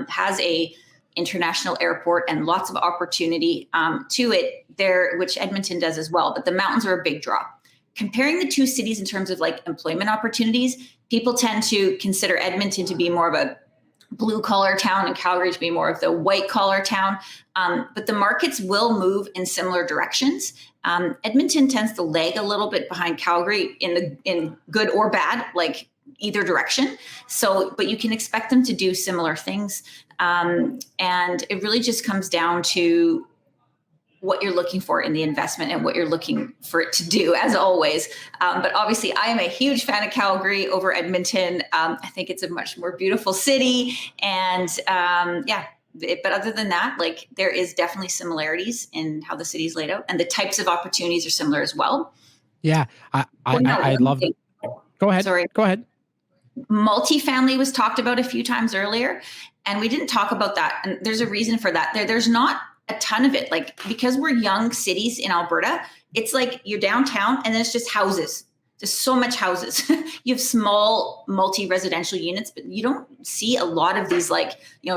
has a international airport and lots of opportunity to it there, which Edmonton does as well. But the mountains are a big draw. Comparing the two cities in terms of like employment opportunities, people tend to consider Edmonton to be more of a blue collar town and Calgary to be more of the white collar town. But the markets will move in similar directions. Edmonton tends to lag a little bit behind Calgary in good or bad, like either direction. So, but you can expect them to do similar things. And it really just comes down to what you're looking for in the investment and what you're looking for it to do, as always. But obviously, I am a huge fan of Calgary over Edmonton. I think it's a much more beautiful city. And but other than that, like there is definitely similarities in how the city is laid out, and the types of opportunities are similar as well. Yeah, I love it. Go ahead. Sorry. Go ahead. Multifamily was talked about a few times earlier, and we didn't talk about that. And there's a reason for that. There's not a ton of it, like because we're young cities in Alberta, it's like you're downtown and then it's just houses. There's so much houses. You have small multi-residential units, but you don't see a lot of these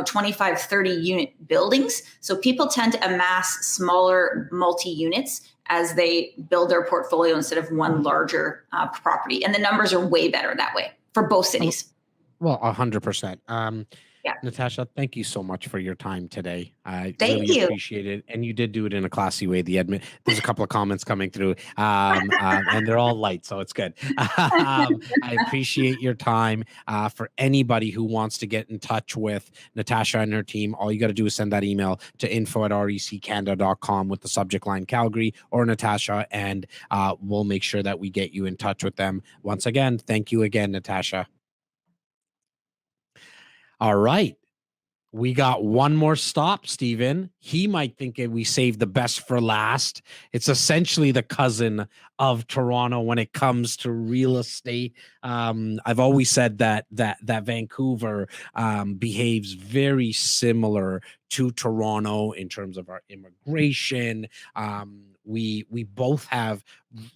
25, 30 unit buildings. So people tend to amass smaller multi-units as they build their portfolio instead of one larger property. And the numbers are way better that way for both cities. Well, 100%. Yeah. Natasha, thank you so much for your time today. I really appreciate it. And you did do it in a classy way. There's a couple of comments coming through and they're all light, so it's good. I appreciate your time. For anybody who wants to get in touch with Natasha and her team, all you got to do is send that email to info@reccanada.com with the subject line Calgary or Natasha, and we'll make sure that we get you in touch with them. Once again, thank you again, Natasha. All right. We got one more stop, Stephen. He might think we saved the best for last. It's essentially the cousin of Toronto when it comes to real estate. I've always said that Vancouver behaves very similar to Toronto in terms of our immigration. we both have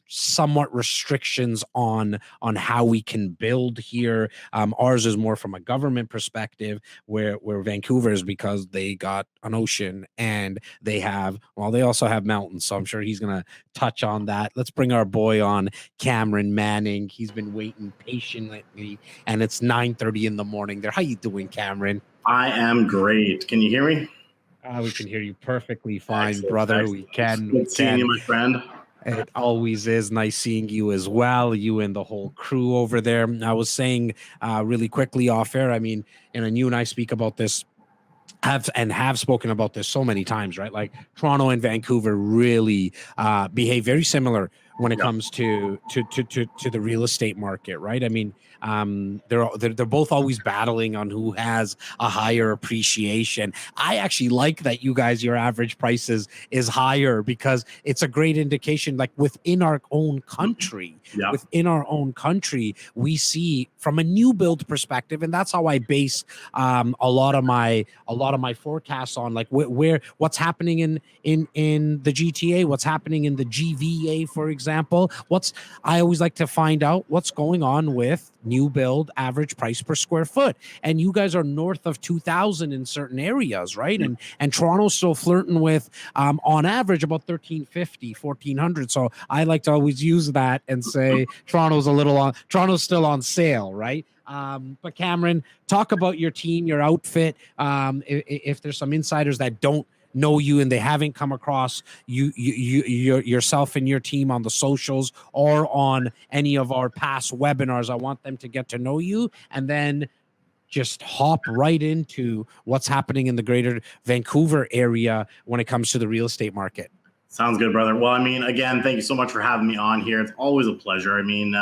somewhat restrictions on how we can build here. Ours is more from a government perspective, where Vancouver is because they got an ocean and they also have mountains. So I'm sure he's gonna touch on that. Let's bring our boy on, Cameron Manning. He's been waiting patiently, and it's 9:30 in the morning there. How you doing, Cameron? I am great. Can you hear me? We can hear you perfectly fine, Excellent, brother. excellent. We can. Good seeing you, my friend. It always is nice seeing you as well, you and the whole crew over there. I was saying really quickly off air, I mean, and you and I speak about this, have spoken about this so many times, right? Like Toronto and Vancouver really behave very similar when it comes to the real estate market, right? I mean, they're both always battling on who has a higher appreciation. I actually like that you guys, your average prices is higher, because it's a great indication, like within our own country, we see from a new build perspective, and that's how I base a lot of my forecasts on, like what's happening in the GTA, what's happening in the GVA, for example. I always like to find out what's going on with new build average price per square foot, and you guys are north of 2,000 in certain areas, right? And Toronto's still flirting with on average about 1,350, 1,400. So I like to always use that and say Toronto's still on sale, right? But Cameron, talk about your team, your outfit. If there's some insiders that don't know you and they haven't come across yourself and your team on the socials or on any of our past webinars, I want them to get to know you, and then just hop right into what's happening in the greater Vancouver area when it comes to the real estate market. Sounds good, brother. Well, I mean, again, thank you so much for having me on here. It's always a pleasure. I mean,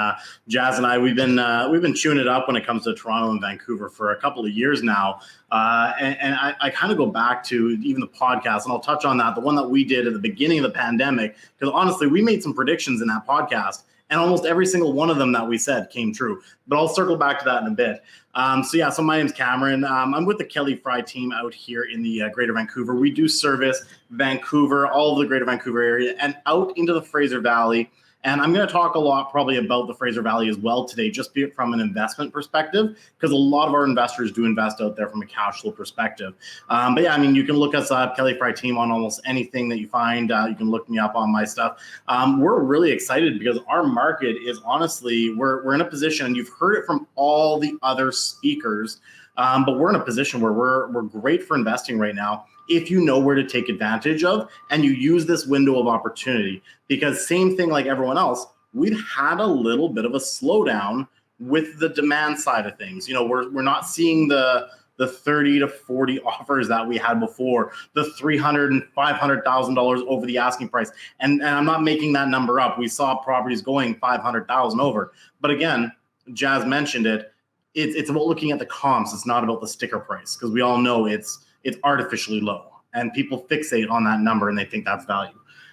Jas and I, we've been chewing it up when it comes to Toronto and Vancouver for a couple of years now. And I kind of go back to even the podcast, and I'll touch on that, the one that we did at the beginning of the pandemic, because honestly, we made some predictions in that podcast, and almost every single one of them that we said came true. But I'll circle back to that in a bit. So my name's Cameron. I'm with the Kelly Fry team out here in the Greater Vancouver. We do service Vancouver, all of the Greater Vancouver area, and out into the Fraser Valley. And I'm going to talk a lot probably about the Fraser Valley as well today, just be it from an investment perspective, because a lot of our investors do invest out there from a cash flow perspective. But yeah, I mean, you can look us up, Kelly Fry team, on almost anything that you find. You can look me up on my stuff. We're really excited because our market is honestly, we're in a position, and you've heard it from all the other speakers, but we're in a position where we're great for investing right now, if you know where to take advantage of and you use this window of opportunity. Because same thing like everyone else, we've had a little bit of a slowdown with the demand side of things. You know, we're not seeing the 30 to 40 offers that we had before, the $300,000 and $500,000 over the asking price. And I'm not making that number up. We saw properties going 500,000 over. But again, Jas mentioned it. It's about looking at the comps. It's not about the sticker price, because we all know it's artificially low, and people fixate on that number and they think that's value.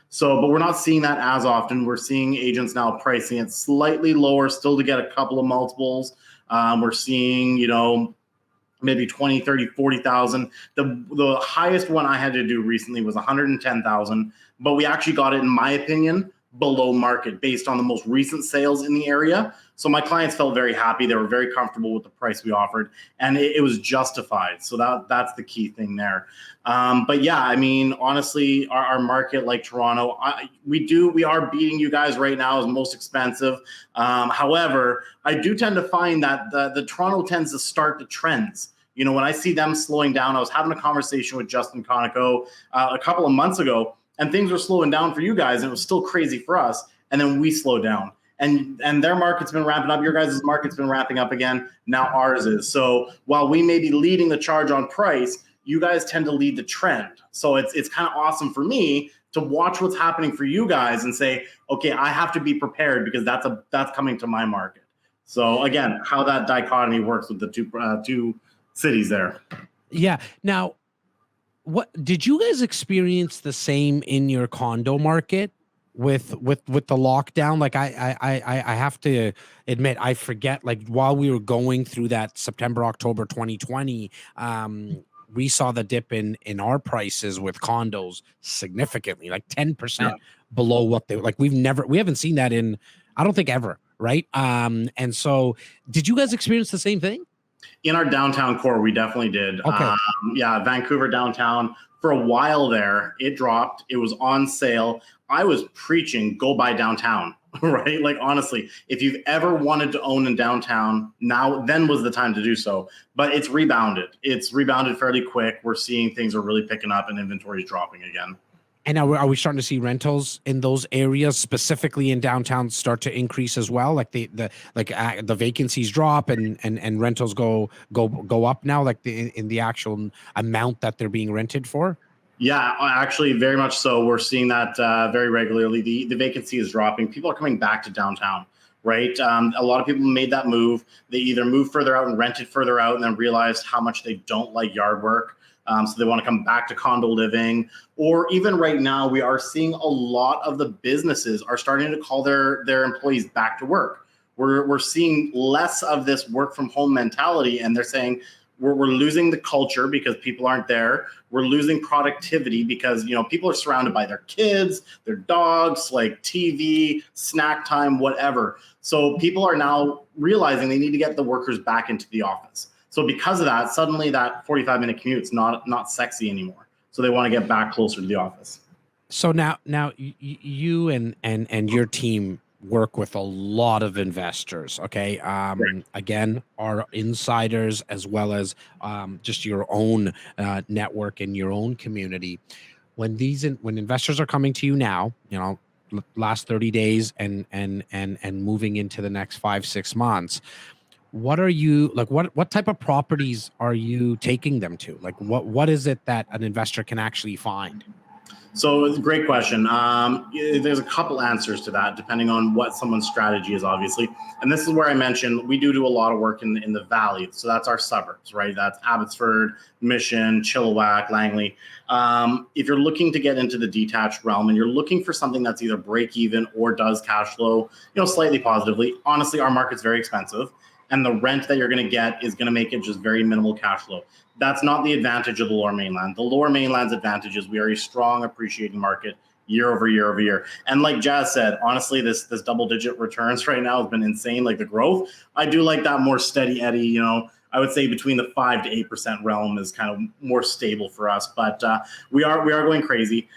So, but we're not seeing that as often. We're seeing agents now pricing it slightly lower, still to get a couple of multiples. We're seeing, maybe 20, 30, 40,000. The highest one I had to do recently was 110,000, but we actually got it, in my opinion, below market based on the most recent sales in the area. So my clients felt very happy. They were very comfortable with the price we offered, and it was justified. So that's the key thing there. But yeah, I mean, honestly, our market, like Toronto, we are beating you guys right now as most expensive. However, I do tend to find that the Toronto tends to start the trends. You know, when I see them slowing down, I was having a conversation with Justin Konikow a couple of months ago, and things were slowing down for you guys, and it was still crazy for us. And then we slowed down. And their market's been ramping up. Your guys' market's been ramping up again. Now ours is. So while we may be leading the charge on price, you guys tend to lead the trend. So it's kind of awesome for me to watch what's happening for you guys and say, okay, I have to be prepared because that's coming to my market. So again, how that dichotomy works with the two cities there. Yeah. Now, what did you guys experience the same in your condo market with the lockdown? Like I have to admit, I forget, like while we were going through that September, October 2020, we saw the dip in our prices with condos significantly, like 10% below what they like. We haven't seen that in, I don't think ever. Right. And so did you guys experience the same thing? In our downtown core, we definitely did. Okay. Vancouver downtown, for a while there, it dropped. It was on sale. I was preaching, go buy downtown, right? Like, honestly, if you've ever wanted to own in downtown, then was the time to do so. But it's rebounded. It's rebounded fairly quick. We're seeing things are really picking up and inventory is dropping again. And now are we starting to see rentals in those areas, specifically in downtown, start to increase as well? Like the vacancies drop and rentals go up now, like in the actual amount that they're being rented for? Yeah, actually, very much so. We're seeing that very regularly. The vacancy is dropping. People are coming back to downtown, right? A lot of people made that move. They either moved further out and rented further out and then realized how much they don't like yard work. So they want to come back to condo living, or even right now, we are seeing a lot of the businesses are starting to call their employees back to work. We're seeing less of this work from home mentality, and they're saying we're losing the culture because people aren't there. We're losing productivity because people are surrounded by their kids, their dogs, like TV, snack time, whatever. So people are now realizing they need to get the workers back into the office. So because of that, suddenly that 45-minute commute is not sexy anymore. So they want to get back closer to the office. So now you and your team work with a lot of investors. Okay. Right. Again, are insiders as well as just your own network and your own community. When investors are coming to you now, last 30 days and moving into the next 5-6 months, what are you like? What type of properties are you taking them to? Like, what is it that an investor can actually find? So it's a great question. There's a couple answers to that, depending on what someone's strategy is, obviously. And this is where I mentioned we do a lot of work in the valley. So that's our suburbs, right? That's Abbotsford, Mission, Chilliwack, Langley. If you're looking to get into the detached realm and you're looking for something that's either break even or does cash flow, slightly positively, honestly, our market's very expensive. And the rent that you're going to get is going to make it just very minimal cash flow. That's not the advantage of the Lower Mainland. The Lower Mainland's advantage is we are a strong appreciating market year over year over year. And like Jas said, honestly, this double-digit returns right now has been insane, like the growth. I do like that more steady eddy, I would say between the 5 to 8% realm is kind of more stable for us, but we are going crazy.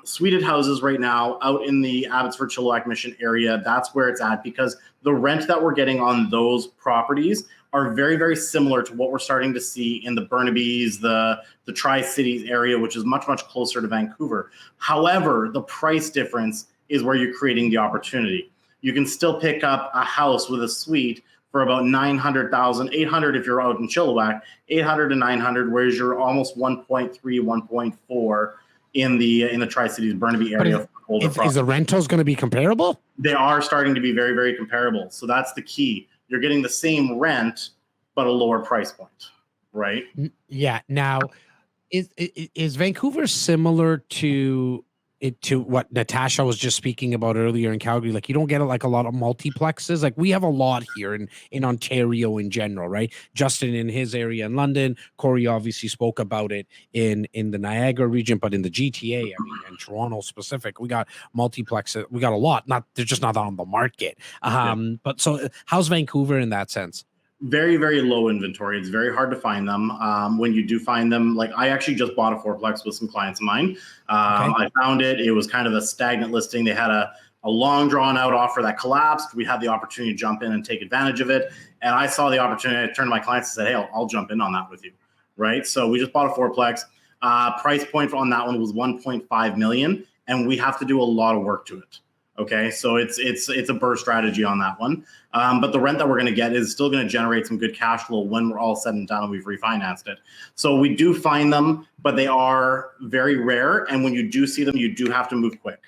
Suited houses right now out in the Abbotsford, Chilliwack, Mission area, that's where it's at because the rent that we're getting on those properties are very, very similar to what we're starting to see in the Burnabys, the Tri-Cities area, which is much, much closer to Vancouver. However, the price difference is where you're creating the opportunity. You can still pick up a house with a suite for about $900,000, $800 if you're out in Chilliwack, $800 to $900, whereas you're almost 1.3, 1.4 in the Tri-Cities Burnaby area. Is the rentals going to be comparable? They are starting to be very, very comparable. So that's the key. You're getting the same rent, but a lower price point, right? Yeah. Now, is Vancouver similar to what Natasha was just speaking about earlier in Calgary? Like, you don't get like a lot of multiplexes. Like, we have a lot here in Ontario in general, right? Justin in his area in London, Cory obviously spoke about it in the Niagara region, but in the GTA, I mean, in Toronto specific, we got multiplexes. We got a lot. They're just not on the market. But so how's Vancouver in that sense? Very, very low inventory. It's very hard to find them. When you do find them, like I actually just bought a fourplex with some clients of mine. I found it. It was kind of a stagnant listing. They had a long drawn out offer that collapsed. We had the opportunity to jump in and take advantage of it. And I saw the opportunity. I turned to my clients and said, hey, I'll jump in on that with you. Right. So we just bought a fourplex. Price point on that one was 1.5 million. And we have to do a lot of work to it. Okay, so it's a burst strategy on that one. But the rent that we're going to get is still going to generate some good cash flow when we're all said and done and we've refinanced it. So we do find them, but they are very rare. And when you do see them, you do have to move quick.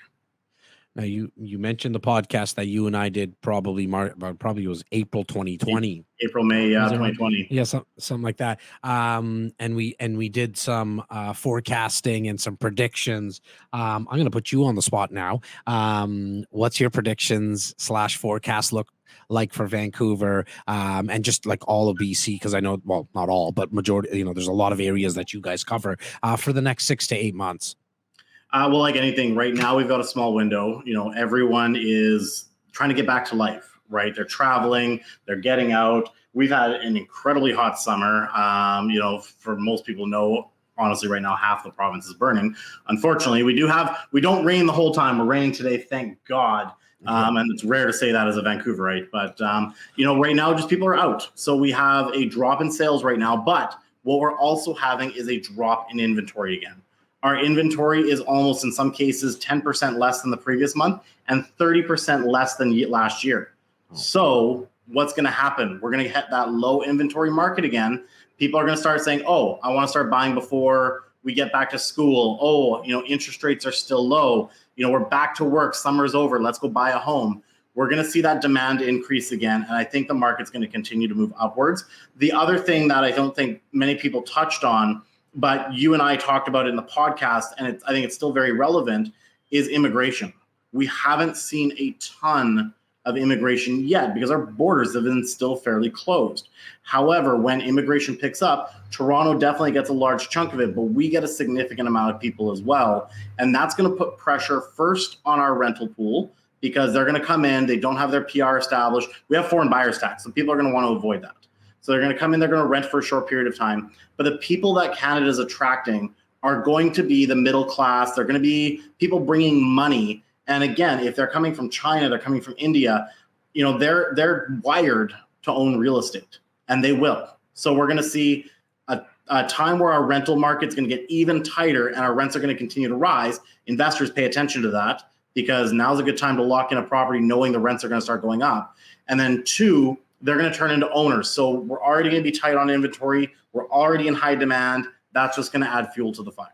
Now, you mentioned the podcast that you and I did probably it was April 2020. April, May 2020. Yeah, something like that. And we did some forecasting and some predictions. I'm going to put you on the spot now. What's your predictions / forecast look like for Vancouver and just like all of BC? Because I know, well, not all, but majority, there's a lot of areas that you guys cover for the next 6 to 8 months. Well, like anything, right now we've got a small window. Everyone is trying to get back to life, right? They're traveling, they're getting out. We've had an incredibly hot summer. For most people know, honestly, right now, half the province is burning. Unfortunately, we don't rain the whole time. We're raining today, thank God. And it's rare to say that as a Vancouverite, but right now just people are out. So we have a drop in sales right now, but what we're also having is a drop in inventory again. Our inventory is almost, in some cases, 10% less than the previous month and 30% less than last year. So what's going to happen? We're going to hit that low inventory market again. People are going to start saying, oh, I want to start buying before we get back to school. Oh, interest rates are still low. We're back to work. Summer's over. Let's go buy a home. We're going to see that demand increase again. And I think the market's going to continue to move upwards. The other thing that I don't think many people touched on, but you and I talked about it in the podcast, and I think it's still very relevant, is immigration. We haven't seen a ton of immigration yet because our borders have been still fairly closed. However, when immigration picks up, Toronto definitely gets a large chunk of it, but we get a significant amount of people as well. And that's going to put pressure first on our rental pool because they're going to come in, they don't have their PR established. We have foreign buyers tax, so people are going to want to avoid that. So they're going to come in, they're going to rent for a short period of time. But the people that Canada is attracting are going to be the middle class. They're going to be people bringing money. And again, if they're coming from China, they're coming from India, they're wired to own real estate, and they will. So we're going to see a time where our rental market's going to get even tighter and our rents are going to continue to rise. Investors pay attention to that because now's a good time to lock in a property knowing the rents are going to start going up. And then two, they're going to turn into owners. So we're already going to be tight on inventory. We're already in high demand. That's just going to add fuel to the fire.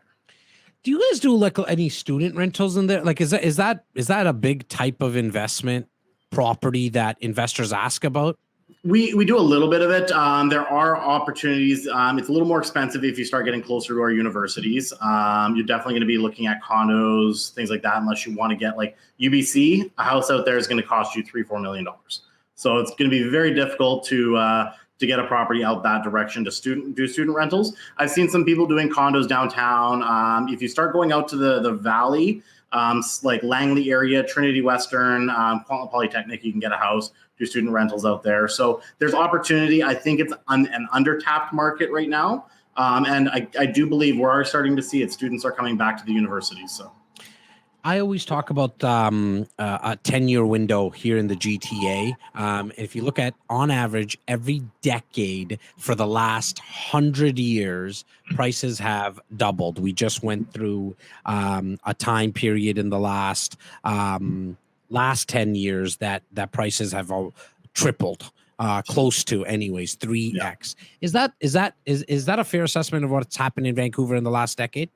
Do you guys do like any student rentals in there? Like, is that a big type of investment property that investors ask about? We do a little bit of it. There are opportunities. It's a little more expensive if you start getting closer to our universities. You're definitely going to be looking at condos, things like that, unless you want to get like UBC. A house out there is going to cost you $3-4 million. So it's going to be very difficult to get a property out that direction to do student rentals. I've seen some people doing condos downtown. If you start going out to the valley, like Langley area, Trinity Western, Polytechnic, you can get a house, do student rentals out there. So there's opportunity. I think it's an under-tapped market right now. And I do believe we're already starting to see it. Students are coming back to the universities. So I always talk about a 10-year window here in the GTA. If you look at, on average, every decade for the last 100 years, prices have doubled. We just went through a time period in the last 10 years that prices have all tripled, close to, anyways, 3x. Yeah. Is that a fair assessment of what's happened in Vancouver in the last decade?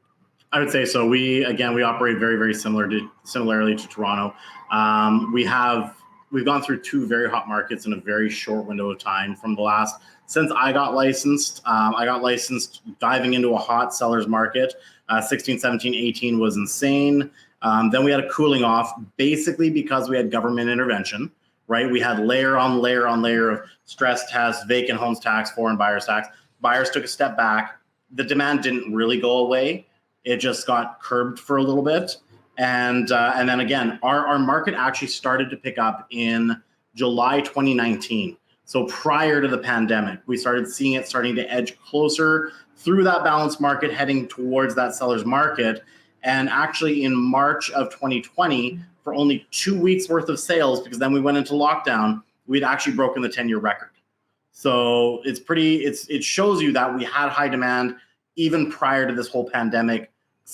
I would say so. We operate very, very similarly to Toronto. We've gone through two very hot markets in a very short window of time since I got licensed. I got licensed diving into a hot seller's market. 16, 17, 18 was insane. Then we had a cooling off basically because we had government intervention, right? We had layer on layer on layer of stress tests, vacant homes tax, foreign buyers tax. Buyers took a step back. The demand didn't really go away. It just got curbed for a little bit. And then again, our market actually started to pick up in July 2019. So prior to the pandemic, we started seeing it starting to edge closer through that balanced market, heading towards that seller's market. And actually in March of 2020, for only 2 weeks worth of sales, because then we went into lockdown, we'd actually broken the 10-year record. So it shows you that we had high demand even prior to this whole pandemic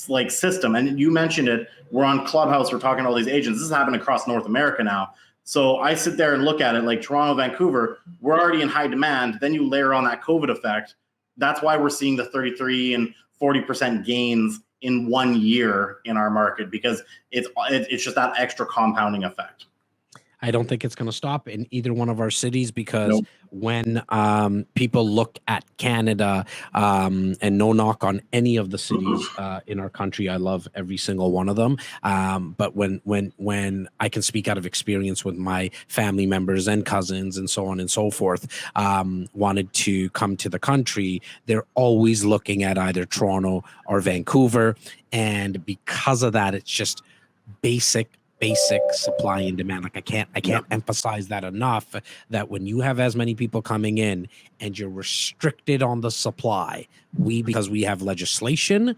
like system. And you mentioned it, we're on Clubhouse, we're talking to all these agents. This is happening across North America now. So I sit there and look at it like Toronto, Vancouver, we're already in high demand. Then you layer on that COVID effect. That's why we're seeing the 33 and 40% gains in 1 year in our market, because it's just that extra compounding effect. I don't think it's going to stop in either one of our cities because when people look at Canada, and no knock on any of the cities in our country, I love every single one of them. But when I can speak out of experience with my family members and cousins and so on and so forth, wanted to come to the country, they're always looking at either Toronto or Vancouver. And because of that, it's just basic supply and demand. Like I can't emphasize that enough, that when you have as many people coming in and you're restricted on the supply, because we have legislation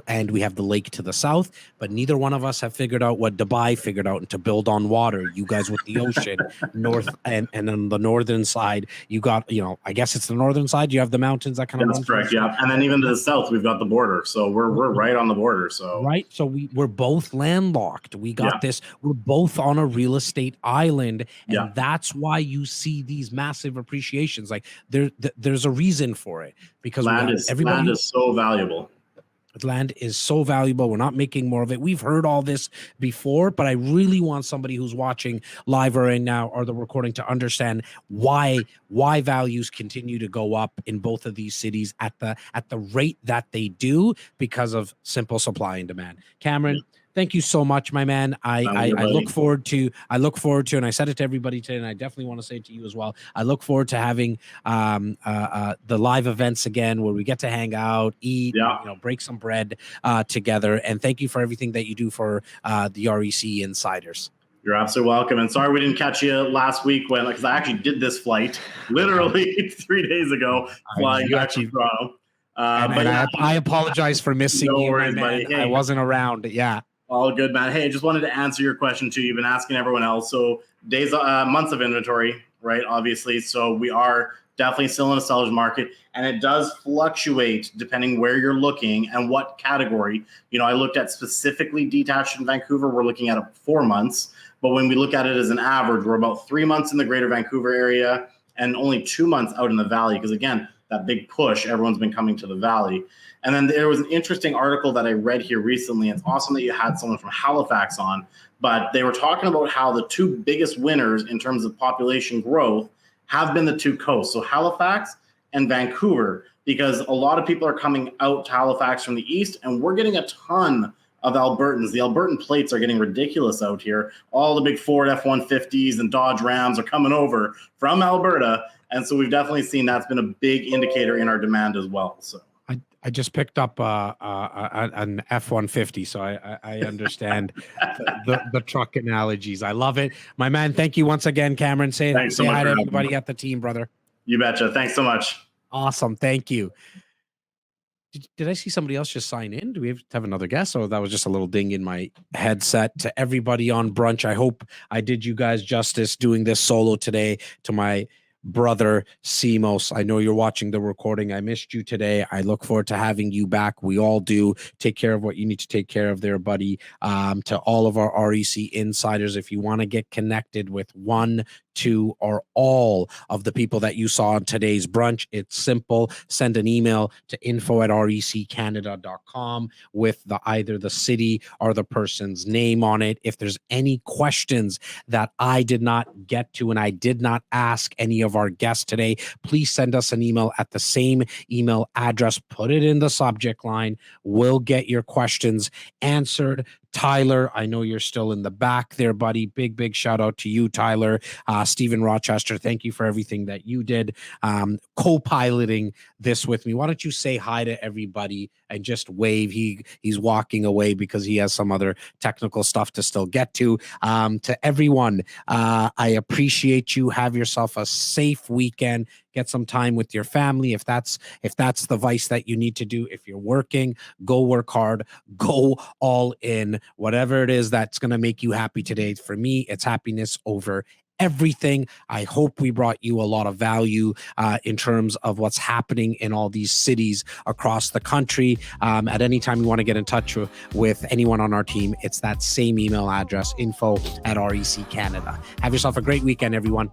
and we have the lake to the south, but neither one of us have figured out what Dubai figured out, and to build on water. You guys with the ocean north, and on the northern side, you got, I guess it's the northern side. You have the mountains that kind of. That's correct. Yeah, and then even to the south, we've got the border. So we're right on the border. So right. So we're both landlocked. We got this. We're both on a real estate island, and that's why you see these massive appreciations. Like there's a reason for it, because land is so valuable. Land is so valuable. We're not making more of it. We've heard all this before, but I really want somebody who's watching live right now or the recording to understand why values continue to go up in both of these cities at the rate that they do, because of simple supply and demand. Cameron, thank you so much, my man. I look forward to, and I said it to everybody today, and I definitely want to say it to you as well. I look forward to having the live events again, where we get to hang out, eat, break some bread together. And thank you for everything that you do for the REC Insiders. You're absolutely welcome. And sorry we didn't catch you last week because I actually did this flight literally 3 days ago, flying back to Toronto. I apologize for missing you, worries, my man. Hey, I wasn't around. Yeah. All good, man. Hey, I just wanted to answer your question too. You've been asking everyone else. So months of inventory, right? Obviously. So we are definitely still in a seller's market, and it does fluctuate depending where you're looking and what category. I looked at specifically detached in Vancouver. We're looking at 4 months, but when we look at it as an average, we're about 3 months in the greater Vancouver area and only 2 months out in the valley. Because again, that big push, everyone's been coming to the valley. And then there was an interesting article that I read here recently. It's awesome that you had someone from Halifax on, but they were talking about how the two biggest winners in terms of population growth have been the two coasts. So Halifax and Vancouver, because a lot of people are coming out to Halifax from the east, and we're getting a ton of Albertans. The Albertan plates are getting ridiculous out here. All the big Ford F-150s and Dodge Rams are coming over from Alberta. And so we've definitely seen that's been a big indicator in our demand as well. So I just picked up an F-150, so I understand the truck analogies. I love it. My man, thank you once again, Cameron. Say hi to everybody at the team, brother. You betcha. Thanks so much. Awesome. Thank you. Did I see somebody else just sign in? Do we have another guest? Or that was just a little ding in my headset. To everybody on brunch, I hope I did you guys justice doing this solo today. To my brother Simos, I know you're watching the recording. I missed you today. I look forward to having you back. We all do. Take care of what you need to take care of there, buddy. To all of our REC insiders, if you want to get connected with one, two, or all of the people that you saw on today's brunch, it's simple. Send an email to info@reccanada.com with either the city or the person's name on it. If there's any questions that I did not get to and I did not ask any of our guests today, please send us an email at the same email address. Put it in the subject line. We'll get your questions answered. Tyler, I know you're still in the back there, buddy. Big shout out to you, Tyler. Stephen Rochester, thank you for everything that you did, co-piloting this with me. Why don't you say hi to everybody and just wave? He's walking away because he has some other technical stuff to still get to. To everyone, I appreciate you. Have yourself a safe weekend. Get some time with your family. If that's the vice that you need to do. If you're working, go work hard, go all in, whatever it is that's going to make you happy today. For me, it's happiness over everything. I hope we brought you a lot of value in terms of what's happening in all these cities across the country. At any time you want to get in touch with anyone on our team, it's that same email address, info@REC Canada. Have yourself a great weekend, everyone.